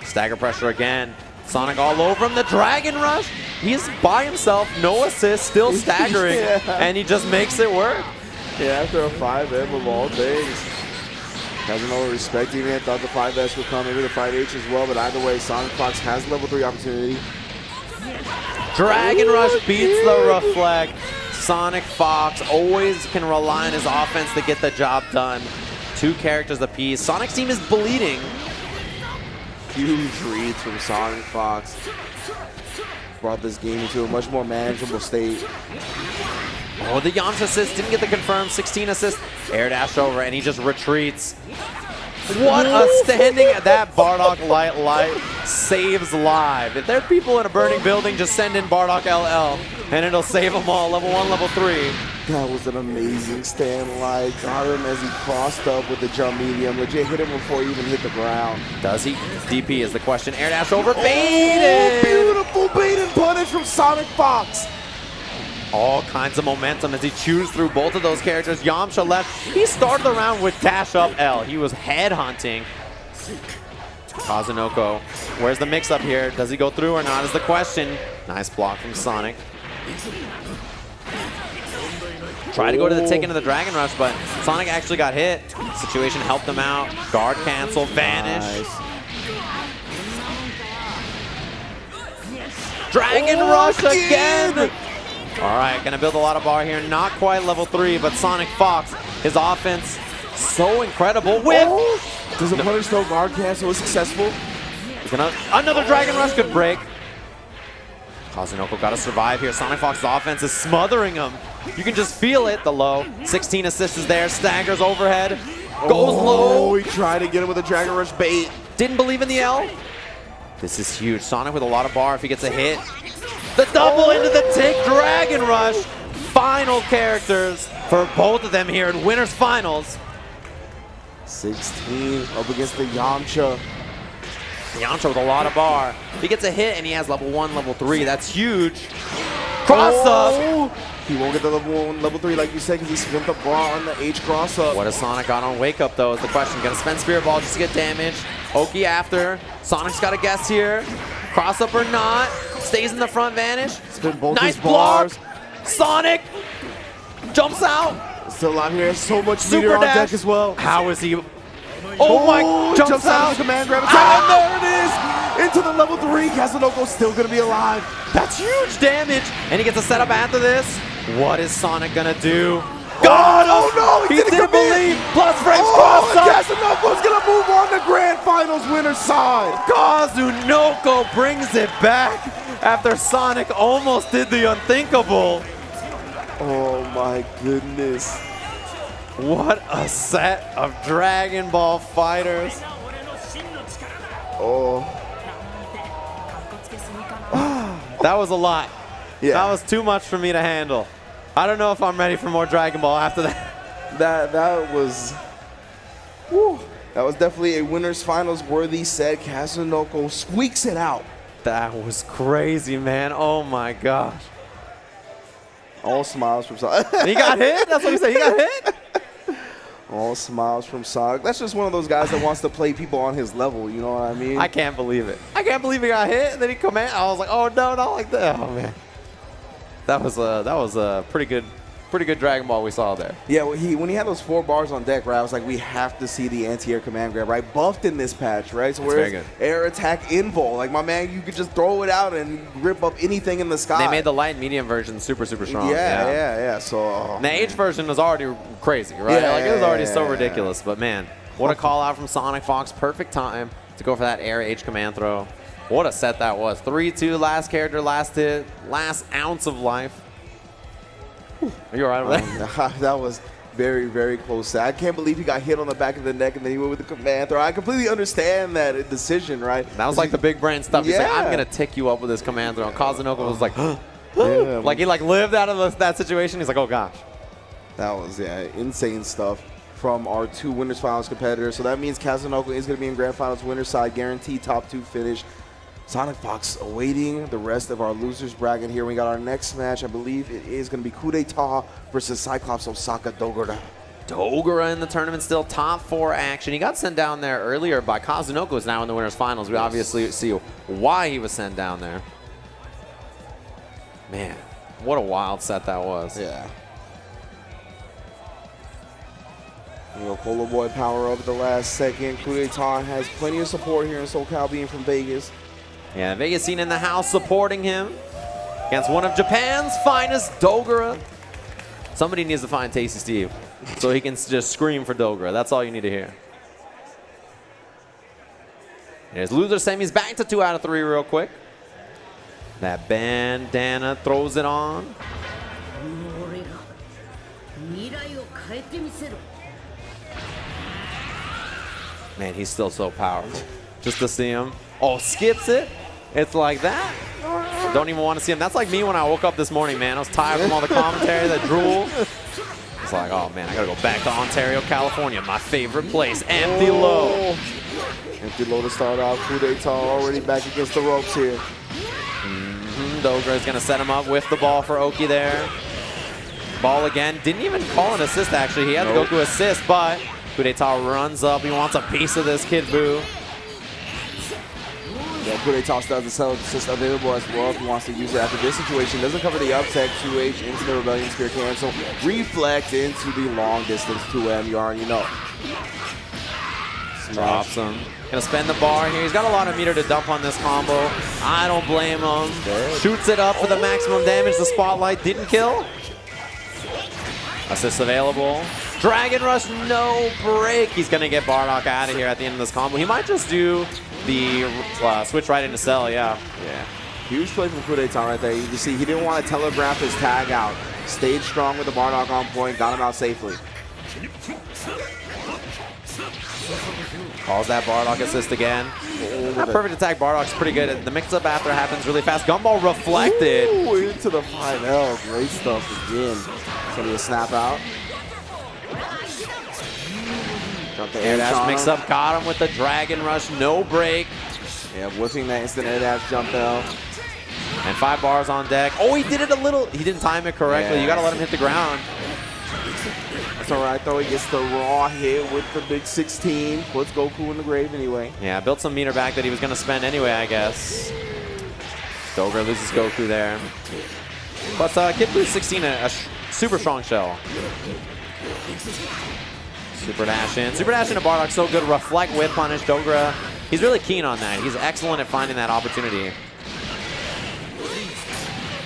Stagger pressure again. Sonic all over him. The Dragon Rush. He's by himself, no assist, still staggering, and he just makes it work. Yeah, after a 5M of all things. Doesn't know respect even. I thought the 5S would come, maybe the 5H as well, but either way, Sonic Fox has level 3 opportunity. Dragon Rush beats the Reflect. Sonic Fox always can rely on his offense to get the job done. 2 characters apiece. Sonic's team is bleeding. Huge reads from Sonic Fox. Brought this game into a much more manageable state. Oh, the Yamcha assist didn't get the confirmed 16 assist. Air dash over, and he just retreats. What a standing! That Bardock light saves live. If there are people in a burning building, just send in Bardock LL, and it'll save them all. Level 1, level 3. That was an amazing stand light. Got him as he crossed up with the jump medium. Legit hit him before he even hit the ground. Does he? DP is the question. Air dash over, baited! Beautiful bait and punish from Sonic Fox. All kinds of momentum as he chews through both of those characters. Yamcha left. He started the round with dash up L. He was headhunting Kazunoko. Where's the mix up here? Does he go through or not is the question. Nice block from Sonic. Tried to go to the tick into the Dragon Rush, but Sonic actually got hit. Situation helped him out. Guard cancel, vanish. Nice. Dragon Rush again! All right, gonna build a lot of bar here. Not quite level 3, but Sonic Fox, his offense, so incredible. Whip! Does the punish no guard cancel is successful? He's gonna, another Dragon Rush could break. Kazunoko gotta survive here. Sonic Fox's offense is smothering him. You can just feel it, the low. 16 assists is there, staggers overhead, goes low. Oh, he tried to get him with a Dragon Rush bait. Didn't believe in the L. This is huge. Sonic with a lot of bar if he gets a hit. The double into the tick, Dragon Rush. Final characters for both of them here in Winners Finals. 16 up against the Yamcha. Yamcha with a lot of bar. He gets a hit and he has level 1, level 3. That's huge. Cross up. He won't get the level 1, level 3 like you said because he spent the bar on the H cross up. What has Sonic got on wake up though is the question. Gonna spend Spirit Ball just to get damage. Oki after. Sonic's got a guess here. Cross up or not. Stays in the front vanish. Spin both nice his bars. block. Sonic jumps out. Still out here. So much Super meter on dash. deck as well. How is he? Oh my! Jumps out. Of the command grab. And there it is. Into the level 3. Kazunoko's still gonna be alive. That's huge damage. And he gets a setup after this. What is Sonic gonna do? God! Oh no! He didn't believe. Plus frames Oh, cross up. Kazunoko's gonna move on the grand finals winner's side. Kazunoko brings it back after Sonic almost did the unthinkable. Oh my goodness. What a set of Dragon Ball fighters. Oh. That was a lot. Yeah. That was too much for me to handle. I don't know if I'm ready for more Dragon Ball after that. That was. Whew, that was definitely a winner's finals worthy set. Kazunoko squeaks it out. That was crazy, man. Oh my gosh. All smiles from Sonic. He got hit? That's what he said. He got hit? All smiles from Sonic. That's just one of those guys that wants to play people on his level, you know what I mean? I can't believe it. I can't believe he got hit, and then he come in. I was like, oh no, not like that. Oh man. That was a pretty good pretty good Dragon Ball we saw there. Yeah, when he had those 4 bars on deck, right, I was like, we have to see the anti-air command grab, right? Buffed in this patch, right? So very good. Air attack invul, like my man, you could just throw it out and rip up anything in the sky. They made the light and medium version super strong. Yeah. So the H version was already crazy, right? Yeah, like it was already so yeah. ridiculous. But man, what a call out from Sonic Fox! Perfect time to go for that air H command throw. What a set that was. 3-2, last character, last hit, last ounce of life. Are you all right with that? That was very close. I can't believe he got hit on the back of the neck and then he went with the command throw. I completely understand that decision, right? That was like the big brain stuff. He's like, I'm Yeah. going to tick you up with this command throw. And Kazunoko was like, Yeah. like he like lived out of that situation. He's like, oh gosh. That was, insane stuff from our 2 winners finals competitors. So that means Kazunoko is going to be in grand finals winner's side, guaranteed top 2 finish. Sonic Fox awaiting the rest of our losers bracket here. We got our next match. I believe it is going to be Coup d'etat versus Cyclops Osaka Dogura. Dogura in the tournament, still top 4 action. He got sent down there earlier by Kazunoko, who's now in the winners finals. We obviously see why he was sent down there. Man, what a wild set that was. Yeah. Polo Boy power up at the last second. Coup d'etat has plenty of support here in SoCal, being from Vegas. Yeah, Vegas scene in the house supporting him against one of Japan's finest, Dogura. Somebody needs to find Tasty Steve so he can just scream for Dogura. That's all you need to hear. There's loser semis back to 2 out of 3 real quick. That bandana throws it on. Man, he's still so powerful. Just to see him. Oh, skips it. It's like that. Don't even want to see him. That's like me when I woke up this morning, man. I was tired from all the commentary, the drool. It's like, oh, man, I got to go back to Ontario, California, my favorite place. Empty low. Empty low to start off. Coup d'etat already back against the ropes here. Dogura is going to set him up with the ball for Oki there. Ball again. Didn't even call an assist, actually. He had to go to assist, but Coup d'etat runs up. He wants a piece of this Kid Buu. Yeah, Coup d'etat still has the cell assist available as well if he wants to use it after this situation. Doesn't cover the up tech, 2H into the Rebellion Spear cancel. Reflect into the long distance 2M. You already know. Drops him. Gonna spend the bar here. He's got a lot of meter to dump on this combo. I don't blame him. Shoots it up for the maximum damage. The spotlight didn't kill. Assist available. Dragon Rush, no break. He's gonna get Bardock out of here at the end of this combo. He might just do the switch right into Cell, yeah. Huge play from Coup d'etat right there. You can see he didn't want to telegraph his tag out. Stayed strong with the Bardock on point, got him out safely. Calls that Bardock assist again. That perfect attack Bardock's pretty good. The mix-up after happens really fast. Gumball reflected. Ooh, into the 5L. Great stuff again. It's going to be a snap out. Air dash mix-up got him with the Dragon Rush. No break. Yeah, whiffing that instant air dash jump L. And 5 bars on deck. Oh, he did it a little. He didn't time it correctly. Yeah. You got to let him hit the ground. That's all right, though. He gets the raw hit with the big 16. Puts Goku in the grave anyway. Yeah, built some meter back that he was going to spend anyway, I guess. Dogura loses Goku there. But Kid Buu's 16, a super strong shell. Super dash in. Super dash into Bardock, so good. Reflect with punish. Dogura, he's really keen on that. He's excellent at finding that opportunity.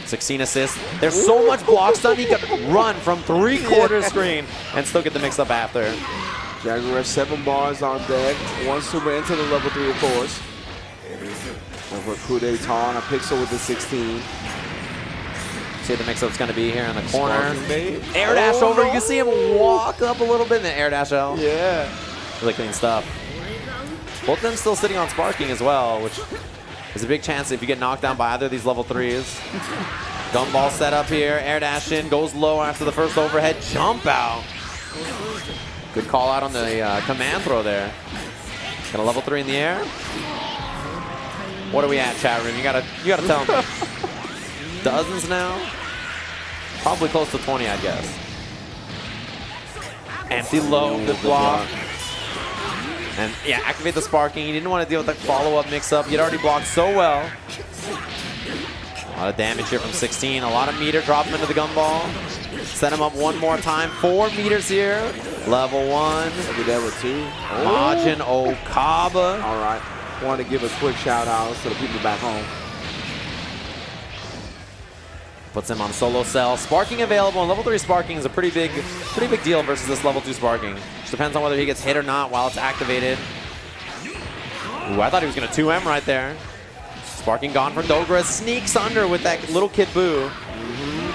16 assists. There's so much block stun, he could run from 3/4 screen and still get the mix up after. Jaguar 7 bars on deck. 1 super into the level 3, of course. Over Coup d'etat on a pixel with the 16. See the mix-up's going to be here in the corner. Air dash over. You can see him walk up a little bit in the air dash L. Yeah. Really clean stuff. Both of them still sitting on sparking as well, which is a big chance if you get knocked down by either of these level 3s. Gumball set up here. Air dash in. Goes low after the first overhead. Jump out. Good call out on the command throw there. Got a level 3 in the air. What are we at, chat room? You gotta tell me. Dozens now? Probably close to 20, I guess. Empty low, good block. And yeah, activate the sparking. He didn't want to deal with that follow-up mix-up. He'd already blocked so well. A lot of damage here from 16. A lot of meter dropping into the gumball. Set him up one more time. 4 meters here. Level 1. Look at that with 2. Majin Okaba. All right. Want to give a quick shout out to the people back home. Puts him on solo cell. Sparking available, and level 3 sparking is a pretty big deal versus this level 2 sparking. Just depends on whether he gets hit or not while it's activated. Ooh, I thought he was going to 2M right there. Sparking gone for Dogra. Sneaks under with that little Kid Buu.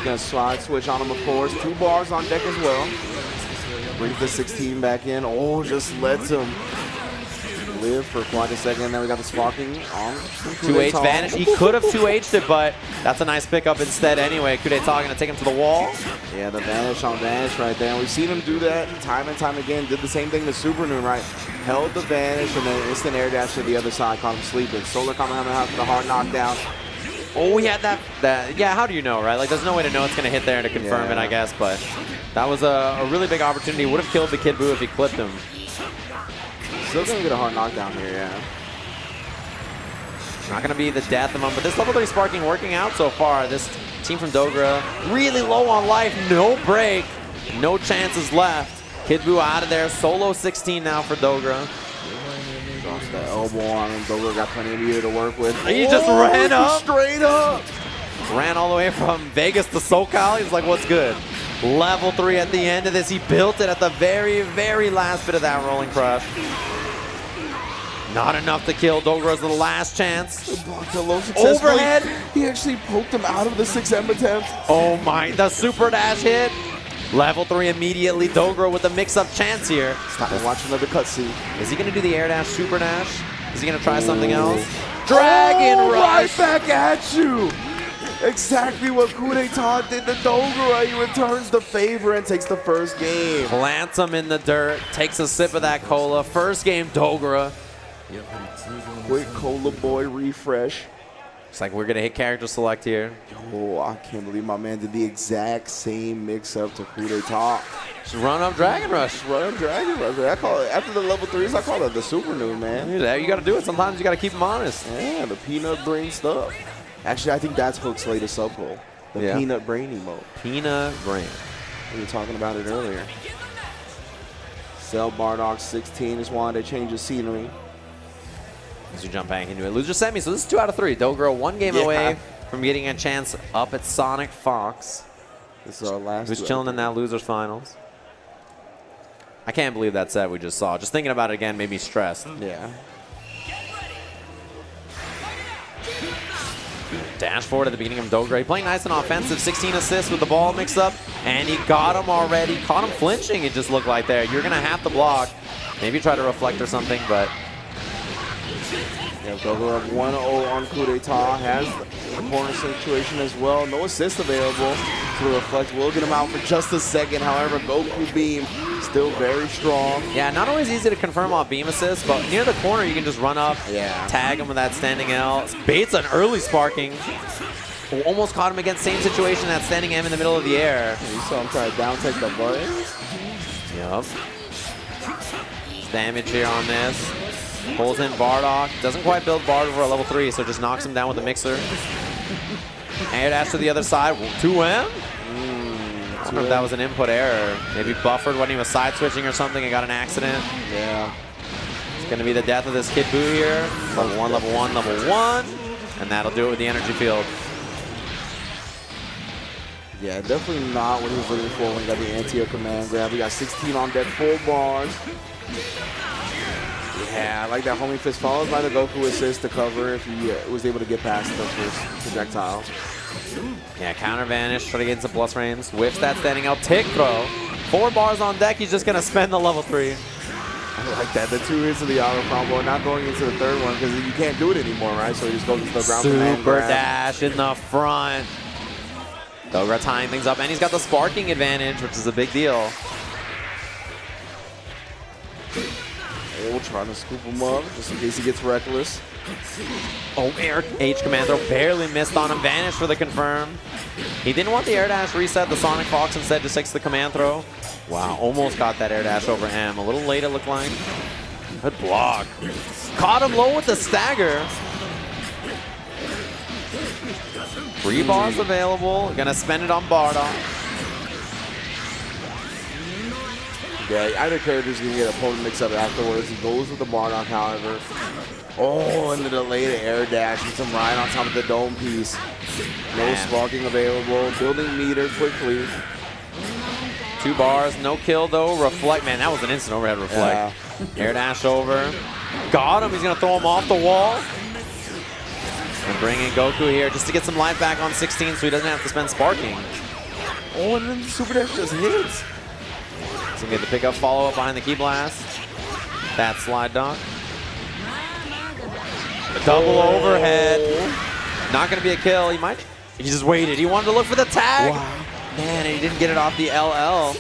Gonna slide switch on him, of course. 2 bars on deck as well. Brings the 16 back in. Oh, just lets him live for quite a second. Then we got the sparking on. 2H vanish. He could have 2H'd it, but that's a nice pickup instead anyway. Kudeta gonna take him to the wall. Yeah, the vanish on vanish right there. And we've seen him do that time and time again. Did the same thing to Super Noon, right? Held the vanish and then instant air dash to the other side, caught him sleeping. Solar Kamehameha for the hard knockdown. Oh, he had that. Yeah, how do you know, right? Like, there's no way to know it's going to hit there to confirm it, I guess. But that was a really big opportunity. Would have killed the Kid Buu if he clipped him. Still going to get a hard knockdown here, yeah. Not going to be the death of him. But this level 3 sparking working out so far. This team from Dogra really low on life. No break. No chances left. Kid Buu out of there. Solo 16 now for Dogra. Drops that elbow on him. Dogra got plenty of meter to work with. He just ran up. Straight up. Ran all the way from Vegas to SoCal. He's like, what's good? Level 3 at the end of this. He built it at the very, very last bit of that rolling crush. Not enough to kill. Dogra's the last chance. Blocked the low successfully. Overhead. He actually poked him out of the 6M attempt. Oh my, the super dash hit. Level 3 immediately. Dogra with a mix-up chance here. Stop and watch another cutscene. Is he going to do the air dash, super dash? Is he going to try something else? Dragon Rush! Right back at you! Exactly what Kudeta did to Dogra. He returns the favor and takes the first game. Plants him in the dirt. Takes a sip of that cola. First game, Dogra. Quick Cola Boy refresh. Looks like we're going to hit character select here. Oh, I can't believe my man did the exact same mix-up to Kudeta. Just run up Dragon Rush. Run up Dragon Rush. I call it, after the level 3s, I call it the Super Noon, man. You got to do it. Sometimes you got to keep him honest. Yeah, the peanut brain stuff. Actually, I think that's Hook's latest sub-goal. The peanut brain emote. Peanut brain. We were talking about it earlier. Cell Bardock 16 is wanted to change the scenery. Loser jump back into it. Loser semi. So this is 2 out of 3. Dogra 1 game away from getting a chance up at Sonic Fox. This is our last. Who's chilling in that losers finals. I can't believe that set we just saw. Just thinking about it again made me stressed. Yeah. Dash forward at the beginning of Dogra. He playing nice and offensive. 16 assists with the ball mix up. And he got him already. Caught him flinching, it just looked like there. You're going to have to block. Maybe try to reflect or something, but... Yeah, Dogra 1-0 on Kudeta. Has the corner situation as well. No assist available. So the reflect will get him out for just a second. However, Goku Beam still very strong. Yeah, not always easy to confirm off beam assist, but near the corner you can just run up, tag him with that standing L. Baits an early sparking. Almost caught him against same situation, that standing M in the middle of the air. You saw him try to down take the buttons. Yep. Damage here on this. Pulls in Bardock. Doesn't quite build Bard over a level 3, so just knocks him down with the mixer. Air dash to the other side. 2M? I don't know if that was an input error. Maybe buffered when he was side switching or something and got an accident. Yeah. It's going to be the death of this Kid Buu here. Level 1, level 1, level 1. And that'll do it with the energy field. Yeah, definitely not what he was looking for when he got the anti-air command grab. We got 16 on deck, 4 bars. Yeah, I like that homing fist followed by the Goku assist to cover if he was able to get past the first projectile. Yeah, counter vanish, try to get into plus frames. Whiffs that standing out, tick throw. 4 bars on deck, he's just going to spend the level 3. I like that. The 2 hits of the auto combo, not going into the third one because you can't do it anymore, right? So he just goes into the ground command Super grab. dash in the front. Dogra tying things up, and he's got the sparking advantage, which is a big deal. Oh, trying to scoop him up just in case he gets reckless. Oh, air H command throw barely missed on him. Vanish for the confirm. He didn't want the air dash reset the Sonic Fox, instead just takes the command throw. Wow, almost got that air dash over M. A little late it looked like. Good block. Caught him low with the stagger. 3 bars available. Gonna spend it on Bardock. Yeah, either character's going to get opponent mix-up afterwards. He goes with the Bardock, however. Oh, and the delayed air dash and some ride on top of the dome piece. No sparking available. Building meter quickly. 2 bars, no kill though. Reflect, man, that was an instant overhead reflect. Yeah. Air dash over. Got him, he's gonna throw him off the wall. And bring in Goku here just to get some life back on 16 so he doesn't have to spend sparking. Oh, and then the super dash just hits. So we get the pickup follow-up behind the Ki Blast. That slide dunk. The double overhead. Not gonna be a kill. He just waited. He wanted to look for the tag. Wow. Man, and he didn't get it off the LL.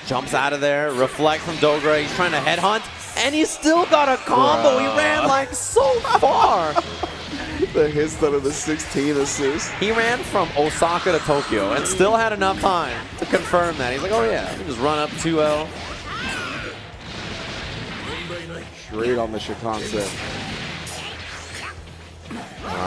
Jumps out of there. Reflect from Dogra. He's trying to headhunt. And he still got a combo. He ran like so far. The hits that are the 16 assists. He ran from Osaka to Tokyo and still had enough time to confirm that. He's like, oh yeah, let me just run up 2L. Straight on the Shikansen.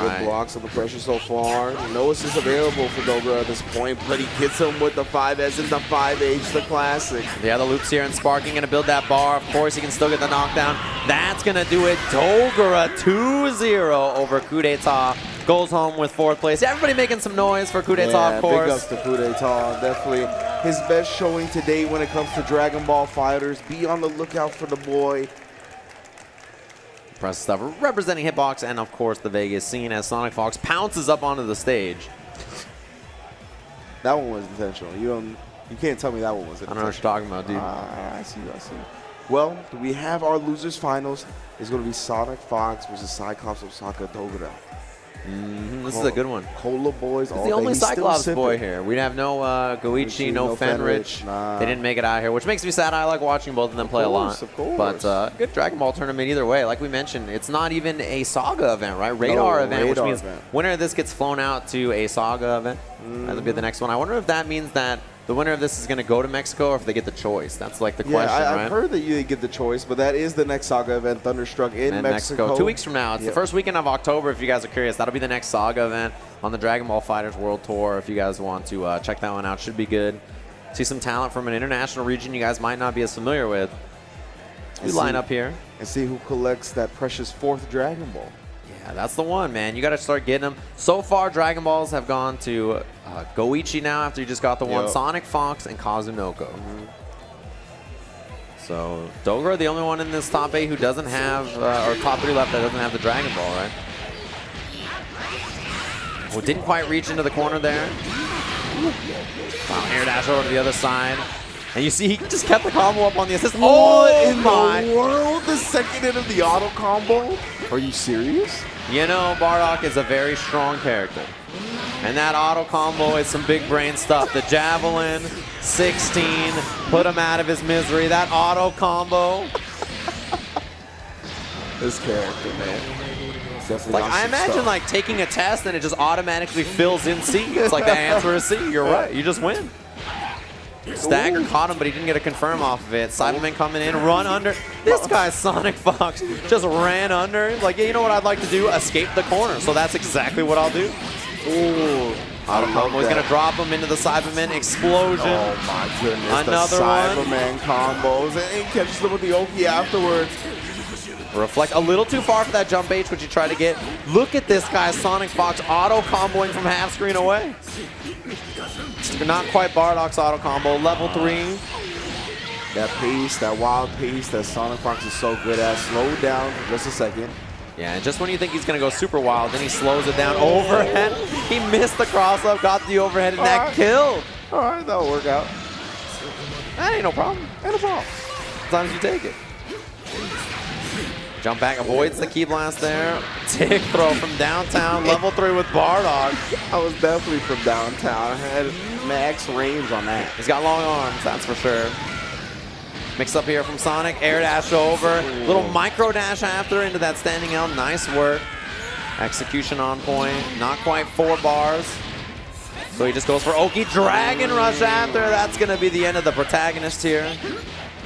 Good blocks on the pressure so far. No assist available for Dogra at this point, but he gets him with the 5S and the 5H, the classic. Yeah, the loops here and Sparking gonna build that bar. Of course, he can still get the knockdown. That's gonna do it. Dogra 2-0 over Coup d'etat. Goes home with 4th place. Everybody making some noise for Coup d'etat, of course. Big ups to Coup d'etat. Definitely his best showing to date when it comes to Dragon Ball FighterZ. Be on the lookout for the boy. Impressive stuff. Representing Hitbox and, of course, the Vegas scene as Sonic Fox pounces up onto the stage. That one was intentional. You can't tell me that one was intentional. I don't know what you're talking about, dude. I see. Well, we have our losers finals. It's going to be Sonic Fox versus Cyclops Osaka Dogra. This is a good one. Cola boys. It's the only Cyclops boy here. We have no Goichi, no Fenrich. Nah. They didn't make it out here, which makes me sad. I like watching both of them play a lot. Of course. But good Dragon Ball tournament either way. Like we mentioned, it's not even a Saga event, right? Radar event, which means winner of this gets flown out to a Saga event. That'll be the next one. I wonder if that means that the winner of this is going to go to Mexico or if they get the choice. That's like the question, right? I've heard that you get the choice, but that is the next Saga event, Thunderstruck in Mexico. 2 weeks from now. It's the first weekend of October, if you guys are curious. That'll be the next Saga event on the Dragon Ball FighterZ World Tour. If you guys want to check that one out, should be good. See some talent from an international region you guys might not be as familiar with. We line up here. And see who collects that precious 4th Dragon Ball. Yeah, that's the one, man. You got to start getting them. So far, Dragon Balls have gone to Goichi now after you just got the one. Sonic Fox and Kazunoko. So Dogra, the only one in this top 8 who doesn't have, or top 3 left that doesn't have the Dragon Ball, right? Well, didn't quite reach into the corner there. Wow, air dash over to the other side. And you see he just kept the combo up on the assist. Oh, in the world? The second hit of the auto combo? Are you serious? You know, Bardock is a very strong character. And that auto combo is some big brain stuff. The Javelin, 16, put him out of his misery. That auto combo. This character, man. Definitely like, I imagine like taking a test and it just automatically fills in C. It's like the answer is C. You're right. You just win. Stagger caught him, but he didn't get a confirm off of it. Cyberman coming in, run under. This guy, Sonic Fox, just ran under. Like, yeah, you know what I'd like to do? Escape the corner. So that's exactly what I'll do. Ooh. Auto combo. He's going to drop him into the Cyberman explosion. Oh, my goodness. Another the one. Cyberman combos. And he catches them with the Oki afterwards. Reflect a little too far for that jump H, which you try to get. Look at this guy, Sonic Fox, auto comboing from half screen away. Not quite Bardock's auto combo. Level 3. That pace, that wild pace that Sonic Fox is so good at. Slowed down for just a second. Yeah, and just when you think he's going to go super wild, then he slows it down. Overhead. He missed the cross-up, got the overhead, and that killed. All right, that'll work out. That ain't no problem. Ain't no problem. Sometimes you take it. Jump back, avoids the Ki Blast there. Tick throw from downtown, level 3 with Bardock. I was definitely from downtown. I had max range on that. He's got long arms, that's for sure. Mix up here from Sonic, air dash over. Little micro dash after into that standing L, nice work. Execution on point, not quite 4 bars. So he just goes for Oki, Dragon Rush after. That's gonna be the end of the protagonist here.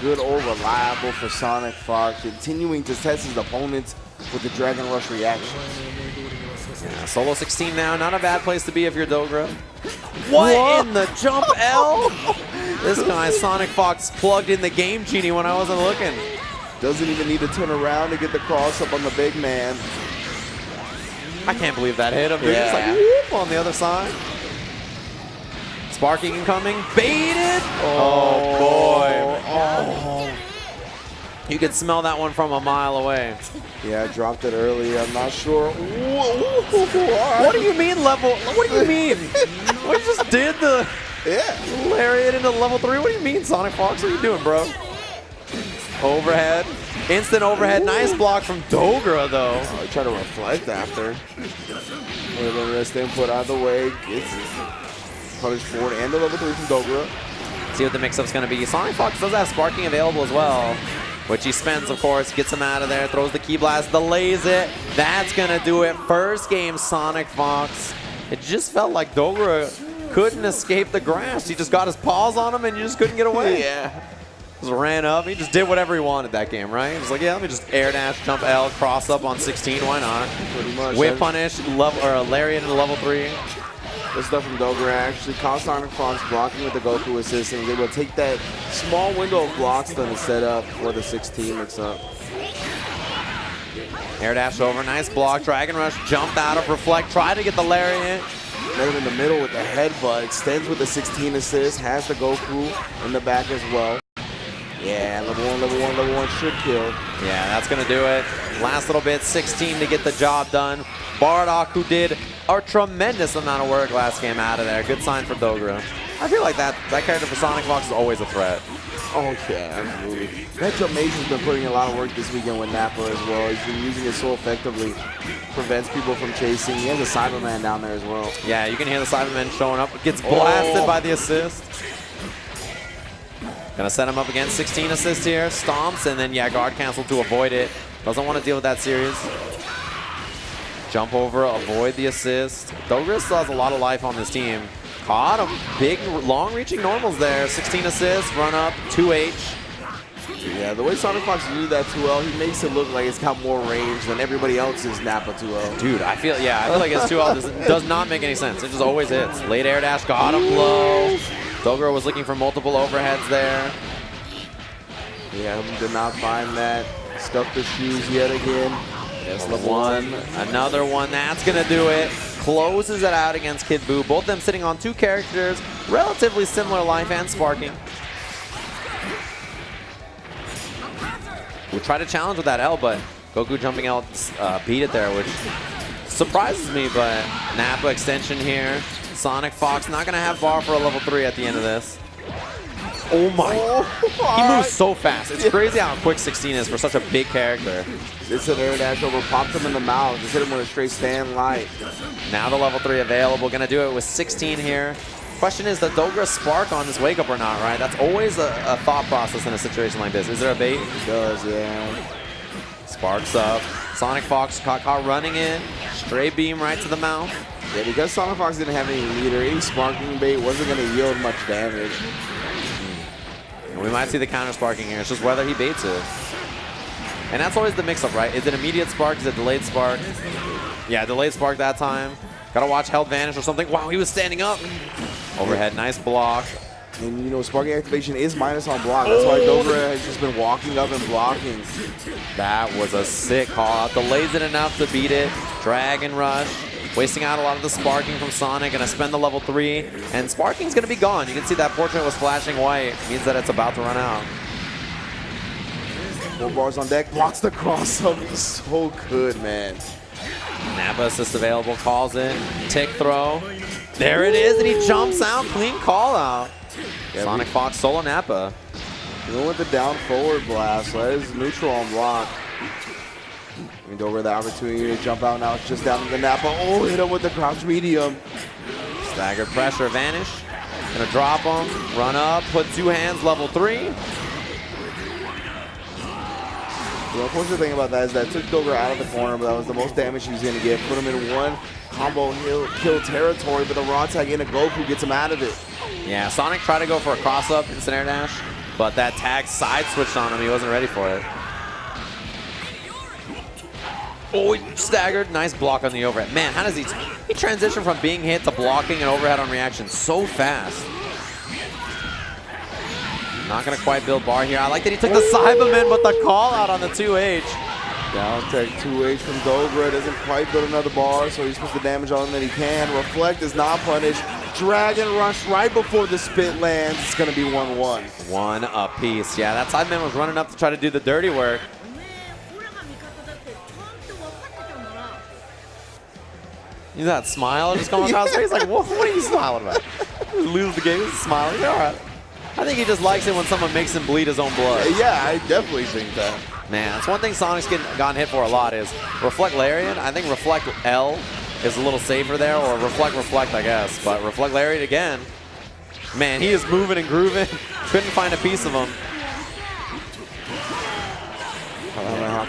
Good old reliable for Sonic Fox, continuing to test his opponents with the Dragon Rush reactions. Yeah, solo 16 now, not a bad place to be if you're Dogra. What in the jump L? This guy, Sonic Fox, plugged in the Game Genie when I wasn't looking. Doesn't even need to turn around to get the cross up on the big man. I can't believe that hit him. Dude. Yeah. Just like whoop on the other side. Sparking incoming. Baited. Oh, boy. Oh. You could smell that one from a mile away. Yeah, I dropped it early. I'm not sure. What do you mean level? What do you mean? We just did the lariat into level 3. What do you mean, Sonic Fox? What are you doing, bro? Overhead. Instant overhead. Nice block from Dogra, though. I try to reflect after. With the wrist input out of the way. Gets punish forward and the level 3 from Dogra. See what the mix-up's going to be. Sonic Fox does have sparking available as well, which he spends, of course, gets him out of there, throws the key blast, delays it. That's going to do it. First game, Sonic Fox. It just felt like Dogra couldn't escape the grasp. He just got his paws on him and you just couldn't get away. Yeah. Just ran up. He just did whatever he wanted that game, right? He was like, yeah, let me just air dash, jump L, cross up on 16. Why not? Pretty much. Whip punish, level, or a lariat into level 3. This stuff from Dogra actually caught Sonic Fox blocking with the Goku assist and was able to take that small window of blocks to set up for the 16 mix-up. Air dash over, nice block. Dragon Rush jumped out of reflect, tried to get the lariat. Met him in the middle with the headbutt, extends with the 16 assist, has the Goku in the back as well. Yeah, level 1 should kill. Yeah, that's going to do it. Last little bit, 16 to get the job done. Bardock, who did a tremendous amount of work last game, out of there. Good sign for Dogra. I feel like that character for Sonic Fox is always a threat. Oh, yeah, absolutely. That jump Mage has been putting in a lot of work this weekend with Nappa as well. He's been using it so effectively. Prevents people from chasing. He has a Cyberman down there as well. Yeah, you can hear the Cyberman showing up. Gets blasted by the assist. Gonna set him up again. 16 assist here. Stomps, and then, yeah, guard cancel to avoid it. Doesn't want to deal with that series. Jump over, avoid the assist. Dogra still has a lot of life on this team. Caught him. Big, long-reaching normals there. 16 assists, run up, 2H. Yeah, the way Sonic Fox uses that 2L, he makes it look like it's got more range than everybody else's Nappa 2L. Dude, I feel like his 2L does not make any sense. It just always hits. Late air dash, got him low. Dogra was looking for multiple overheads there. Yeah, did not find that. Stuffed the shoes yet again. Yes, the one. Another one. That's going to do it. Closes it out against Kid Buu. Both of them sitting on 2 characters. Relatively similar life and sparking. We'll try to challenge with that L, but Goku jumping out beat it there, which surprises me, but Nappa extension here. Sonic Fox not going to have bar for a level 3 at the end of this. Oh my. He moves so fast. It's crazy how quick 16 is for such a big character. It's an air dash over, popped him in the mouth, just hit him with a straight stand light. Now the level 3 available. Going to do it with 16 here. Question is, does Dogra spark on this wake up or not, right? That's always a thought process in a situation like this. Is there a bait? It does, yeah. Sparks up. Sonic Fox caught running in. Straight beam right to the mouth. Yeah, because Sonic Fox didn't have any leader, any sparking bait wasn't going to yield much damage. And we might see the counter sparking here. It's just whether he baits it. And that's always the mix-up, right? Is it immediate spark? Is it delayed spark? Yeah, delayed spark that time. Gotta watch Held Vanish or something. Wow, he was standing up. Overhead, nice block. And, you know, sparking activation is minus on block. That's why Dogra has just been walking up and blocking. That was a sick call out. Delays it enough to beat it. Dragon Rush. Wasting out a lot of the sparking from Sonic. Gonna spend the level 3. And sparking's gonna be gone. You can see that portrait was flashing white. It means that it's about to run out. 4 bars on deck. Blocks the cross up. So good, man. Nappa assist available. Calls in. Tick throw. There it is. And he jumps out. Clean call out. Yeah, Sonic Fox solo Nappa. Going with the down forward blast. That is neutral on block. And over the opportunity to jump out. Now it's just down to the Nappa. Oh, hit him with the crouch medium. Staggered pressure, Vanish. Gonna drop him, run up, put 2 hands, level 3. The unfortunate thing about that is that took Dogra out of the corner, but that was the most damage he was going to get. Put him in one combo kill territory, but the raw tag into Goku gets him out of it. Yeah, Sonic tried to go for a cross-up instant air dash, but that tag side switched on him. He wasn't ready for it. Oh, he staggered. Nice block on the overhead. Man, how does he transition from being hit to blocking and overhead on reaction so fast? Not going to quite build bar here. I like that he took the Cyberman, but the call out on the 2H. Down tech 2H from Dogra. Doesn't quite build another bar, so he's supposed to damage all that he can. Reflect is not punished. Dragon Rush right before the spit lands. It's going to be 1-1. One apiece. Yeah, that Cyberman was running up to try to do the dirty work. You see that smile just coming across his face? Like, what are you smiling about? Lose the game, he's smiling. All right. I think he just likes it when someone makes him bleed his own blood. Yeah, I definitely think that. Man, that's one thing Sonic's gotten hit for a lot is Reflect Lariat. I think Reflect L is a little safer there, or Reflect, I guess. But Reflect Lariat again. Man, he is moving and grooving. Couldn't find a piece of him.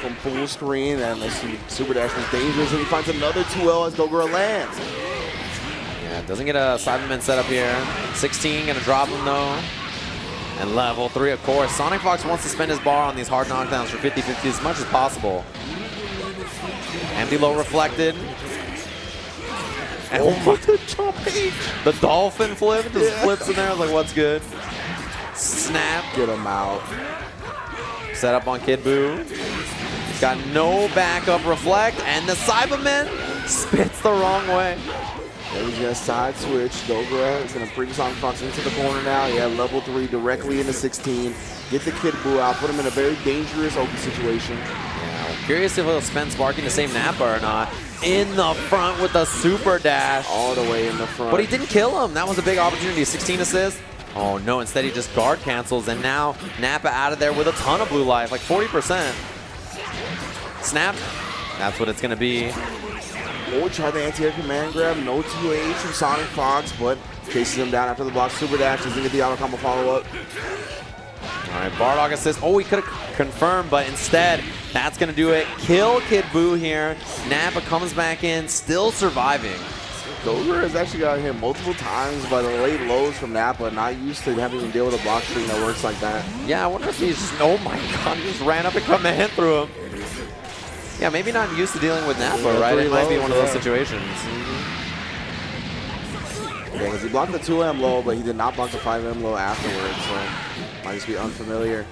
From full screen, and let's see, Super Dash was dangerous, and he finds another 2L as Dogra lands. Yeah, doesn't get a Cyberman set up here. 16 gonna drop him though. And level 3, of course. Sonic Fox wants to spend his bar on these hard knockdowns for 50-50 as much as possible. Empty low reflected. And oh my, the jump H. The dolphin flip just flips in there. I was like, what's good? Snap. Get him out. Set up on Kid Buu. He's got no backup reflect, and the Cyberman spits the wrong way. He's going to side switch. Dogra is going to bring Sonic Fox into the corner now. Yeah, level 3 directly into 16. Get the Kid Buu out. Put him in a very dangerous open situation. Yeah, curious if he'll spend Sparking to save Nappa or not. In the front with the super dash. All the way in the front. But he didn't kill him. That was a big opportunity. 16 assists. Oh no, instead he just guard cancels, and now Nappa out of there with a ton of blue life, like 40%. Snap. That's what it's going to be. Oh, try the anti-air command grab. No 2H from Sonic Fox, but chases him down after the block. Super dash doesn't get the auto combo follow-up. All right, Bardock assist. Oh, he could have confirmed, but instead, that's going to do it. Kill Kid Buu here. Nappa comes back in, still surviving. Dogra has actually got hit multiple times by the late lows from Nappa. Not used to having to deal with a block screen that works like that. Yeah, I wonder if he's just, oh my god, he just ran up and command through him. Yeah, maybe not used to dealing with Nappa, yeah, right? It might be lows, one of those situations. Yeah, because he blocked the 2M low, but he did not block the 5M low afterwards, so might just be unfamiliar.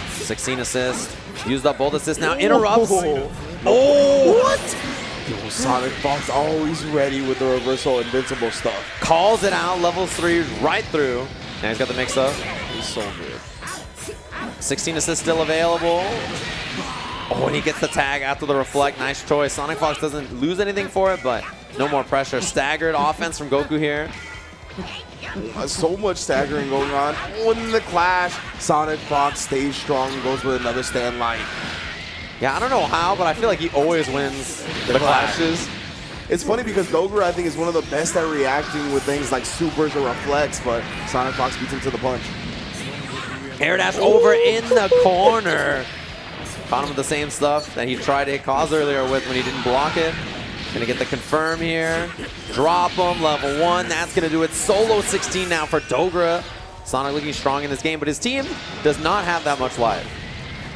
16 assists. Used up both assists now. Interrupts. Oh, what? Yo, Sonic Fox always ready with the reversal invincible stuff. Calls it out. Level 3 right through. Now he's got the mix-up. He's so good. 16 assists still available. Oh, and he gets the tag after the reflect. Nice choice. Sonic Fox doesn't lose anything for it, but no more pressure. Staggered offense from Goku here. So much staggering going on. Oh, in the clash, Sonic Fox stays strong and goes with another stand light. Yeah, I don't know how, but I feel like he always wins the clashes. It's funny because Dogra, I think, is one of the best at reacting with things like supers or reflects, but Sonic Fox beats him to the punch. Air dash over in the corner. Caught him with the same stuff that he tried to hit Cause earlier with when he didn't block it. Gonna get the confirm here. Drop him, level 1. That's gonna do it. Solo 16 now for Dogra. Sonic looking strong in this game, but his team does not have that much life.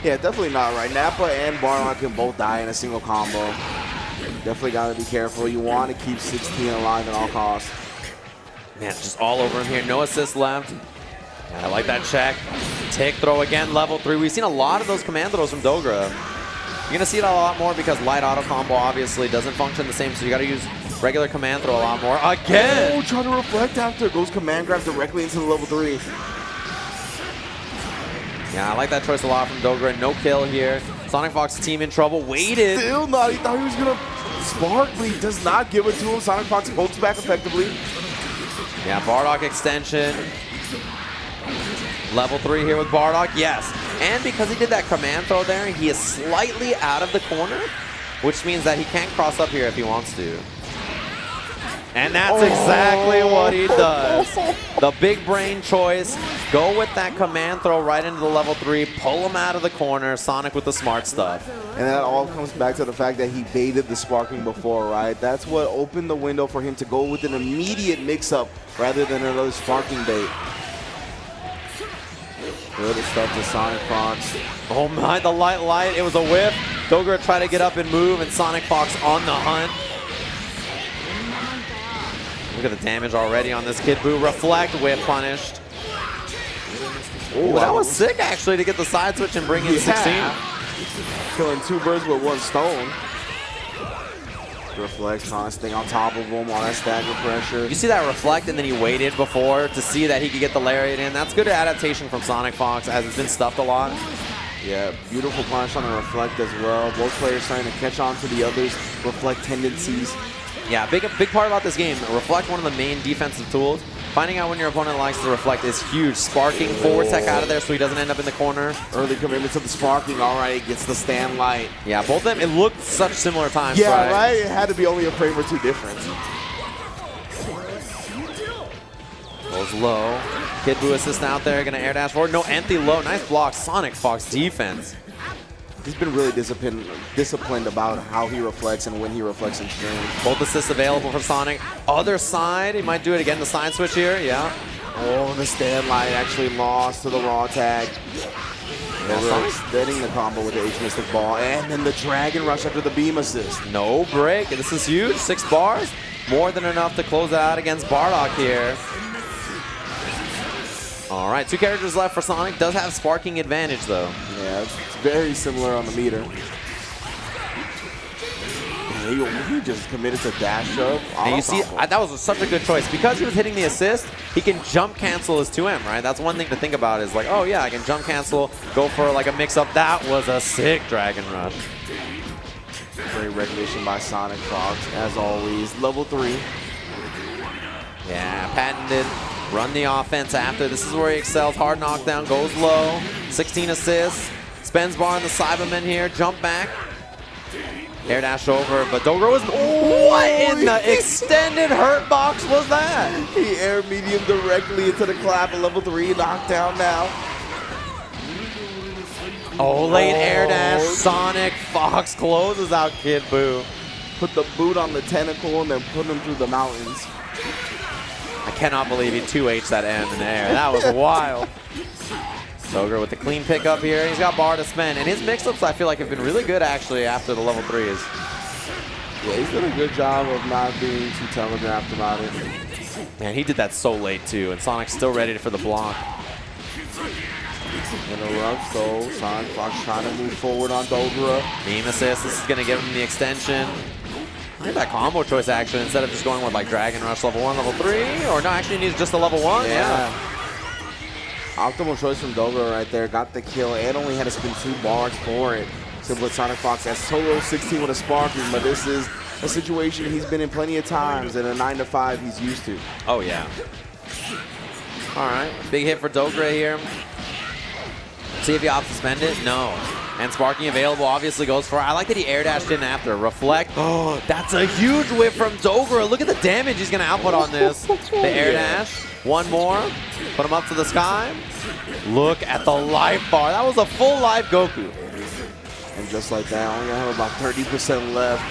Yeah, definitely not, right? Nappa and Barlock can both die in a single combo. Definitely got to be careful. You want to keep 16 alive at all costs. Man, just all over him here. No assist left. I like that check. Take throw again, level 3. We've seen a lot of those command throws from Dogra. You're going to see it a lot more because light auto combo obviously doesn't function the same, so you got to use regular command throw a lot more. Again! Oh, trying to reflect after. Goes command grab directly into the level 3. Yeah, I like that choice a lot from Dogra. No kill here. Sonic Fox's team in trouble. Waited. Still not. He thought he was going to spark, but he does not give it to him. Sonic Fox pokes back effectively. Yeah, Bardock extension. Level 3 here with Bardock. Yes. And because he did that command throw there, he is slightly out of the corner, which means that he can't cross up here if he wants to. And that's exactly what he does. The big brain choice. Go with that command throw right into the level 3. Pull him out of the corner. Sonic with the smart stuff. And that all comes back to the fact that he baited the sparking before, right? That's what opened the window for him to go with an immediate mix-up rather than another sparking bait. Good stuff to Sonic Fox. Oh my, the light. It was a whiff. Dogra tried to get up and move, and Sonic Fox on the hunt. Look at the damage already on this Kid Buu. Reflect, whip punished. Ooh, that was sick, actually, to get the side switch and bring in 16. Killing 2 birds with 1 stone. Reflect, trying to stay on top of him, all that stagger pressure. You see that reflect, and then he waited before to see that he could get the lariat in. That's good adaptation from Sonic Fox, as it's been stuffed a lot. Yeah, beautiful punish on the reflect as well. Both players trying to catch on to the others' reflect tendencies. Yeah, big part about this game. Reflect, one of the main defensive tools. Finding out when your opponent likes to reflect is huge. Sparking forward tech out of there so he doesn't end up in the corner. Early commitment to the sparking. All right, gets the stand light. Yeah, both of them, it looked such similar times, yeah, right? It had to be only a frame or 2 difference. Goes low. Kid Buu assist out there, gonna air dash forward. No, empty low. Nice block. Sonic Fox defense. He's been really disciplined about how he reflects and when he reflects in stream. Both assists available for Sonic. Other side, he might do it again. The side switch here, yeah. Oh, the stand light actually lost to the raw tag. They're extending the combo with the H-Mystic Ball. And then the Dragon Rush after the beam assist. No break. This is huge. 6 bars. More than enough to close out against Bardock here. All right, 2 characters left for Sonic. Does have sparking advantage, though. Yeah, it's very similar on the meter. He just committed to dash up. And you see, that was such a good choice. Because he was hitting the assist, he can jump cancel his 2M, right? That's one thing to think about is like, oh yeah, I can jump cancel, go for like a mix-up. That was a sick Dragon Rush. Great recognition by Sonic Fox, as always. Level 3. Yeah, patented. Run the offense after. This is where he excels. Hard knockdown, goes low. 16 assists. Spends bar on the Cybermen here. Jump back. Air dash over, but Dogro was... What in the extended hurt box was that? He air medium directly into the clap. A level 3 knockdown now. Oh, late air dash. Sonic Fox closes out Kid Buu. Put the boot on the tentacle and then put him through the mountains. I cannot believe he 2H'd that M in the air. That was wild. Dogro with the clean pickup here. He's got bar to spend. And his mix-ups, I feel like, have been really good, actually, after the level 3s. Yeah, he's done a good job of not being too telegraphed about it. Man, he did that so late, too. And Sonic's still ready for the block. Interrupts, though. Sonic Fox trying to move forward on Dogro. Beam assist. This is going to give him the extension. I think that combo choice, actually, instead of just going with like Dragon Rush level 1, level 3, or no, actually he needs just a level 1. Yeah. Optimal choice from Dogro right there. Got the kill and only had to spend 2 bars for it. Simple with Sonic Fox as solo 16 with a sparking, but this is a situation he's been in plenty of times and a 9 to 5 he's used to. Oh, yeah. All right. Big hit for Dogre here. See if he opts to spend it. No. And sparking available obviously goes for it. I like that he air dashed in after. Reflect. Oh, that's a huge whip from Dogro. Look at the damage he's going to output on this. The air dash. One more. Put him up to the sky. Look at the life bar. That was a full life Goku. And just like that, only have about 30% left.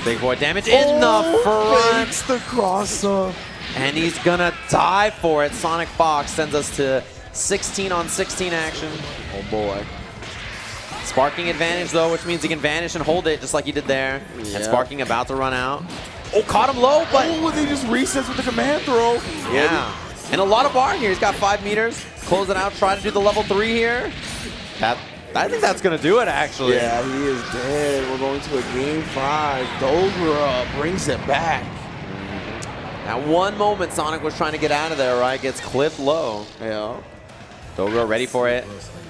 Big boy damage in the front. Fakes the cross-up. And he's going to die for it. Sonic Fox sends us to 16 on 16 action. Oh boy. Sparking advantage though, which means he can vanish and hold it just like he did there. Yeah. And Sparking about to run out. Oh, caught him low, but... Oh, they just resets with the command throw. Yeah. And a lot of bar here. He's got 5 meters. Close it out, try to do the level 3 here. I think that's going to do it, actually. Yeah, he is dead. We're going to a game 5. Dogro brings it back. At one moment, Sonic was trying to get out of there, right? Gets clipped low. Yeah. Dogro ready for it.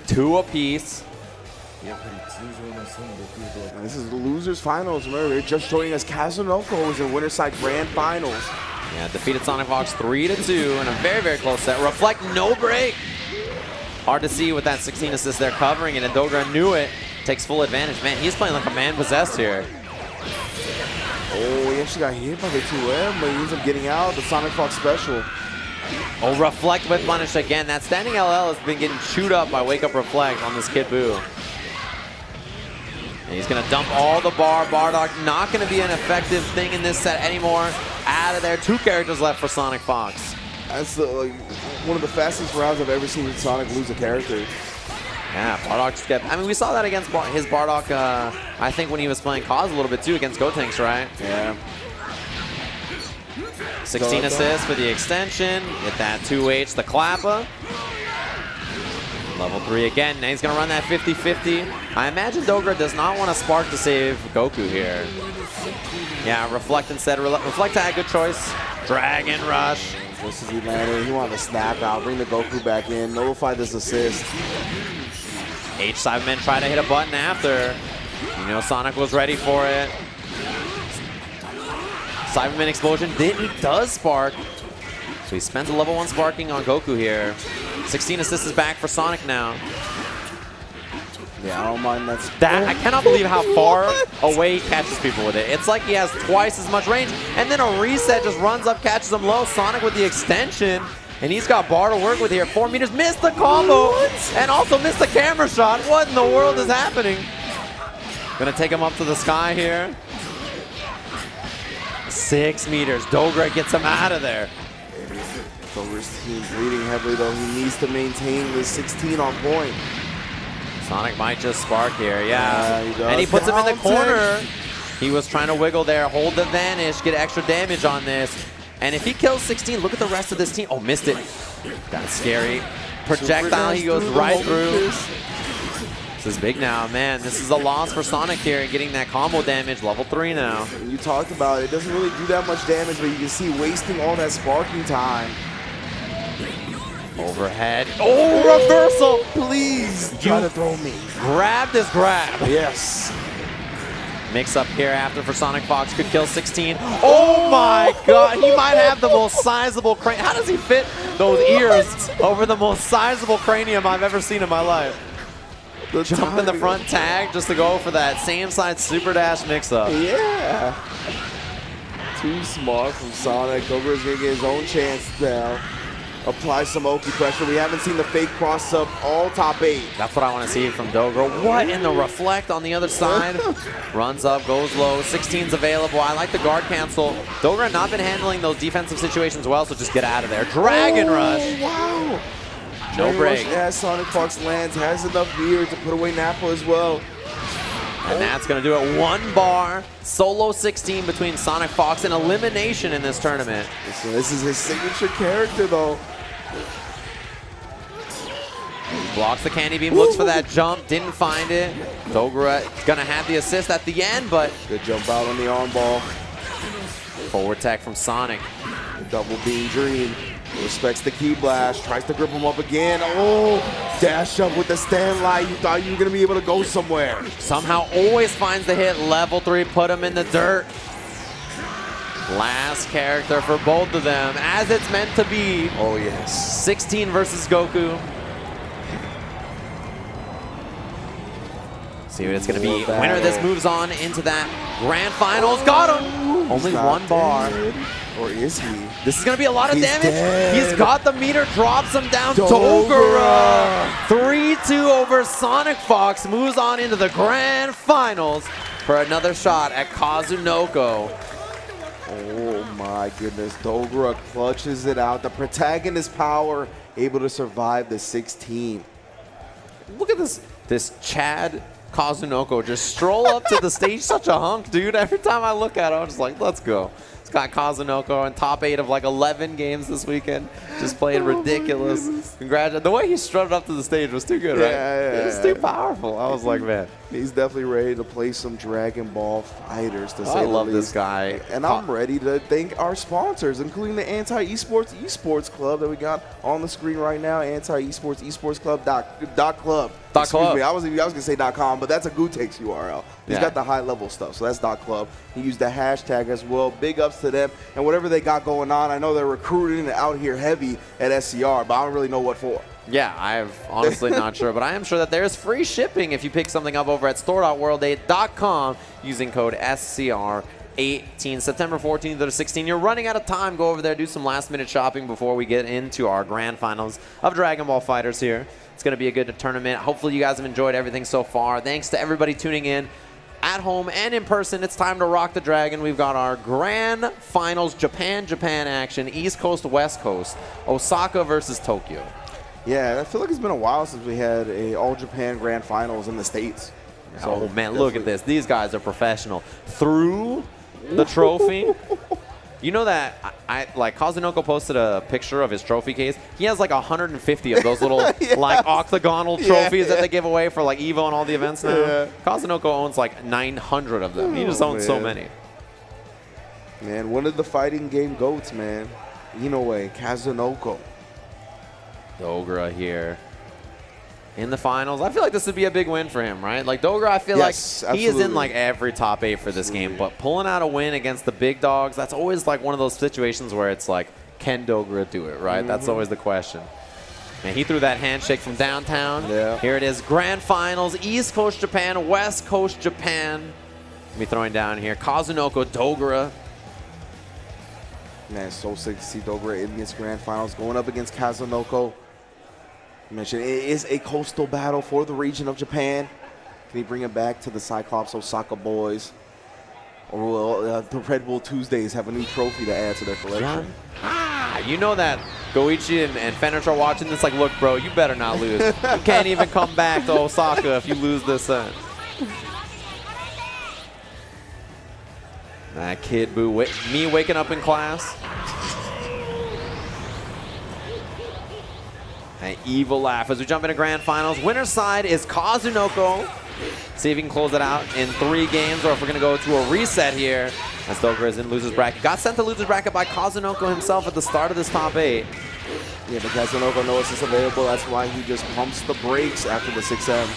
2 apiece. And this is the losers finals. Remember, they're just joining us. Kazunoko is in Winterside Grand Finals. Yeah, defeated Sonic Fox 3-2 in a very, very close set. Reflect, no break. Hard to see with that 16 assist there covering it, and Dogro knew it. Takes full advantage. Man, he's playing like a man possessed here. Oh, he actually got hit by the 2M, but he ends up getting out. The Sonic Fox special. Oh, Reflect with punish again. That standing LL has been getting chewed up by Wake Up Reflect on this Kid Buu. And he's going to dump all the bar. Bardock not going to be an effective thing in this set anymore. Out of there. 2 characters left for Sonic Fox. That's one of the fastest rounds I've ever seen Sonic lose a character. Yeah, Bardock just kept... I mean, we saw that against his Bardock, I think, when he was playing Cause a little bit, too, against Gotenks, right? Yeah. 16 assists for the extension. Get that 2H, the clapper. Level 3 again. Now he's going to run that 50-50. I imagine Dogra does not want to spark to save Goku here. Yeah, Reflect instead. Reflect had a good choice. Dragon Rush. Just as he landed, he wanted to snap out, bring the Goku back in, nullify this assist. H-Cyberman tried to hit a button after. You know Sonic was ready for it. Cyberman explosion he does spark. So he spends a level 1 sparking on Goku here. 16 assists is back for Sonic now. Yeah, I don't mind that. I cannot believe how far away he catches people with it. It's like he has twice as much range, and then a reset just runs up, catches him low. Sonic with the extension, and he's got bar to work with here. 4 meters, missed the combo, and also missed the camera shot. What in the world is happening? Gonna take him up to the sky here. 6 meters. Dogra gets him out of there. Dogra's team bleeding heavily, though. He needs to maintain the 16 on point. Sonic might just spark here, yeah. He does. And he puts him in the corner. He was trying to wiggle there, hold the vanish, get extra damage on this. And if he kills 16, look at the rest of this team. Oh, missed it. That's scary. Projectile, he goes right through. This is big now, man. This is a loss for Sonic here, getting that combo damage, level 3 now. You talked about it. It doesn't really do that much damage, but you can see wasting all that sparking time. Overhead. Oh, reversal! Please try to throw me. Grab this grab. Yes. Mix up here after for Sonic Fox. Could kill 16. Oh my god. He might have the most sizable cranium. How does he fit those ears over the most sizable cranium I've ever seen in my life? Jump in the front tag just to go for that same side super dash mix up. Yeah. Too smart from Sonic. Dogra's going to get his own chance now. Apply some Oki pressure. We haven't seen the fake cross up all top 8. That's what I want to see from Dogra. What in the reflect on the other side? Runs up, goes low. 16's available. I like the guard cancel. Dogra not been handling those defensive situations well, so just get out of there. Dragon Rush. Wow. No break. As Sonic Fox lands, has enough meter to put away Nappa as well. And that's going to do it. 1 bar, solo 16 between Sonic Fox, and elimination in this tournament. So this is his signature character, though. Blocks the candy beam, looks for that jump, didn't find it. Dogra going to have the assist at the end, but good jump out on the arm ball. Forward tech from Sonic. Double beam dream. Respects the key blast, tries to grip him up again. Oh, dash up with the stand light. You thought you were going to be able to go somewhere. Somehow always finds the hit. Level 3, put him in the dirt. Last character for both of them, as it's meant to be. Oh, yes. 16 versus Goku. See what it's going to be. Winner of this moves on into that grand finals. Got him! Only 1 bar. Or is he? This is going to be a lot of damage. Dead. He's got the meter, drops him down. Dogra! 3-2 over Sonic Fox. Moves on into the grand finals for another shot at Kazunoko. Oh my goodness. Dogra clutches it out. The protagonist power able to survive the 16. Look at this Chad Kazunoko just stroll up to the stage. Such a hunk, dude. Every time I look at him, I'm just like, let's go. It's got Kazunoko in top 8 of like 11 games this weekend. Just playing ridiculous. Congratulations. The way he strutted up to the stage was too good, right? Yeah. It was too powerful. I was like, man. He's definitely ready to play some Dragon Ball Fighters, to say the least. I love this guy. And I'm ready to thank our sponsors, including the Anti-Esports Club that we got on the screen right now. Anti-Esports Club dot club. Excuse me, I was gonna say .com, but that's a Gutex URL. He's got the high level stuff, so that's .club. He used the hashtag as well. Big ups to them and whatever they got going on. I know they're recruiting out here heavy at SCR, but I don't really know what for. Yeah, I'm honestly not sure, but I am sure that there's free shipping if you pick something up over at store.world8.com using code SCR18. September 14th to the 16th. You're running out of time. Go over there, do some last-minute shopping before we get into our grand finals of Dragon Ball FighterZ here. It's going to be a good tournament. Hopefully you guys have enjoyed everything so far. Thanks to everybody tuning in at home and in person. It's time to rock the dragon. We've got our grand finals Japan action, East Coast, West Coast, Osaka versus Tokyo. Yeah, I feel like it's been a while since we had a All-Japan Grand Finals in the States. So, oh, man, look at this. These guys are professional. Through the trophy. You know that like Kazunoko posted a picture of his trophy case. He has like 150 of those little yeah. like octagonal trophies yeah. that they give away for like Evo and all the events now. Yeah. Kazunoko owns like 900 of them. He just owns so many. Man, one of the fighting game goats, man. Inoue, Kazunoko. Dogra here in the finals. I feel like this would be a big win for him, right? Like Dogra, I feel like he is in like every top 8 for this game, but pulling out a win against the big dogs, that's always like one of those situations where it's like, can Dogra do it, right? That's always the question. Man, he threw that handshake from downtown. Yeah. Here it is, grand finals, East Coast Japan, West Coast Japan. Be throwing down here, Kazunoko, Dogra. Man, so sick to see Dogra in this grand finals going up against Kazunoko. You mentioned it is a coastal battle for the region of Japan. Can he bring it back to the Cyclops Osaka boys? Or will the Red Bull Tuesdays have a new trophy to add to their collection? You know that Goichi and Fenrich are watching this like, look, bro, you better not lose. You can't even come back to Osaka if you lose this set. That Kid Buu, me waking up in class. An evil laugh as we jump into grand finals. Winner's side is Kazunoko. See if he can close it out in 3 games, or if we're going to go to a reset here. As Dogra is in loser's bracket. Got sent to loser's bracket by Kazunoko himself at the start of this top 8. Yeah, but Kazunoko knows it's available. That's why he just pumps the brakes after the 6M.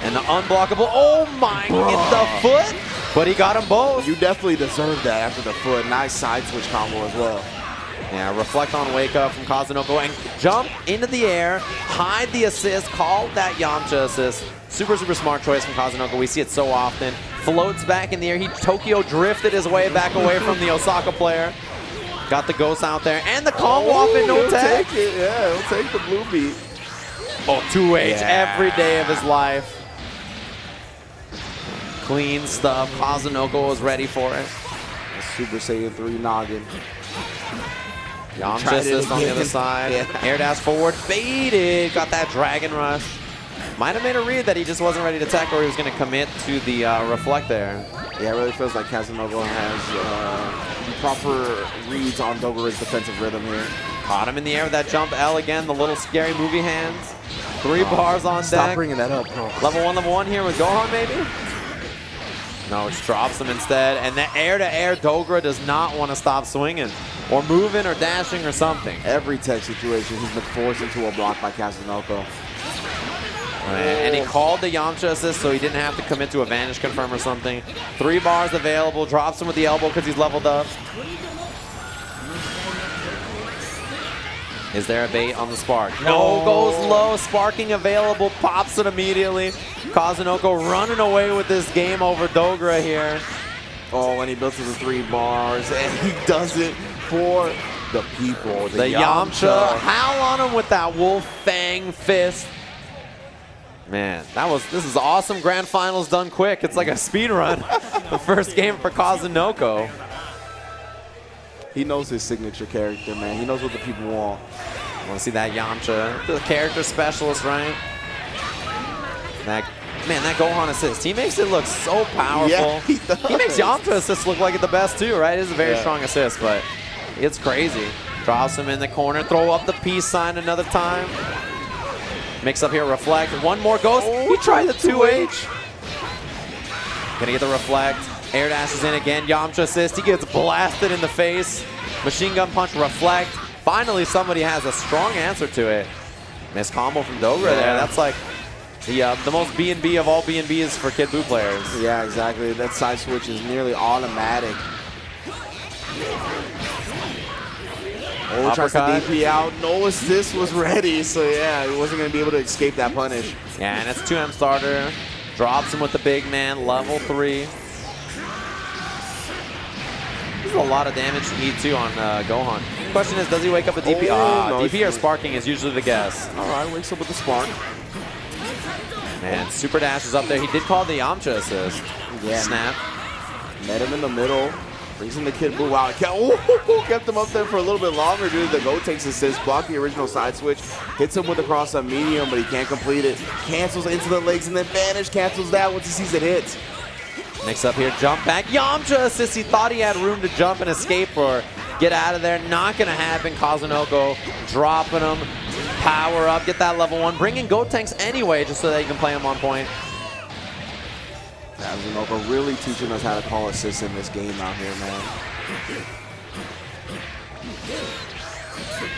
And the unblockable, oh my, hit the foot, but he got them both. You definitely deserve that after the foot. Nice side switch combo as well. Yeah, reflect on wake up from Kazunoko and jump into the air, hide the assist, call that Yamcha assist. Super, super smart choice from Kazunoko. We see it so often. Floats back in the air. He Tokyo drifted his way back away from the Osaka player. Got the ghost out there and the combo off in no tech. Take it. Yeah, he'll take the blue beat. Oh, 2H every day of his life. Clean stuff. Kazunoko was ready for it. Super Saiyan 3 noggin. Yamcha assist on the other side. Air dash forward, faded. Got that Dragon Rush. Might have made a read that he just wasn't ready to tech, or he was going to commit to the reflect there. Yeah, it really feels like Kazunoko has the proper reads on Dogra's defensive rhythm here. Caught him in the air with that jump L again, the little scary movie hands. 3 bars on deck. Stop bringing that up, bro. Level 1 here with Gohan, maybe? No, it drops him instead. And the air-to-air Dogra does not want to stop swinging or moving or dashing or something. Every tech situation, he's been forced into a block by Kazunoko. And he called the Yamcha assist, so he didn't have to commit to a Vanish Confirm or something. 3 bars available, drops him with the elbow because he's leveled up. Is there a bait on the spark? No, goes low, sparking available, pops it immediately. Kazunoko running away with this game over Dogra here. Oh, and he built to the 3 bars, and he does it for the people. The Yamcha, howl on him with that Wolf Fang fist. Man, this is awesome. Grand finals done quick. It's like a speed run. The first game for Kazunoko. He knows his signature character, man. He knows what the people want. Want to see that Yamcha, the character specialist, right? That Gohan assist. He makes it look so powerful. Yeah, he does. He makes Yamcha assist look like the best too, right? It is a very strong assist, but it's crazy. Drops him in the corner, throw up the peace sign another time. Mix up here, reflect. One more ghost. He tried the 2H. Gonna get the reflect. Air dashes in again. Yamcha assist. He gets blasted in the face. Machine gun punch, reflect. Finally, somebody has a strong answer to it. Missed combo from Dogra there. That's like the most B&B of all B&Bs for Kid Buu players. Yeah, exactly. That side switch is nearly automatic. Oh, tries to DP out. No assist was ready, so yeah, he wasn't going to be able to escape that punish. Yeah, and it's 2M starter. Drops him with the big man, level 3. This is a lot of damage to E2 on Gohan. Question is, does he wake up with DP? No, DP or sparking is usually the guess. All right, wakes up with the spark. Man, super dash is up there. He did call the Yamcha assist. Yeah. Snap. Met him in the middle. Brings in the Kid Buu out. Kept him up there for a little bit longer due to the Go takes assist. Block the original side switch. Hits him with the cross up medium, but he can't complete it. Cancels into the legs and then Vanish cancels that once he sees it hit. Mix up here, jump back. Yamcha assists. He thought he had room to jump and escape or get out of there. Not going to happen. Kazunoko dropping him. Power up, get that level 1. Bring in Gotenks anyway, just so that you can play him on point. Kazunoko really teaching us how to call assists in this game out here, man.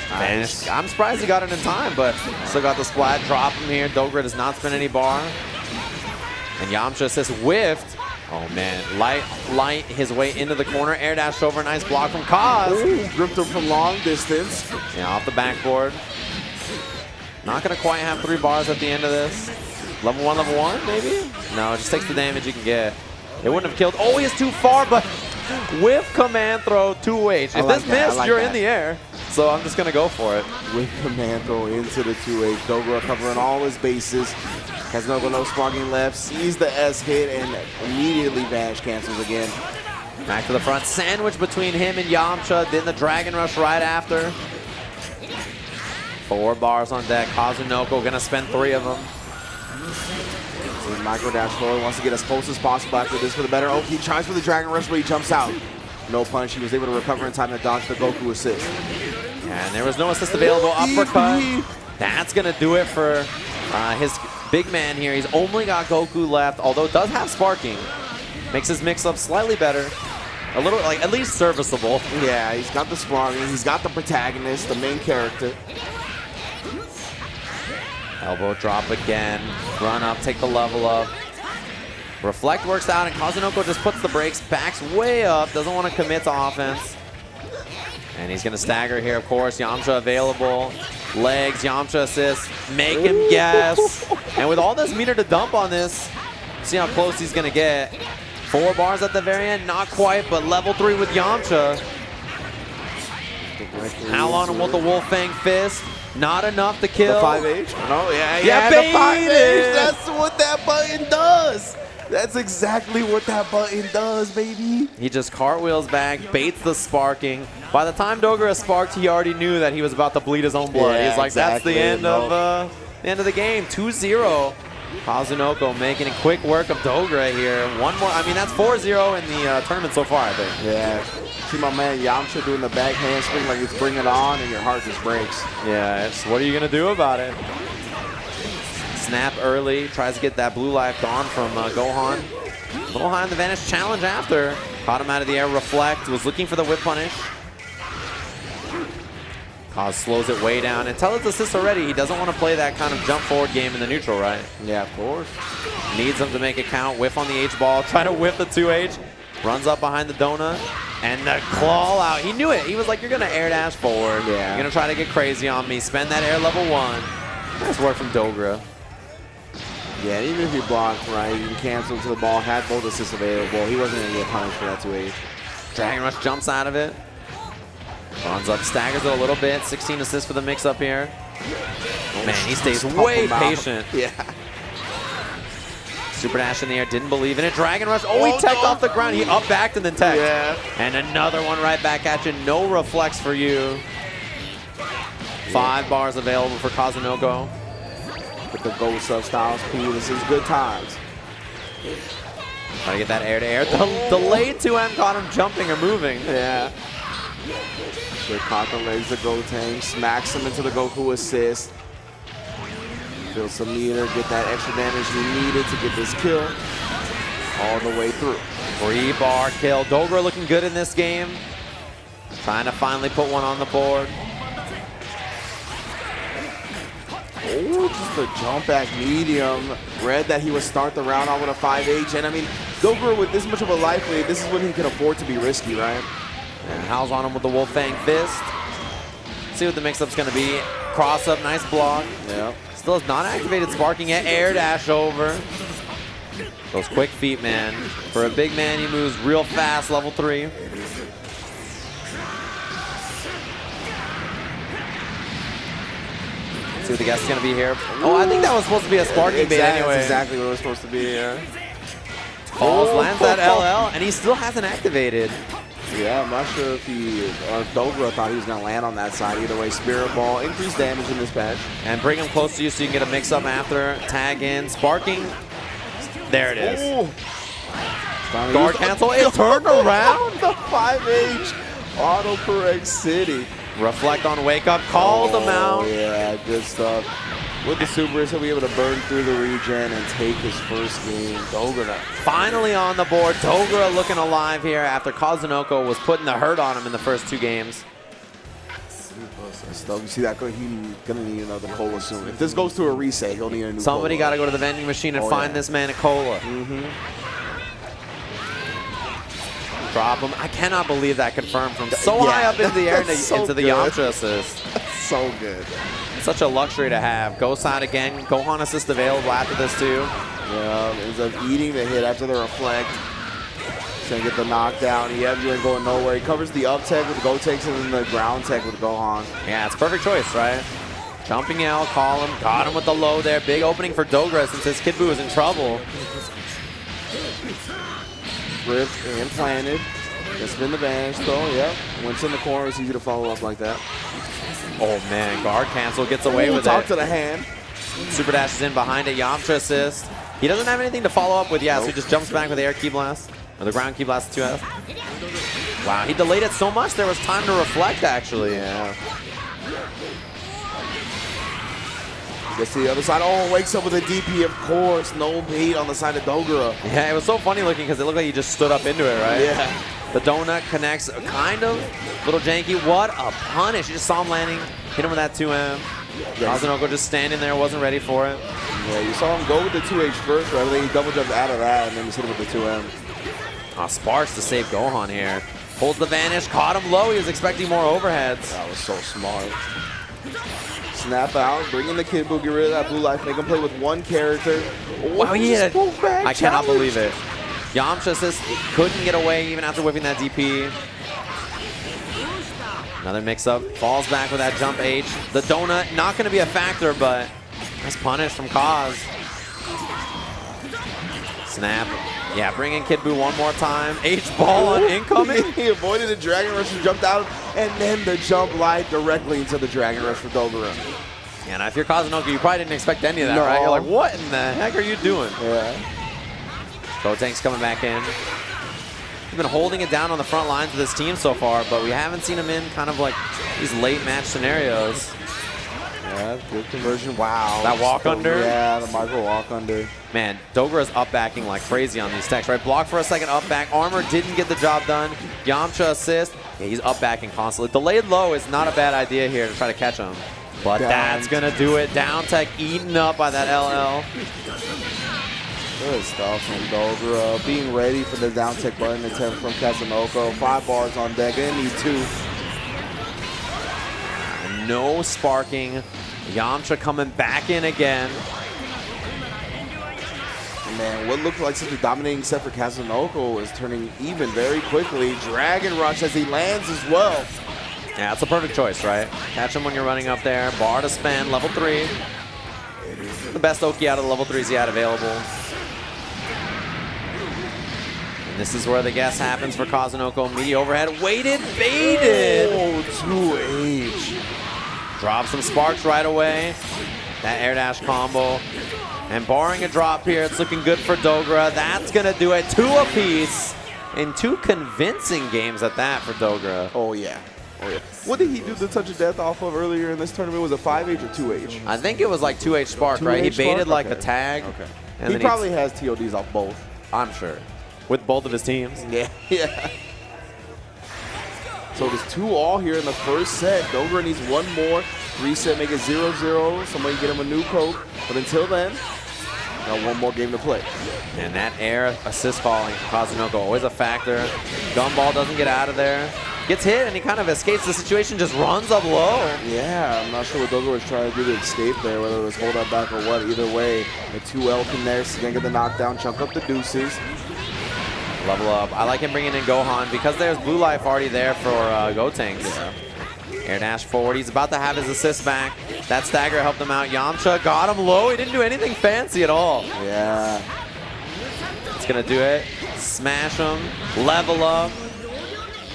Nice. I'm surprised he got it in time, but still got the splat. Drop him here. Dogra does not spend any bar. And Yamcha assists whiffed. Oh man, light his way into the corner. Air dash over, nice block from Kaz. Ooh, gripped him from long distance. Yeah, off the backboard. Not gonna quite have 3 bars at the end of this. Level 1, maybe? No, it just takes the damage you can get. It wouldn't have killed. Oh, he is too far, but with command throw, 2H. If this missed, you're in the air. So I'm just gonna go for it. With command throw into the 2H. Dogra covering all his bases. Kazunoko no sparking left, sees the S hit, and immediately vanish cancels again. Back to the front, sandwich between him and Yamcha, then the Dragon Rush right after. 4 bars on deck. Kazunoko gonna spend 3 of them. So micro dash forward, wants to get as close as possible after this for the better. Oh, he tries for the Dragon Rush, but he jumps out. No punish, he was able to recover in time to dodge the Goku assist. And there was no assist available. Uppercut. That's gonna do it for his big man here. He's only got Goku left, although does have sparking. Makes his mix-up slightly better. A little, like, at least serviceable. Yeah, he's got the sparking, he's got the protagonist, the main character. Elbow drop again. Run up, take the level up. Reflect works out, and Kazunoko just puts the brakes, backs way up, doesn't want to commit to offense. And he's going to stagger here, of course. Yamcha available. Legs, Yamcha assist. Make him guess. And with all this meter to dump on this, see how close he's going to get. 4 bars at the very end, not quite, but level 3 with Yamcha. How long with the Wolf Fang Fist? Not enough to kill. The 5H? No, yeah, the 5H. That's what that button does. That's exactly what that button does, baby. He just cartwheels back, baits the sparking. By the time Dogra sparked, he already knew that he was about to bleed his own blood. Yeah, He's like, exactly. That's the end of the game. 2-0. Kazunoko making a quick work of Dogra here. One more. I mean, that's 4-0 in the tournament so far, I think. Yeah. See my man Yamcha doing the back handspring like it's bring it on, and your heart just breaks. Yeah, it's what are you going to do about it? Snap early, tries to get that blue life gone from Gohan. A little high on the vanish, challenge after. Caught him out of the air, reflect, was looking for the whip punish. Kaz slows it way down, and tell his assist already, he doesn't want to play that kind of jump forward game in the neutral, right? Yeah, of course. Needs him to make it count, whiff on the H ball, try to whiff the 2H. Runs up behind the donut, and the claw out. He knew it, he was like, you're gonna air dash forward. Yeah. You're gonna try to get crazy on me, spend that air level 1. Nice work from Dogra. Yeah, even if you blocked right, you can cancel to the ball, had both assists available. He wasn't going to get punished for that 2H. Dragon Rush jumps out of it. Runs up, staggers it a little bit. 16 assists for the mix-up here. Man, he stays way patient. Yeah. Super dash in the air, didn't believe in it. Dragon Rush, oh, he teched off the ground. He up-backed and then teched. Yeah. And another one right back at you. No reflex for you. 5 bars available for Kazunoko. With the gold sub-styles, this is good times. Trying to get that air-to-air. The delayed 2M caught him jumping or moving. Yeah. Should caught the legs of Gotenks, smacks him into the Goku assist. Build some meter, get that extra damage he needed to get this kill all the way through. 3-bar kill. Dogra looking good in this game. Trying to finally put one on the board. Oh, just a jump back medium. Read that he would start the round out with a 5H. And I mean, Dogra with this much of a life lead, this is when he can afford to be risky, right? And Hal's on him with the Wolf Fang Fist. See what the mix-up's going to be. Cross up, nice block. Yeah. Still has not activated sparking yet. Air dash over. Those quick feet, man. For a big man, he moves real fast, level 3. See what the guess is going to be here. Oh, I think that was supposed to be a sparking bait anyway. That's exactly what it was supposed to be, yeah. Falls, lands that LL, and he still hasn't activated. Yeah, I'm not sure if Dogra thought he was going to land on that side. Either way, Spirit Ball, increased damage in this patch. And bring him close to you so you can get a mix-up after. Tag in, sparking. There it is. Ooh. Guard cancel, it turned around. The 5H autocorrect city. Reflect on wake up, called him out. Yeah, good stuff. With the super, he'll be able to burn through the regen and take his first game. Dogra finally on the board. Dogra looking alive here after Kazunoko was putting the hurt on him in the first 2 games. Stuff. You see that? He's gonna need another cola soon. If this goes to a reset, he'll need a new Somebody cola. got to go to the vending machine and find this man a cola. Drop him. I cannot believe that confirmed from so high up in the air into the Yamcha assist. So good. Such a luxury to have. Go side again. Gohan assist available after this too. Yeah, ends up eating the hit after the reflect. He's gonna get the knockdown. You ain't going nowhere. He covers the up tech with Go takes and then the ground tech with Gohan. Yeah, it's a perfect choice, right? Jumping out, call him, got him with the low there. Big opening for Dogra since his Kid Buu is in trouble. Ripped and planted. Just spin the vanish though, yep. Once in the corner, it's easy to follow up like that. Oh man, guard cancel gets away with Talk it. to the hand. Super dashes in behind it, Yamcha assist. He doesn't have anything to follow up with, so he just jumps back with the air key blast. Or the ground key blast 2F. Wow, he delayed it so much there was time to reflect actually. Yeah. Gets to the other side. Oh, wakes up with a DP, of course. No bait on the side of Dogra. Yeah, it was so funny looking because it looked like he just stood up into it, right? Yeah. The donut connects, kind of. Little janky. What a punish. You just saw him landing. Hit him with that 2M. Kazunoko just standing there, wasn't ready for it. Yeah, you saw him go with the 2H first, right? Then he double jumped out of that and then just hit him with the 2M. Sparks to save Gohan here. Holds the vanish, caught him low. He was expecting more overheads. That was so smart. Snap out, bring in the Kid Buu, get rid of that blue life, make him play with one character. Wow, he hit it. I cannot challenge. believe it. Yamcha assist couldn't get away even after whipping that DP. Another mix-up, falls back with that jump H. The donut, not going to be a factor, but nice punish from Kaz. Snap. Yeah, bring in Kid Buu one more time. H-ball on incoming. He avoided the Dragon Rush and jumped out, and then the jump light directly into the Dragon Rush for Dogra. And if you're Kazunoko, you probably didn't expect any of that, right? You're like, what in the heck are you doing? Yeah. Gotenks coming back in. He's been holding it down on the front lines of this team so far, but we haven't seen him in kind of like these late match scenarios. Yeah, good conversion. Wow. That walk under? Yeah, the micro walk under. Man, Dogra's up backing like crazy on these techs, right? Block for a second, up back. Armor didn't get the job done. Yamcha assist. Yeah, he's up backing constantly. Delayed low is not a bad idea here to try to catch him. But that's going to do it. Down tech eaten up by that LL. Good stuff from Dogra. Being ready for the down tech button attempt from Kazunoko. 5 bars on deck. They need 2. No sparking. Yamcha coming back in again. Man, what looked like such a dominating set for Kazunoko is turning even very quickly. Dragon Rush as he lands as well. Yeah, it's a perfect choice, right? Catch him when you're running up there. Bar to spend, level 3. The best Oki out of the level 3s he had available. And this is where the guess happens for Kazunoko. Media overhead, waited, baited. Oh, 2H. Drop some sparks right away. That air dash combo. And barring a drop here, it's looking good for Dogra. That's going to do it. 2 apiece in 2 convincing games at that for Dogra. Oh, yeah. Oh, yeah. What did he do the touch of death off of earlier in this tournament? Was it 5H or 2H? I think it was like 2H spark, right? He baited like the tag. Okay. And he then probably has TODs off both. I'm sure. With both of his teams. Yeah. Yeah. So there's 2 all here in the first set. Dogra needs 1 more. Reset, make it 0-0. Somebody get him a new Coke. But until then, got 1 more game to play. And that air assist falling for Kazunoko, always a factor. Gumball doesn't get out of there. Gets hit and he kind of escapes the situation, just runs up low. Yeah, I'm not sure what Dogra was trying to do to escape there, whether it was hold up back or what. Either way, the 2L connects, gonna get the knockdown, chunk up the deuces. Level up. I like him bringing in Gohan because there's blue life already there for Gotenks. Yeah. Air dash forward. He's about to have his assist back. That stagger helped him out. Yamcha got him low. He didn't do anything fancy at all. Yeah. It's going to do it. Smash him. Level up.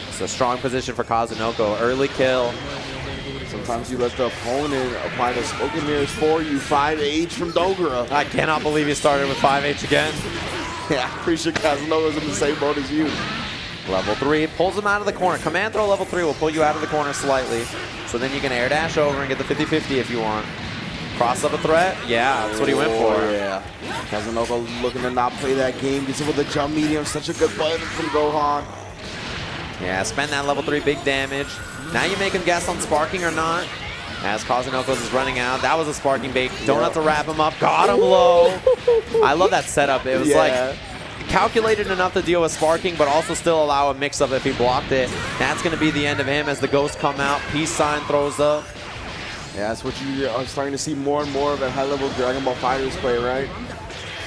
It's a strong position for Kazunoko. Early kill. Sometimes you let the opponent apply the smoke and mirrors for you. 5H from Dogra. I cannot believe he started with 5H again. Yeah, I'm pretty sure Casanovas in the same boat as you. Level 3 pulls him out of the corner. Command throw level 3 will pull you out of the corner slightly. So then you can air dash over and get the 50-50 if you want. Cross up a threat? Yeah, that's what he went for. Yeah. Casanova looking to not play that game. Gets it with a jump medium. Such a good button from Gohan. Yeah, spend that level 3 big damage. Now you make him guess on sparking or not. As Kazunokos is running out. That was a sparking bait. Don't have to wrap him up. Got him low. I love that setup. It was like calculated enough to deal with sparking, but also still allow a mix-up if he blocked it. That's going to be the end of him as the ghosts come out. Peace sign throws up. Yeah, that's what you are starting to see more and more of at high-level Dragon Ball FighterZ play, right?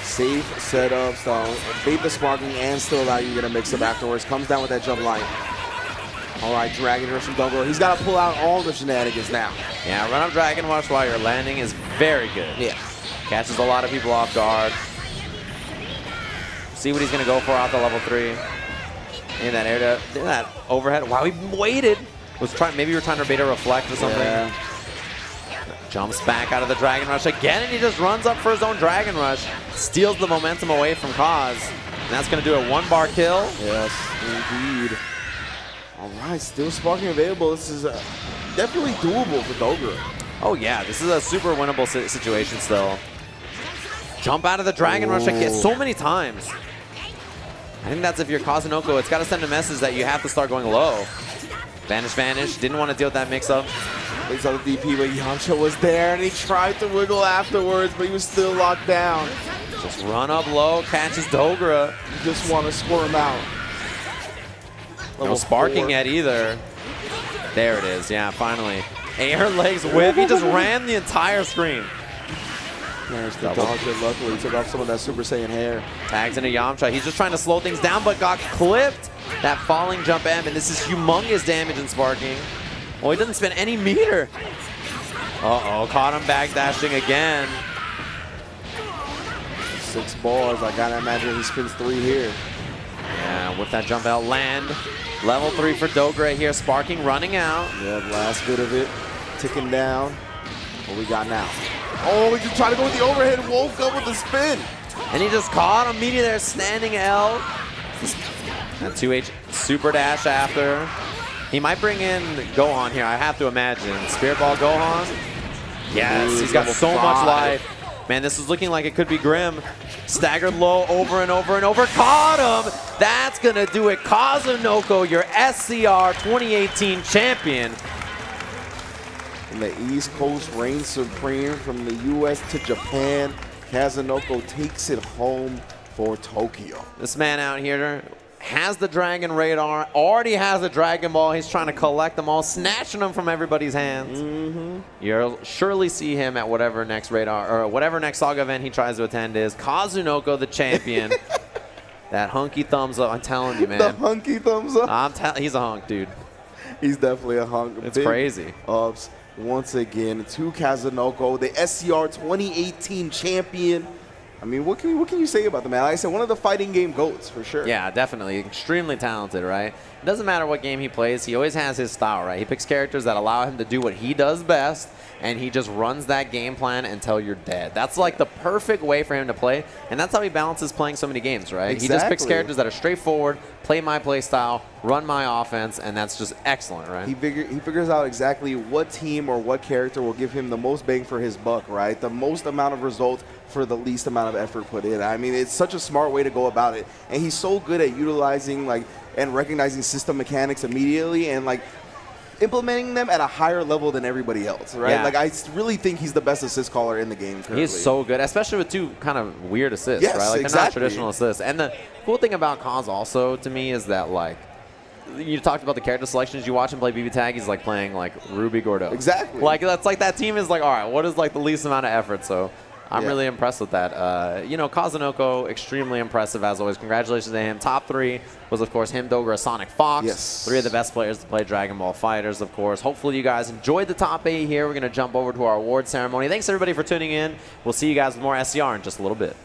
Safe setups, bait the sparking and still allow you to get a mix-up afterwards. Comes down with that jump line. All right, Dragon Rush from Dogo. He's got to pull out all the shenanigans now. Yeah, run up Dragon Rush while you're landing is very good. Yeah. Catches a lot of people off guard. See what he's going to go for off the level 3. In that air, in that overhead. Wow, he waited. Maybe you were trying to bait a reflect or something. Yeah. Jumps back out of the Dragon Rush again, and he just runs up for his own Dragon Rush. Steals the momentum away from Kaz. And that's going to do a 1-bar kill. Yes, indeed. All right, still sparking available. This is definitely doable for Dogra. Oh, yeah, this is a super winnable situation still. Jump out of the Dragon Rush again so many times. I think that's if you're Kazunoko, it's got to send a message that you have to start going low. Vanish, vanish. Didn't want to deal with that mix-up. He's on the DP, but Yamcha was there, and he tried to wiggle afterwards, but he was still locked down. Just run up low, catches Dogra. You just want to squirm out. No sparking yet either. There it is. Yeah, finally. Air legs whip. He just ran the entire screen. There's the dodge. Luckily, he took off some of that Super Saiyan hair. Tags into Yamcha. He's just trying to slow things down, but got clipped. That falling jump M, and this is humongous damage in sparking. Oh, he doesn't spend any meter. Uh-oh, caught him backdashing again. 6 bars. I gotta imagine he spins 3 here. Yeah, with that jump out, land. Level 3 for Dogra here. Sparking running out. Yeah, last bit of it. Ticking down. What we got now? Oh, he just tried to go with the overhead and woke up with the spin. And he just caught him immediately there, standing L. And 2H super dash after. He might bring in Gohan here, I have to imagine. Spirit Ball Gohan. Yes, he's got so much life. Man, this is looking like it could be grim. Staggered low over and over and over. Caught him! That's going to do it. Kazunoko, your SCR 2018 champion. From the East Coast reigns supreme from the U.S. to Japan. Kazunoko takes it home for Tokyo. This man out here has the Dragon Radar, already has a Dragon Ball. He's trying to collect them all, snatching them from everybody's hands. You'll surely see him at whatever next Radar, or whatever next Saga event he tries to attend is. Kazunoko, the champion. That hunky thumbs up, I'm telling you, man. The hunky thumbs up? He's a hunk, dude. He's definitely a hunk. It's crazy. Ups once again to Kazunoko, the SCR 2018 champion. I mean, what can you say about the man? Like I said, one of the fighting game GOATs for sure. Yeah, definitely. Extremely talented, right? It doesn't matter what game he plays. He always has his style, right? He picks characters that allow him to do what he does best, and he just runs that game plan until you're dead. That's like the perfect way for him to play, and that's how he balances playing so many games, right? Exactly. He just picks characters that are straightforward, play my play style, run my offense, and that's just excellent, right? He figures out exactly what team or what character will give him the most bang for his buck, right? The most amount of results for the least amount of effort put in. I mean, it's such a smart way to go about it. And he's so good at utilizing and recognizing system mechanics immediately and implementing them at a higher level than everybody else, right? Yeah. I really think he's the best assist caller in the game currently. He's so good, especially with 2 kind of weird assists, yes, right? Like exactly. They're not traditional assists. And the cool thing about Kaz also to me is that you talked about the character selections. You watch him play BB Tag, he's playing Ruby Gordo. Exactly. That's that team is all right, what is the least amount of effort? So I'm really impressed with that. Kazunoko, extremely impressive as always. Congratulations to him. Top 3 was, of course, him, Dogra, Sonic Fox. Yes. 3 of the best players to play Dragon Ball FighterZ, of course. Hopefully you guys enjoyed the top 8 here. We're going to jump over to our award ceremony. Thanks, everybody, for tuning in. We'll see you guys with more SCR in just a little bit.